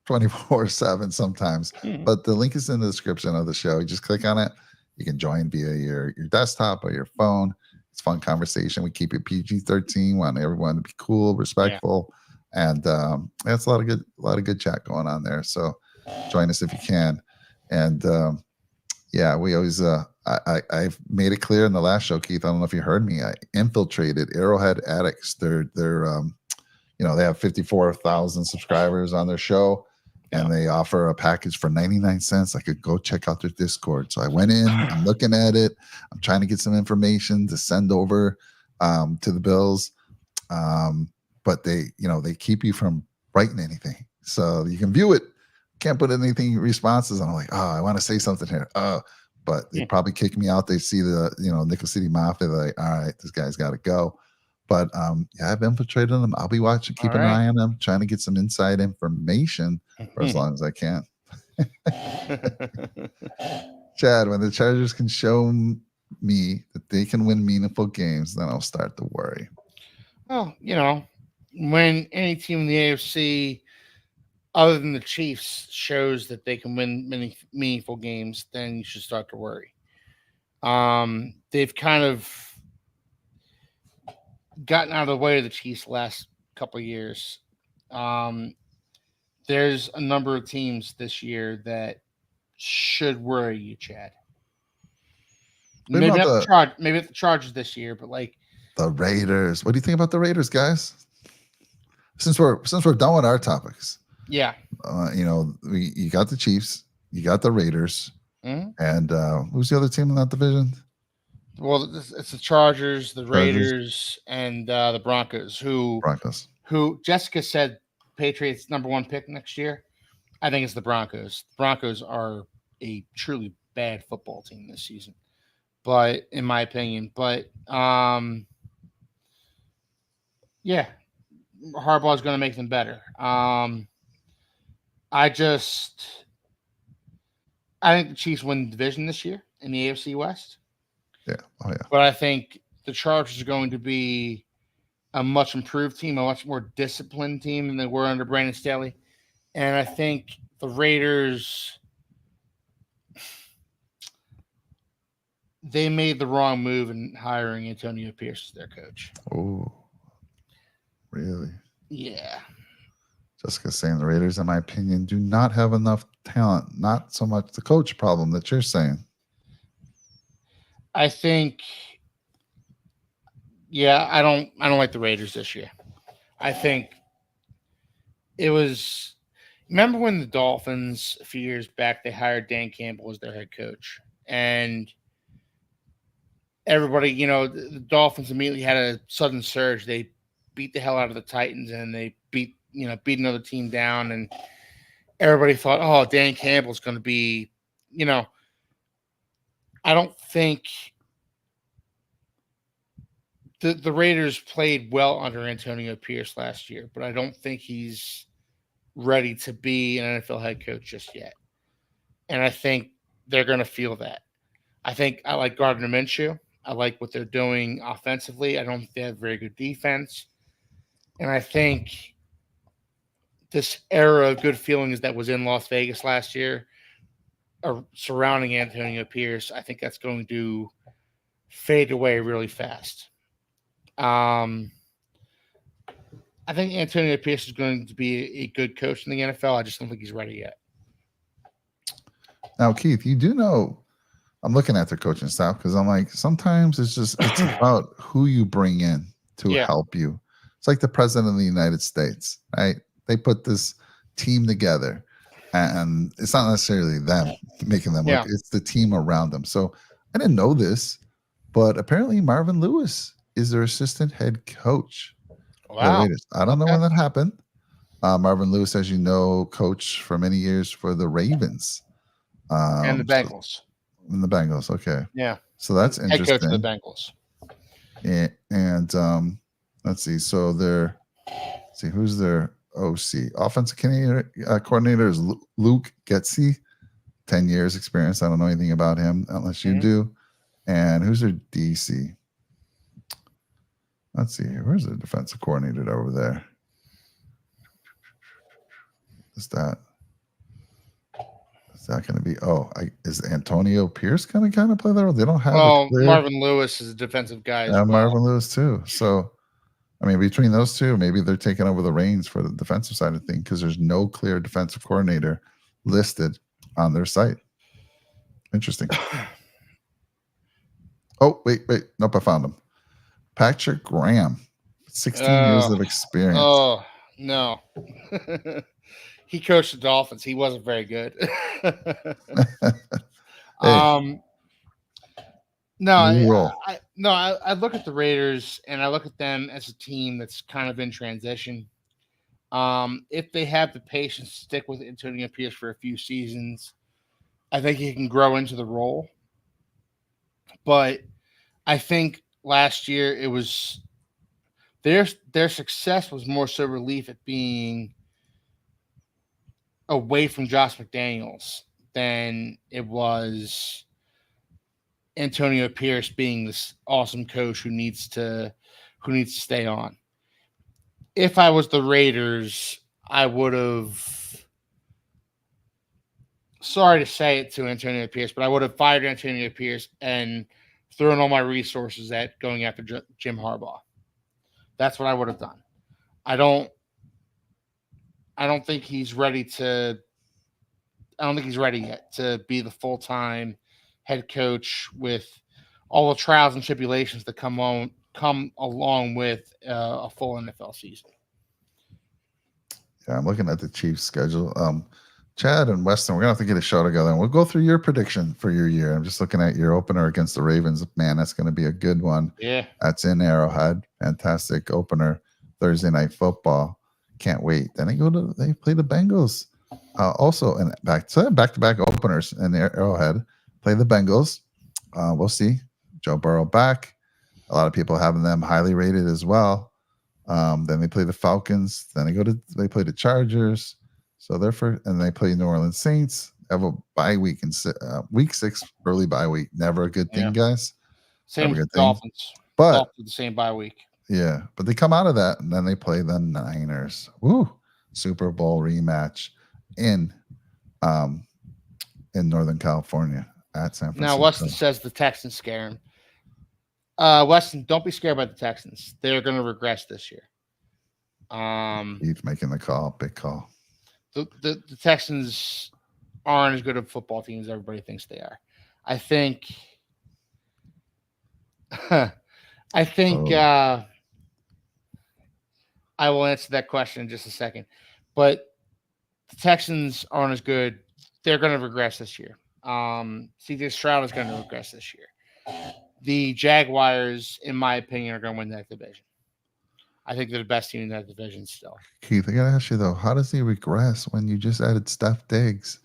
24/7 sometimes. Mm-hmm. But the link is in the description of the show. You just click on it. You can join via your desktop or your phone. It's fun conversation. We keep it PG-13. We want everyone to be cool, respectful. Yeah. And that's a lot of good chat going on there. So join us if you can. And yeah, we always I've made it clear in the last show, Keith. I don't know if you heard me. I infiltrated Arrowhead Addicts. They're they have 54,000 subscribers on their show, and they offer a package for 99 cents. I could go check out their Discord. So I went in. I'm looking at it. I'm trying to get some information to send over to the Bills. But they keep you from writing anything. So you can view it. Can't put anything responses. And I'm like, I want to say something here. But they probably kick me out. They see the, Nickel City Mafia. They're like, all right, this guy's got to go. But yeah, I've infiltrated them. I'll be watching, keep an eye on them, trying to get some inside information for as long as I can. Chad, when the Chargers can show me that they can win meaningful games, then I'll start to worry. Well, when any team in the AFC, other than the Chiefs, shows that they can win many meaningful games, then you should start to worry. They've kind of gotten out of the way of the Chiefs the last couple of years. There's a number of teams this year that should worry you, Chad. Maybe not the Chargers this year, but like the Raiders. What do you think about the Raiders, guys? Since we're done with our topics, yeah. You got the Chiefs, you got the Raiders, and who's the other team in that division? Well, it's the Chargers, the Raiders, and the Broncos. Who Jessica said Patriots #1 pick next year. I think it's the Broncos. The Broncos are a truly bad football team this season, but in my opinion, yeah, Harbaugh is going to make them better. I think the Chiefs win the division this year in the AFC West. Yeah. Oh, yeah. But I think the Chargers are going to be a much improved team, a much more disciplined team than they were under Brandon Staley. And I think the Raiders, they made the wrong move in hiring Antonio Pierce as their coach. Oh, really? Yeah. Jessica saying the Raiders, in my opinion, do not have enough talent. Not so much the coach problem that you're saying. I think, yeah, I don't like the Raiders this year. I think it was, remember when the Dolphins a few years back, they hired Dan Campbell as their head coach, and everybody, the Dolphins immediately had a sudden surge. They beat the hell out of the Titans, and they beat another team down, and everybody thought, oh, Dan Campbell's going to be, I don't think the Raiders played well under Antonio Pierce last year, but I don't think he's ready to be an NFL head coach just yet. And I think they're going to feel that. I think I like Gardner Minshew. I like what they're doing offensively. I don't think they have very good defense. And I think this era of good feelings that was in Las Vegas last year surrounding Antonio Pierce, I think that's going to fade away really fast. Um, I think Antonio Pierce is going to be a good coach in the NFL. I just don't think he's ready yet. Now, Keith, you do know I'm looking at their coaching staff because I'm like, sometimes it's about who you bring in to help you. It's like the president of the United States, right? They put this team together, and it's not necessarily them making them look, it's the team around them. So I didn't know this, but apparently Marvin Lewis is their assistant head coach. Wow. The Raiders. I don't know when that happened. Marvin Lewis, as you know, coached for many years for the Ravens. And the Bengals. And the Bengals, okay. Yeah. So that's interesting. Head coach of the Bengals. And let's see. So who's their OC? Offensive coordinator is Luke Getsy, 10 years experience. I don't know anything about him unless you do. And who's their DC? Let's see. Where's the defensive coordinator over there? Is that going to be? Is Antonio Pierce going to kind of play that role? They don't have. Marvin Lewis is a defensive guy. Marvin Lewis too. So, I mean, between those two, maybe they're taking over the reins for the defensive side of things because there's no clear defensive coordinator listed on their site. Interesting. Oh, wait. Nope, I found him. Patrick Graham, 16 years of experience. Oh, no. He coached the Dolphins. He wasn't very good. I look at the Raiders and I look at them as a team that's kind of in transition. If they have the patience to stick with Antonio Pierce for a few seasons, I think he can grow into the role. But I think last year it was their success was more so relief at being away from Josh McDaniels than it was Antonio Pierce being this awesome coach who needs to stay on. If I was the Raiders, I would have, sorry to say it to Antonio Pierce, but I would have fired Antonio Pierce and thrown all my resources at going after Jim Harbaugh. That's what I would have done. I don't think he's ready yet to be the full-time head coach with all the trials and tribulations that come along with a full NFL season. Yeah, I'm looking at the Chiefs' schedule. Chad and Weston, we're going to have to get a show together, and we'll go through your prediction for your year. I'm just looking at your opener against the Ravens. Man, that's going to be a good one. Yeah. That's in Arrowhead. Fantastic opener. Thursday Night Football. Can't wait. Then they play the Bengals. Also, and back-to-back openers in Arrowhead. Play the Bengals. We'll see. Joe Burrow back. A lot of people having them highly rated as well. Then they play the Falcons. Then they play the Chargers. So and they play New Orleans Saints. Have a bye week in week 6, early bye week. Never a good thing, guys. Same with the Dolphins. But Dolphins the same bye week. Yeah, but they come out of that and then they play the Niners. Woo! Super Bowl rematch in Northern California at San Francisco. Now Weston says the Texans scare him. Weston, don't be scared by the Texans. They're going to regress this year. He's making the call, big call. The Texans aren't as good of a football team as everybody thinks they are. I think I will answer that question in just a second. But the Texans aren't as good. They're going to regress this year. CJ Stroud is going to regress this year. The Jaguars, in my opinion, are going to win that division. I think they're the best team in that division still. Keith, I got to ask you, though, how does he regress when you just added Steph Diggs?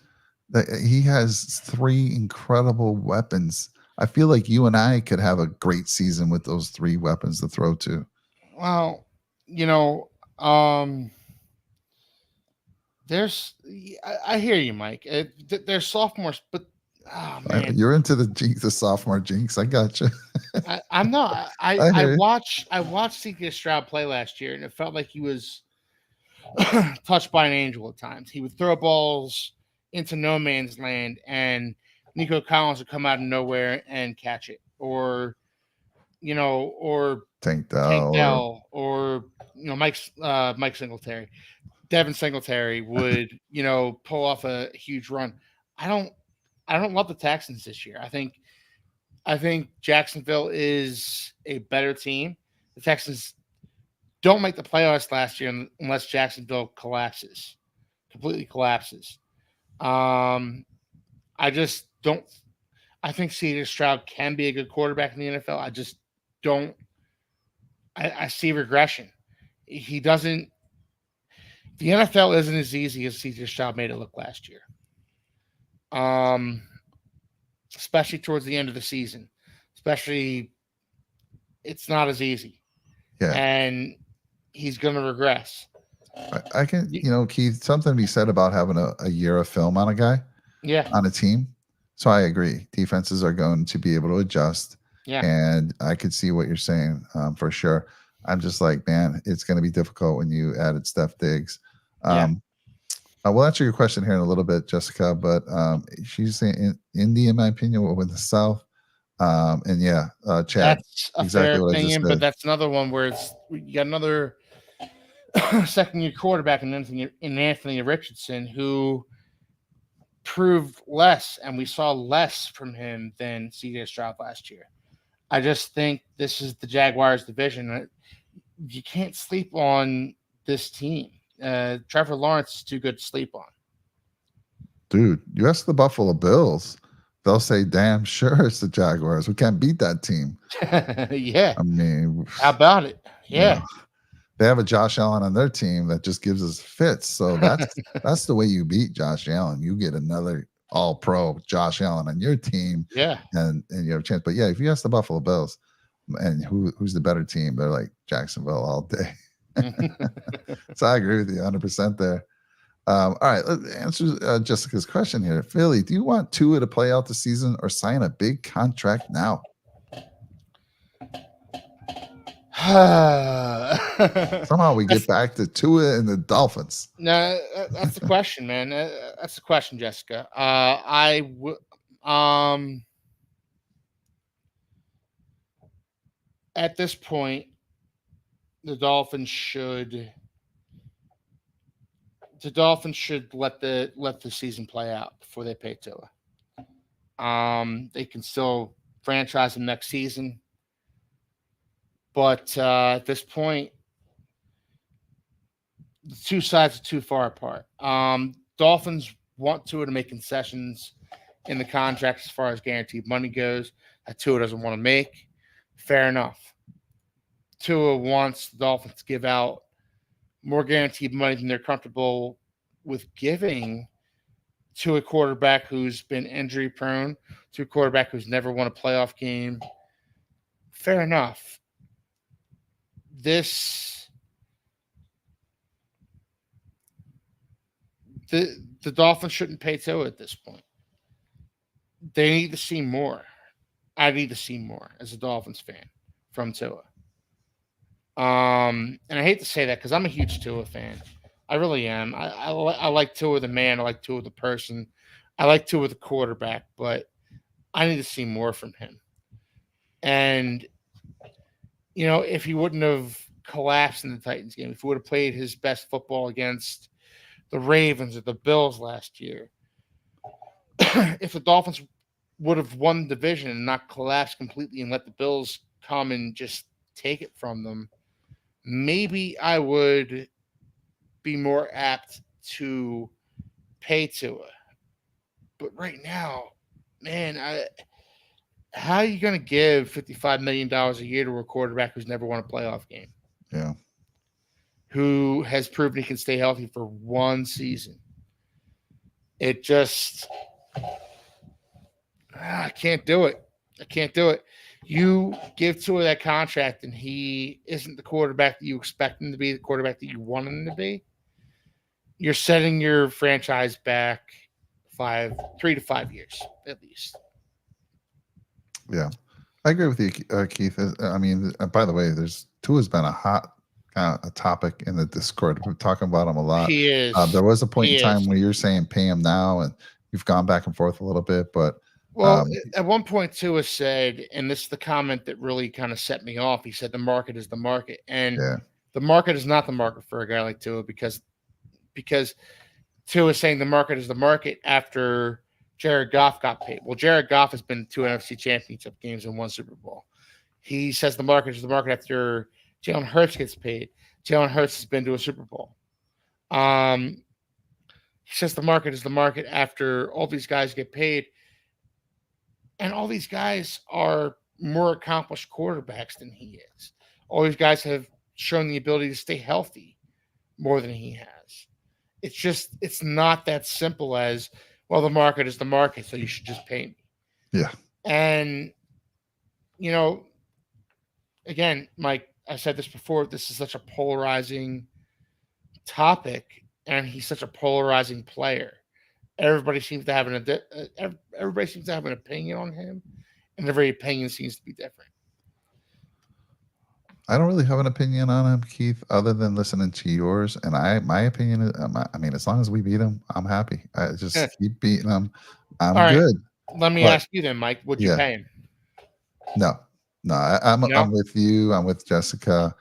He has 3 incredible weapons. I feel like you and I could have a great season with those 3 weapons to throw to. Well, I hear you, Mike. They're sophomores, but Oh man, You're into the sophomore jinx. I got you. I'm not. I I I hear you. watched I watched C.J. Stroud play last year, and it felt like he was touched by an angel at times. He would throw balls into no man's land, and Nico Collins would come out of nowhere and catch it, or Tank Tank Dell or Dell, or Mike Singletary, Devin Singletary would pull off a huge run. I don't I don't love the Texans this year. I think Jacksonville is a better team. The Texans don't make the playoffs last year unless Jacksonville completely collapses. Um, I just don't. I think C.J. Stroud can be a good quarterback in the NFL. I just don't. I see regression. He doesn't. The NFL isn't as easy as C.J. Stroud made it look last year. Um, especially towards the end of the season. Especially, it's not as easy, yeah. and he's going to regress. I can, Keith, something to be said about having a year of film on a guy, Yeah, on a team. So I agree. Defenses are going to be able to adjust. yeah, And I could see what you're saying for sure. I'm just like, man, it's going to be difficult when you added Steph Diggs. yeah. I will answer your question here in a little bit, Jessica, but she's saying Indy, in my opinion, will win the South. And yeah, Chad, That's a fair exactly what I just opinion, but said. that's another one where you got another second year quarterback in Anthony Richardson who proved less, and we saw less from him than CJ Stroud last year. I just think this is the Jaguars division. You can't sleep on this team. Trevor Lawrence is too good to sleep on. Dude, you ask the Buffalo Bills, they'll say, damn sure it's the Jaguars. We can't beat that team. Yeah. I mean, How about it? Yeah. they have a Josh Allen on their team that just gives us fits. So that's the way you beat Josh Allen. You get another all pro Josh Allen on your team Yeah. and you have a chance. But yeah, if you ask the Buffalo Bills and who's the better team, they're like Jacksonville all day. So I agree with you 100% there. All right, let's answer Jessica's question here. Philly, do you want Tua to play out the season or sign a big contract now? Somehow we get back to Tua and the Dolphins. No, that's the question, man. That's the question, Jessica. I would, at this point, the Dolphins should let the season play out before they pay Tua. They can still franchise him next season, but at this point, the two sides are too far apart. Dolphins want Tua to make concessions in the contract as far as guaranteed money goes that Tua doesn't want to make. Fair enough. Tua wants the Dolphins to give out more guaranteed money than they're comfortable with giving to a quarterback who's been injury prone, to a quarterback who's never won a playoff game. Fair enough. The Dolphins shouldn't pay Tua at this point. They need to see more. I need to see more as a Dolphins fan from Tua. And I hate to say that because I'm a huge Tua fan. I really am. I like Tua the man. I like Tua the person. I like Tua the quarterback, but I need to see more from him. And if he wouldn't have collapsed in the Titans game, if he would have played his best football against the Ravens or the Bills last year, if the Dolphins would have won the division and not collapsed completely and let the Bills come and just take it from them, maybe I would be more apt to pay Tua. But right now, man, how are you going to give $55 million a year to a quarterback who's never won a playoff game? Yeah. Who has proven he can stay healthy for one season? It just, I can't do it. I can't do it. You give Tua that contract and he isn't the quarterback that you expect him to be, the quarterback that you want him to be, you're setting your franchise back 3 to 5 years at least. Yeah, I agree with you, Keith. I mean, by the way, Tua's been a hot a topic in the Discord. We're talking about him a lot. He is. There was a point He in time is. where you're saying pay him now, and you've gone back and forth a little bit. But Well, at one point, Tua said, and this is the comment that really kind of set me off. He said, "The market is the market," and yeah, the market is not the market for a guy like Tua because Tua is saying the market is the market after Jared Goff got paid. Well, Jared Goff has been to NFC Championship games and won Super Bowl. He says the market is the market after Jalen Hurts gets paid. Jalen Hurts has been to a Super Bowl. He says the market is the market after all these guys get paid. And all these guys are more accomplished quarterbacks than he is. All these guys have shown the ability to stay healthy more than he has. It's not that simple as, well, the market is the market, so you should just pay me. yeah. And, again, Mike, I said this before, this is such a polarizing topic, and he's such a polarizing player. Everybody seems to have an opinion on him, and every opinion seems to be different. I don't really have an opinion on him, Keith, other than listening to yours. And my opinion is, I mean, as long as we beat him, I'm happy. I just keep beating him. I'm All right. good. Let me ask you then, Mike. Would you pay him? No. I'm with you. I'm with Jessica.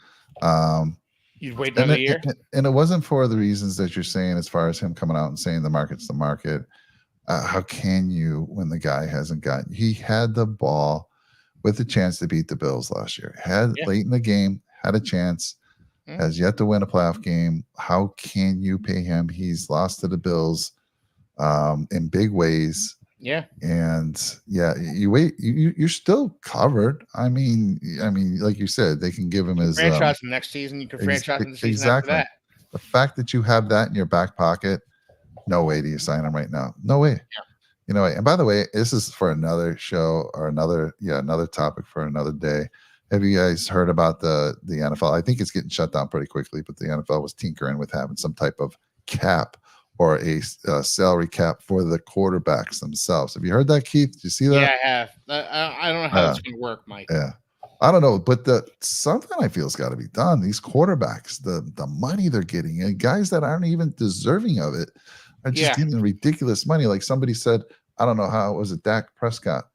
You'd wait another year? And it wasn't for the reasons that you're saying, as far as him coming out and saying the market's the market. How can you when the guy hasn't gotten? He had the ball with a chance to beat the Bills last year. Late in the game, had a chance, has yet to win a playoff game. How can you pay him? He's lost to the Bills in big ways. Yeah. And you wait. You're still covered. I mean, like you said, they can give him his franchise him next season. You can franchise him the season after that. The fact that you have that in your back pocket, no way do you sign him right now. No way. Yeah. And by the way, this is for another show or another topic for another day. Have you guys heard about the NFL? I think it's getting shut down pretty quickly, but the NFL was tinkering with having some type of cap or a salary cap for the quarterbacks themselves. Have you heard that, Keith? Did you see that? Yeah, I have. I don't know how it's going to work, Mike. Yeah. I don't know, but something I feel has got to be done. These quarterbacks, the money they're getting, and guys that aren't even deserving of it are just getting ridiculous money. Like somebody said, I don't know how, was it Dak Prescott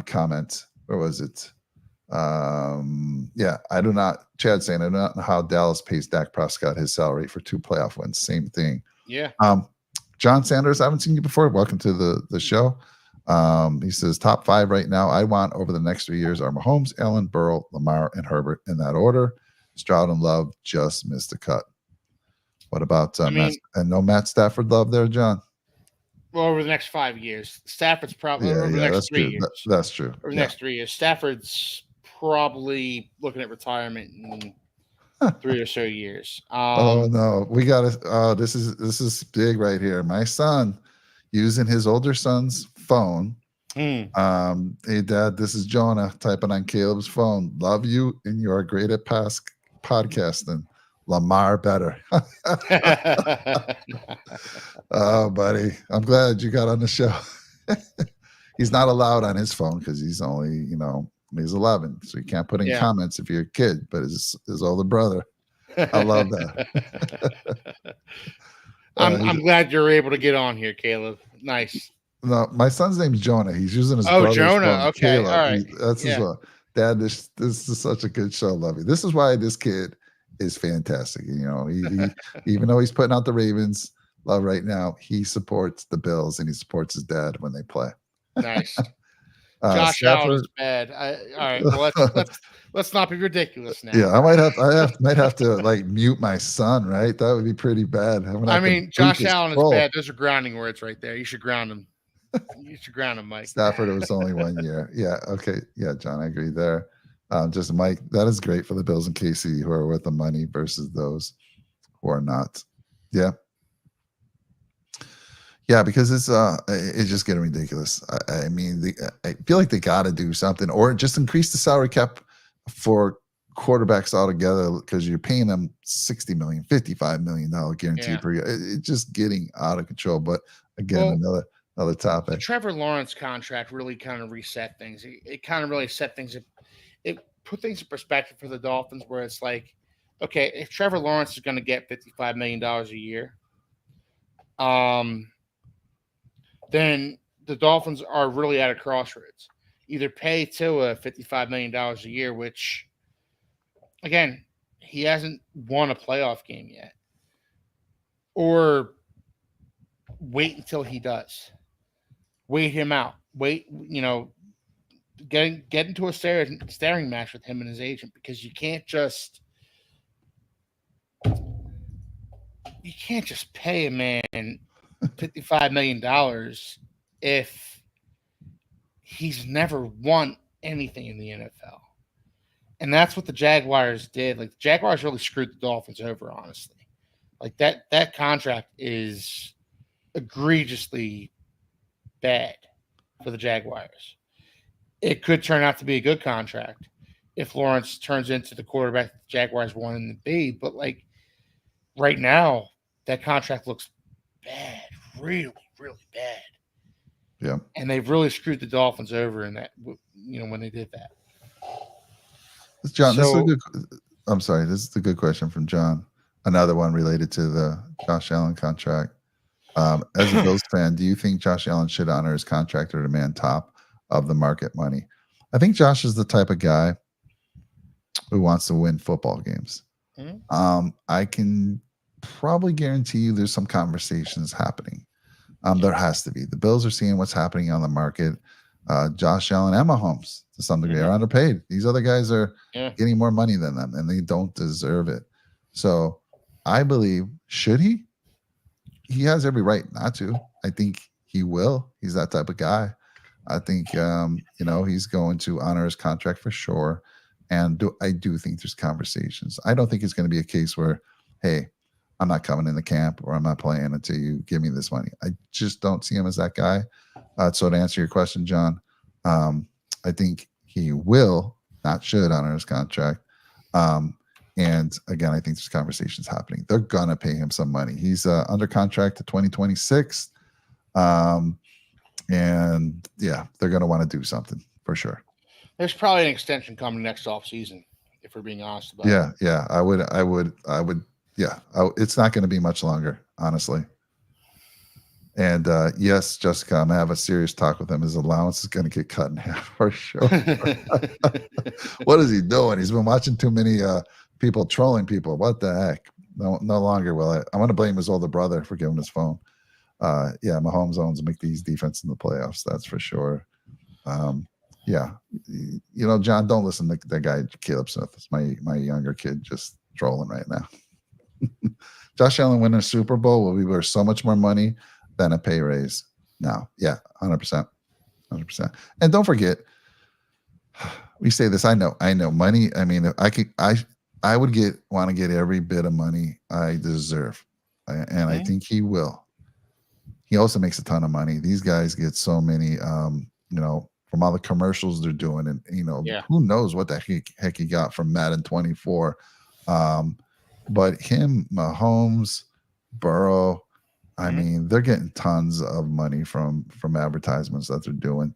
comment? Or was it? Chad saying, I do not know how Dallas pays Dak Prescott his salary for 2 playoff wins. Same thing. Yeah. John Sanders, I haven't seen you before. Welcome to the show. He says top 5 right now I want over the next 3 years are Mahomes, Allen, Burrow, Lamar, and Herbert in that order. Stroud and Love just missed the cut. What about no Matt Stafford love there, John? Well, over the next 5 years, Stafford's probably over the next 3 years. That's true. Over the next 3 years, Stafford's probably looking at retirement in 3 or so years. Oh no, we got to. This is big right here. My son using his older son's phone. Hey Dad, this is Jonah typing on Caleb's phone. Love you, and you are great at podcasting. Lamar better. Oh, buddy, I'm glad you got on the show. He's not allowed on his phone because he's only, he's 11, so you can't put in comments if you're a kid. But his older brother, I love that. I'm glad you're able to get on here, Caleb. Nice. No, my son's name's Jonah. He's using his brother's Jonah. phone. Okay, Caleb. all right. That's his one. Dad, this is such a good show. Love you. This is why this kid is fantastic. He even though he's putting out the Ravens love right now, he supports the Bills and he supports his dad when they play. Nice. Josh Allen is bad. All right. Well, let's not be ridiculous now. Yeah, I might have to like mute my son. Right, that would be pretty bad. Josh Allen is bad. Those are grounding words right there. You should ground him. You should ground him, Mike. Stafford, it was only 1 year. Yeah. Okay. Yeah, John, I agree there. Just Mike, that is great for the Bills and KC who are with the money versus those who are not. Yeah. Yeah, because it's just getting ridiculous. I feel like they got to do something, or just increase the salary cap for quarterbacks altogether, because you're paying them $60 million, $55 million guarantee per year. It's just getting out of control. But again, Another The topic. Trevor Lawrence contract really kind of reset things. It kind of really set things. It put things in perspective for the Dolphins, where it's like, okay, if Trevor Lawrence is going to get $55 million a year, um, then the Dolphins are really at a crossroads. Either pay Tua $55 million a year, which again, he hasn't won a playoff game yet, or wait until he does. Wait him out. Wait, get into a staring match with him and his agent, because you can't just pay a man $55 million if he's never won anything in the NFL. And that's what the Jaguars did. Like, the Jaguars really screwed the Dolphins over, honestly. Like, that contract is egregiously bad for the Jaguars. It could turn out to be a good contract if Lawrence turns into the quarterback the Jaguars want him to be. But like right now, that contract looks bad, really, really bad. Yeah. And they've really screwed the Dolphins over in that, when they did that. John, this is a So, good. I'm sorry. This is a good question from John. Another one related to the Josh Allen contract. As a Bills fan, do you think Josh Allen should honor his contract or demand top of the market money? I think Josh is the type of guy who wants to win football games. I can probably guarantee you there's some conversations happening. There has to be. The Bills are seeing what's happening on the market. Josh Allen and Mahomes, to some degree, are underpaid. These other guys are getting more money than them, and they don't deserve it. So I believe, should he? He has every right not to. I think he will. He's that type of guy. I think he's going to honor his contract for sure. And I do think there's conversations. I don't think it's going to be a case where, hey, I'm not coming in the camp or I'm not playing until you give me this money. I just don't see him as that guy. So to answer your question, John, I think he will, not should, honor his contract. And again, I think there's conversations happening. They're going to pay him some money. He's under contract to 2026. And yeah, they're going to want to do something for sure. there's probably an extension coming next offseason, if we're being honest about it. Yeah. I would. Yeah, it's not going to be much longer, honestly. And yes, Jessica, I'm going to have a serious talk with him. His allowance is going to get cut in half for sure. What is he doing? He's been watching too many people trolling people. What the heck? No longer will I. I'm going to blame his older brother for giving his phone. Yeah, Mahomes owns McDee's defense in the playoffs. That's for sure. Yeah, John, don't listen to that guy Caleb Smith. It's my younger kid just trolling right now. Josh Allen winning a Super Bowl will be worth so much more money than a pay raise now. Yeah, 100%. And don't forget, we say this. I know money. I mean, I would want to get every bit of money I deserve, and I think he will. He also makes a ton of money. These guys get so many, from all the commercials they're doing, and who knows what the heck he got from Madden 24. But him, Mahomes, Burrow, I mean, they're getting tons of money from advertisements that they're doing.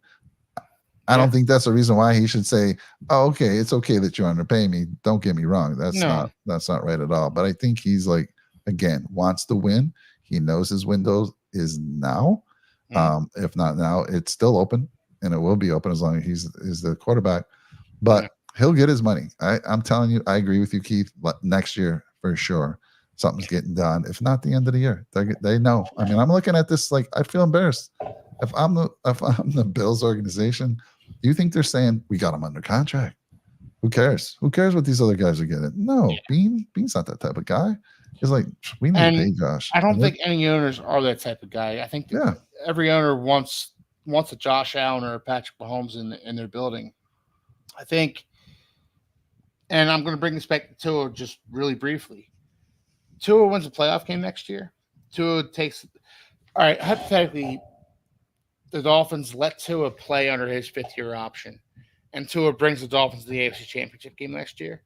I don't think that's the reason why he should say, "Oh, okay, it's okay that you underpay me." Don't get me wrong, that's not right at all. But I think he's again, wants to win. He knows his window is now. If not now, it's still open, and it will be open as long as he's the quarterback. But he'll get his money. I'm telling you, I agree with you, Keith. Next year for sure, something's getting done. If not the end of the year, they know. I mean, I'm looking at this I feel embarrassed. If I'm the Bills organization, do you think they're saying we got him under contract? Who cares? Who cares what these other guys are getting? No, Bean's not that type of guy. He's like, we need to pay Josh. I don't think any owners are that type of guy. I think every owner wants a Josh Allen or a Patrick Mahomes in their building. I think, and I'm going to bring this back to Tua just really briefly. Tua wins a playoff game next year. Tua takes, all right, hypothetically, the Dolphins let Tua play under his fifth-year option, and Tua brings the Dolphins to the AFC Championship game next year.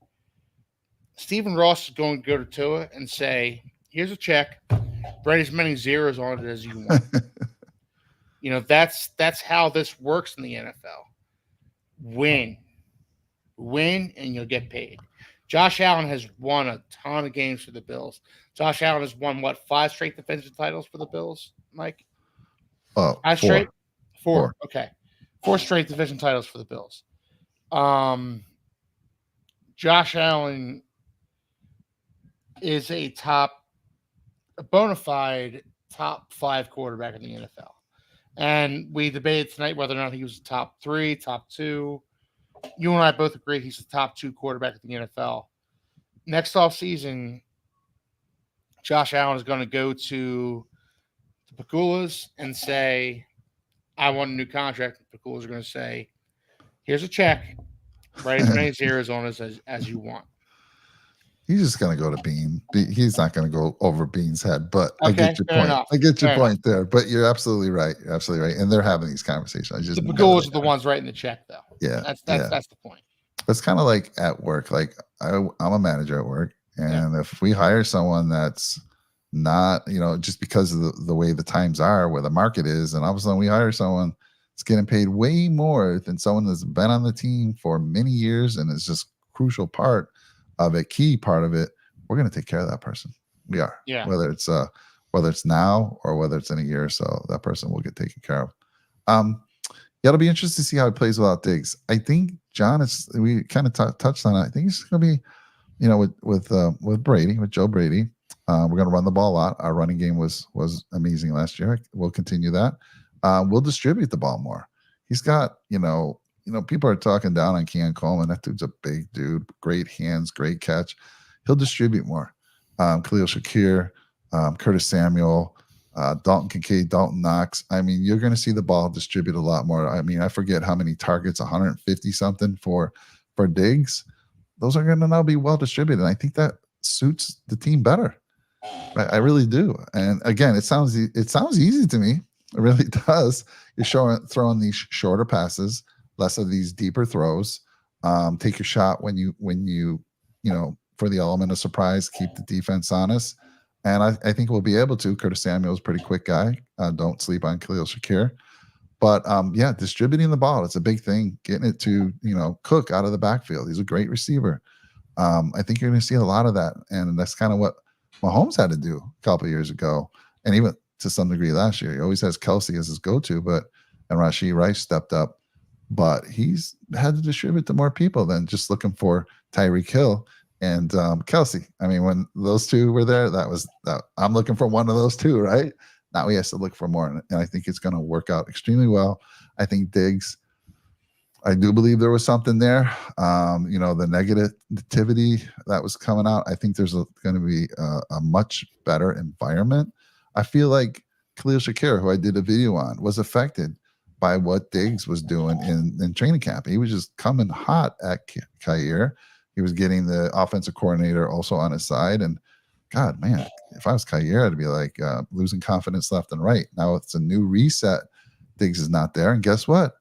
Stephen Ross is going to go to Tua and say, here's a check, write as many zeros on it as you want. That's how this works in the NFL. Win, win, and you'll get paid. Josh Allen has won a ton of games for the Bills. Josh Allen has won what 5 straight defensive titles for the Bills, Mike? Oh, 5 straight, four. Okay, 4 straight division titles for the Bills. Josh Allen is a bona fide top 5 quarterback in the NFL. And we debated tonight whether or not he was top 3, top 2. You and I both agree he's the top 2 quarterback in the NFL. Next offseason, Josh Allen is going to go to the Paculas and say, I want a new contract. The Paculas are going to say, here's a check. Write as many zeros on us as you want. He's just going to go to Bean. He's not going to go over Bean's head, but I Okay, get your fair point. enough. I get your Fair point enough. there, but you're absolutely right. You're absolutely right. And they're having these conversations. I just The know Paculas they are the are. ones writing the check, though. Yeah. That's the point. It's kind of like at work. Like I'm a manager at work, and if we hire someone that's not, just because of the way the times are, where the market is, and all of a sudden we hire someone that's getting paid way more than someone that's been on the team for many years and is just crucial part of it, key part of it, we're going to take care of that person. We are. Yeah. Whether it's now or whether it's in a year or so, that person will get taken care of. Yeah, it'll be interesting to see how he plays without Diggs. I think John we kind of touched on it. I think it's going to be, with Brady, with Joe Brady. We're going to run the ball a lot. Our running game was amazing last year. We'll continue that. We'll distribute the ball more. He's got, people are talking down on Keon Coleman. That dude's a big dude, great hands, great catch. He'll distribute more. Khalil Shakir, Curtis Samuel, Dalton Kincaid, Dalton Knox. I mean, you're going to see the ball distribute a lot more. I mean, I forget how many targets, 150 something for Diggs. Those are going to now be well distributed. And I think that suits the team better. I really do. And again, it sounds easy to me. It really does. You're throwing these shorter passes, less of these deeper throws. Take your shot when you for the element of surprise, keep the defense honest. And I think we'll be able to. Curtis Samuel's a pretty quick guy. Don't sleep on Khalil Shakir. But distributing the ball, it's a big thing. Getting it to, Cook out of the backfield. He's a great receiver. I think you're going to see a lot of that. And that's kind of what Mahomes had to do a couple of years ago. And even to some degree last year. He always has Kelsey as his go-to, and Rashee Rice stepped up. But he's had to distribute to more people than just looking for Tyreek Hill and Kelsey. I mean, when those two were there, I'm looking for one of those two, right? Now he has to look for more, and I think it's going to work out extremely well. I think Diggs, I do believe there was something there. The negativity that was coming out, I think there's going to be a much better environment. I feel like Khalil Shakir, who I did a video on, was affected by what Diggs was doing in training camp. He was just coming hot at Khair. He was getting the offensive coordinator also on his side. And God, man, if I was Khair, I'd be like losing confidence left and right. Now it's a new reset. Diggs is not there. And guess what?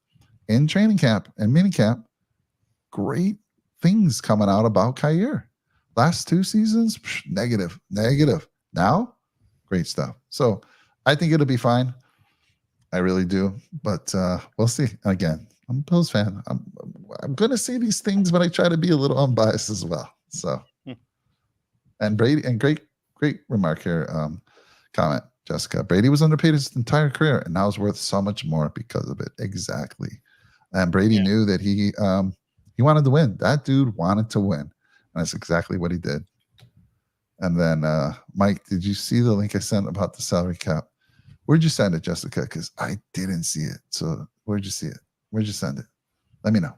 In training camp and mini camp, great things coming out about Khair. Last 2 seasons, negative. Now, great stuff. So I think it'll be fine. I really do. But we'll see. Again, I'm a Bills fan. I'm going to see these things, but I try to be a little unbiased as well. So, and Brady, and great remark here, comment, Jessica. Brady was underpaid his entire career, and now is worth so much more because of it. Exactly. And Brady knew that he wanted to win. That dude wanted to win. And that's exactly what he did. And then, Mike, did you see the link I sent about the salary cap? Where'd you send it, Jessica? Because I didn't see it. So where'd you see it? Where'd you send it? Let me know.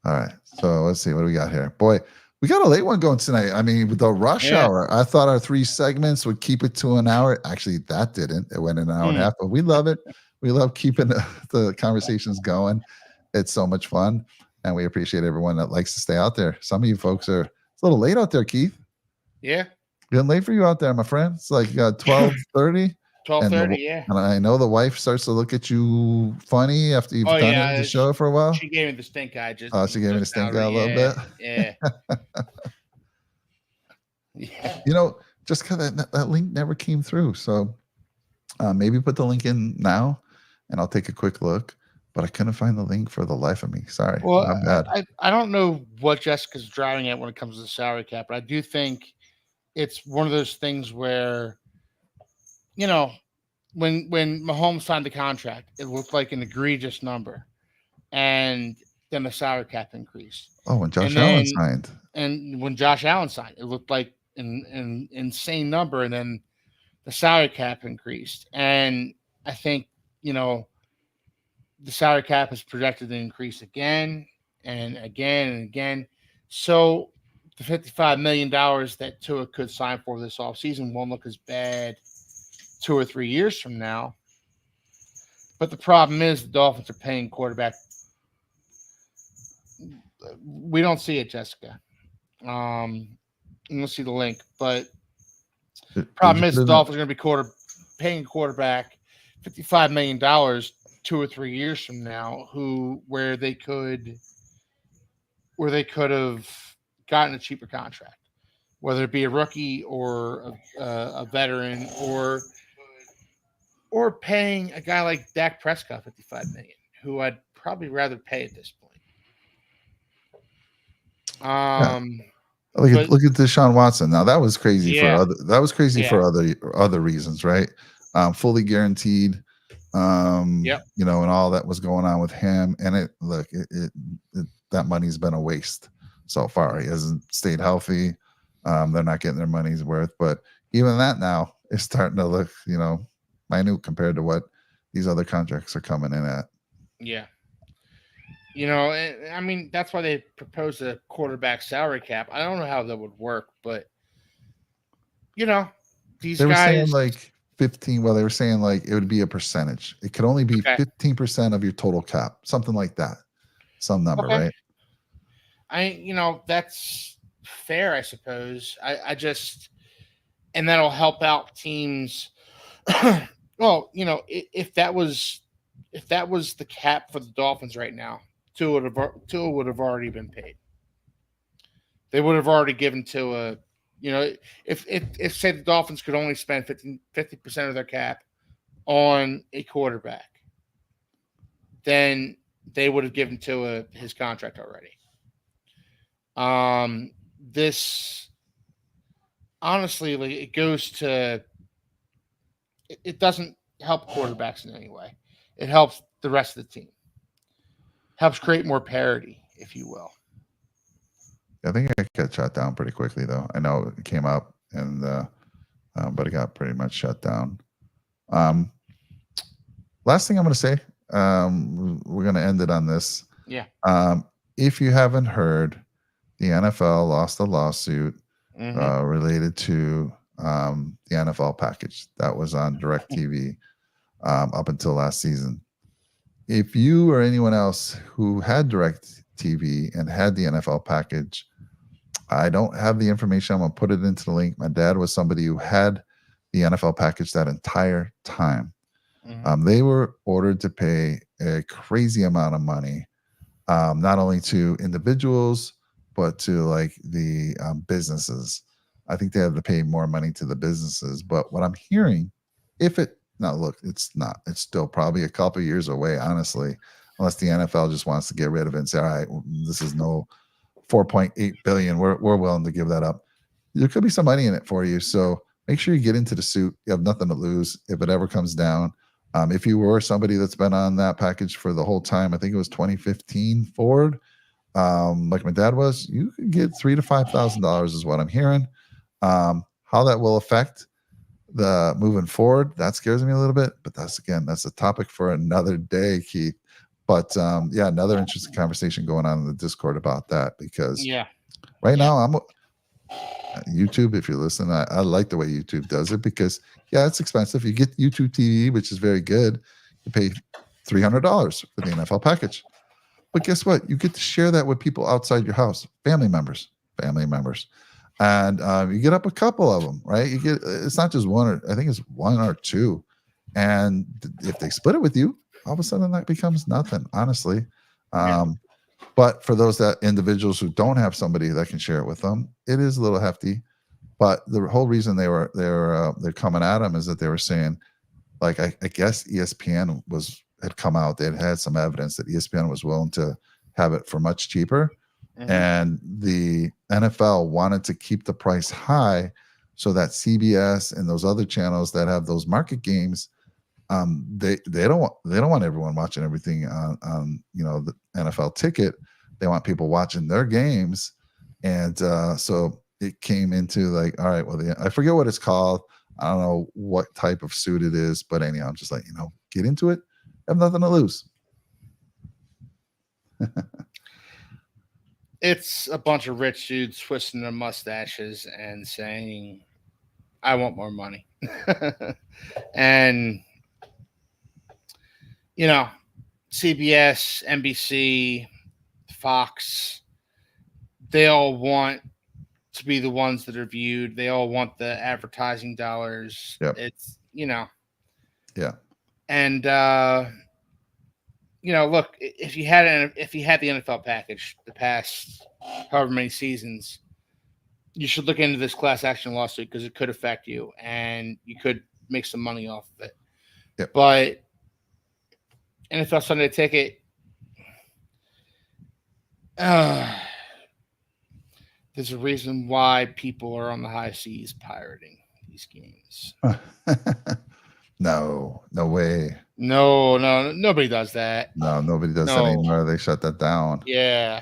All right. So let's see. What do we got here? Boy, we got a late one going tonight. I mean, with the rush hour, I thought our 3 segments would keep it to an hour. Actually, that didn't. It went an hour and a half, but we love it. We love keeping the conversations going. It's so much fun. And we appreciate everyone that likes to stay out there. Some of you folks it's a little late out there, Keith. Yeah. Getting late for you out there, my friend. It's like 12:30. 12:30, yeah. And I know the wife starts to look at you funny after you've done the show for a while. She gave me the stink eye. She gave me the stink eye a little bit. Yeah. Yeah. Just because that link never came through. So Maybe put the link in now, and I'll take a quick look. But I couldn't find the link for the life of me. Sorry, Well, my bad. I don't know what Jessica's driving at when it comes to the salary cap, but I do think it's one of those things where, you know, when Mahomes signed the contract, it looked like an egregious number, and then the salary cap increased, Oh, when and Josh Allen then signed. and when Josh Allen signed, it looked like an insane number, and then the salary cap increased, and I think the salary cap is projected to increase again and again and again. So the $55 million that Tua could sign for this offseason won't look as bad 2 or 3 years from now. But the problem is the Dolphins are paying quarterback. We don't see it, Jessica. We'll see the link, but Did problem you is put the in Dolphins are going to be paying quarterback $55 million 2 or 3 years from now, where they could have gotten a cheaper contract, whether it be a rookie or a veteran, or paying a guy like Dak Prescott $55 million, who I'd probably rather pay at this point. Yeah. But Look at Deshaun Watson. Now that was crazy for yeah, other reasons, right? Fully guaranteed, yep, and all that was going on with him. And that money's been a waste so far. He hasn't stayed healthy. They're not getting their money's worth. But even that now is starting to look, minute compared to what these other contracts are coming in at. yeah. I mean, that's why they proposed a quarterback salary cap. I don't know how that would work, but these They were saying guys. like 15. Well, they were saying like it would be a percentage. It could only be Okay. 15% of your total cap, something like that. Some number, Okay. right? That's fair, I suppose. I just, and that'll help out teams. Well, if that was the cap for the Dolphins right now, Tua would have already been paid. They would have already given Tua. If say the Dolphins could only spend 50% of their cap on a quarterback, then they would have given Tua his contract already. This honestly, like, it goes to. It doesn't help quarterbacks in any way. It helps the rest of the team. Helps create more parity, if you will. I think I got shut down pretty quickly, though. I know it came up, and but it got pretty much shut down. Last thing I'm going to say, we're going to end it on this. Yeah. If you haven't heard, the NFL lost a lawsuit related to the NFL package that was on DirecTV up until last season. If you or anyone else who had DirecTV and had the NFL package, I don't have the information. I'm going to put it into the link. My dad was somebody who had the NFL package that entire time. They were ordered to pay a crazy amount of money, not only to individuals, but to like the businesses. I think they have to pay more money to the businesses. But what I'm hearing, it's not. It's still probably a couple of years away, honestly, unless the NFL just wants to get rid of it and say, all right, this is no $4.8 billion. We're willing to give that up. There could be some money in it for you. So make sure you get into the suit. You have nothing to lose if it ever comes down. If you were somebody that's been on that package for the whole time, I think it was 2015 forward, like my dad was, you could get $3,000 to $5,000 is what I'm hearing. How that will affect the moving forward, that scares me a little bit, but that's a topic for another day, Keith. But another interesting conversation going on in the Discord about that, because now I'm YouTube. If you listen, I like the way YouTube does it, because it's expensive. You get YouTube TV, which is very good. You pay $300 for the NFL package, but guess what? You get to share that with people outside your house, family members, and you get up a couple of them, right? It's not just one, I think it's one or two, and if they split it with you, all of a sudden that becomes nothing, honestly. But for those individuals who don't have somebody that can share it with them, it is a little hefty. But the whole reason they're coming at them is that they were saying, like I guess ESPN had come out. They had some evidence that ESPN was willing to have it for much cheaper, and the NFL wanted to keep the price high so that CBS and those other channels that have those market games, they don't want everyone watching everything on the NFL ticket. They want people watching their games, and so it came into like, all right, well, I forget what it's called. I don't know what type of suit it is, but anyhow, I'm just like, get into it. I have nothing to lose. It's a bunch of rich dudes twisting their mustaches and saying, I want more money. And, CBS, NBC, Fox, they all want to be the ones that are viewed. They all want the advertising dollars. Yep. It's, Yeah. And, look, if you had the NFL package the past however many seasons, you should look into this class action lawsuit because it could affect you and you could make some money off of it. Yep. But NFL Sunday Ticket, there's a reason why people are on the high seas pirating these games. No way. No, nobody does that. No, nobody does that anymore. They shut that down. Yeah,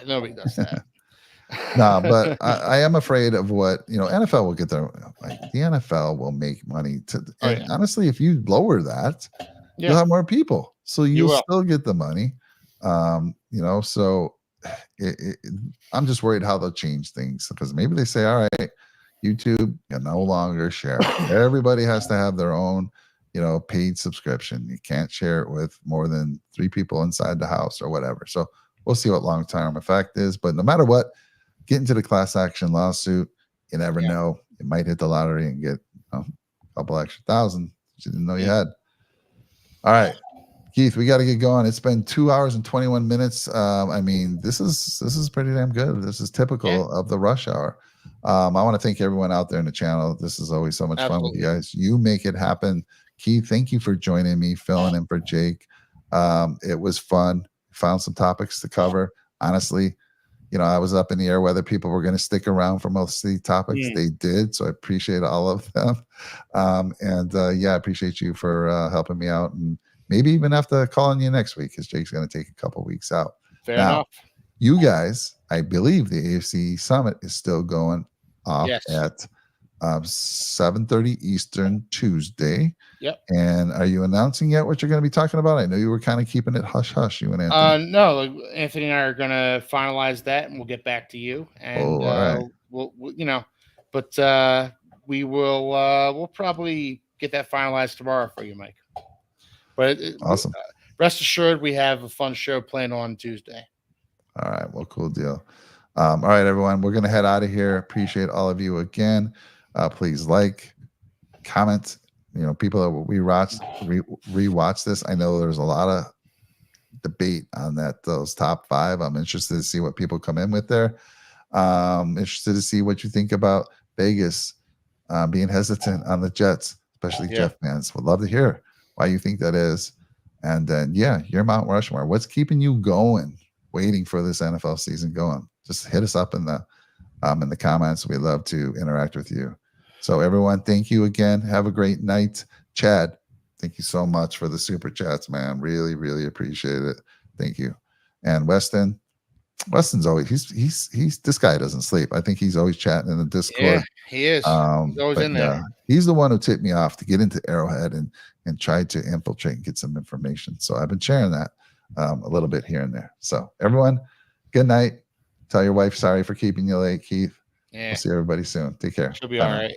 nobody does that. No, but I am afraid of what NFL will get there. Like, the NFL will make money. Honestly, if you lower that, you'll have more people, so you'll still get the money. So I'm just worried how they'll change things, because maybe they say, all right, YouTube can no longer share. Everybody has to have their own paid subscription. You can't share it with more than 3 people inside the house or whatever. So we'll see what long-term effect is. But no matter what, get into the class action lawsuit. You never know. You might hit the lottery and get a couple extra thousand that you didn't know you had. All right, Keith, we got to get going. It's been 2 hours and 21 minutes. I mean, this is pretty damn good. This is typical of the rush hour. I want to thank everyone out there in the channel. This is always so much fun with you guys. You make it happen. Keith, thank you for joining me, filling in for Jake. It was fun. Found some topics to cover. Honestly, I was up in the air whether people were going to stick around for most of the topics. They did, so I appreciate all of them. I appreciate you for helping me out, and maybe even have to call on you next week, because Jake's going to take a couple weeks out. Fair enough. You guys, I believe the AFC Summit is still going off at 7:30 Eastern Tuesday. Yep. And are you announcing yet what you're going to be talking about? I know you were kind of keeping it hush hush, you and Anthony. No, Anthony and I are going to finalize that, and we'll get back to you. And all right. we will we'll probably get that finalized tomorrow for you, Mike. But awesome. Rest assured, we have a fun show planned on Tuesday. All right. Well, cool deal. All right, everyone. We're going to head out of here. Appreciate all of you again. Please like, comment. People that rewatch this. I know there's a lot of debate on those top 5. I'm interested to see what people come in with there. Interested to see what you think about Vegas being hesitant on the Jets, especially Jeff fans. Would love to hear why you think that is. And then, your Mount Rushmore. What's keeping you going, waiting for this NFL season going? Just hit us up in the comments. We'd love to interact with you. So everyone, thank you again. Have a great night. Chad, thank you so much for the super chats, man. Really, really appreciate it. Thank you. And Weston's always he's this guy doesn't sleep. I think he's always chatting in the Discord. Yeah, he is. He's always in there. He's the one who tipped me off to get into Arrowhead and tried to infiltrate and get some information. So I've been sharing that a little bit here and there. So everyone, good night. Tell your wife sorry for keeping you late, Keith. Yeah. We'll see everybody soon. Take care. She'll be all right.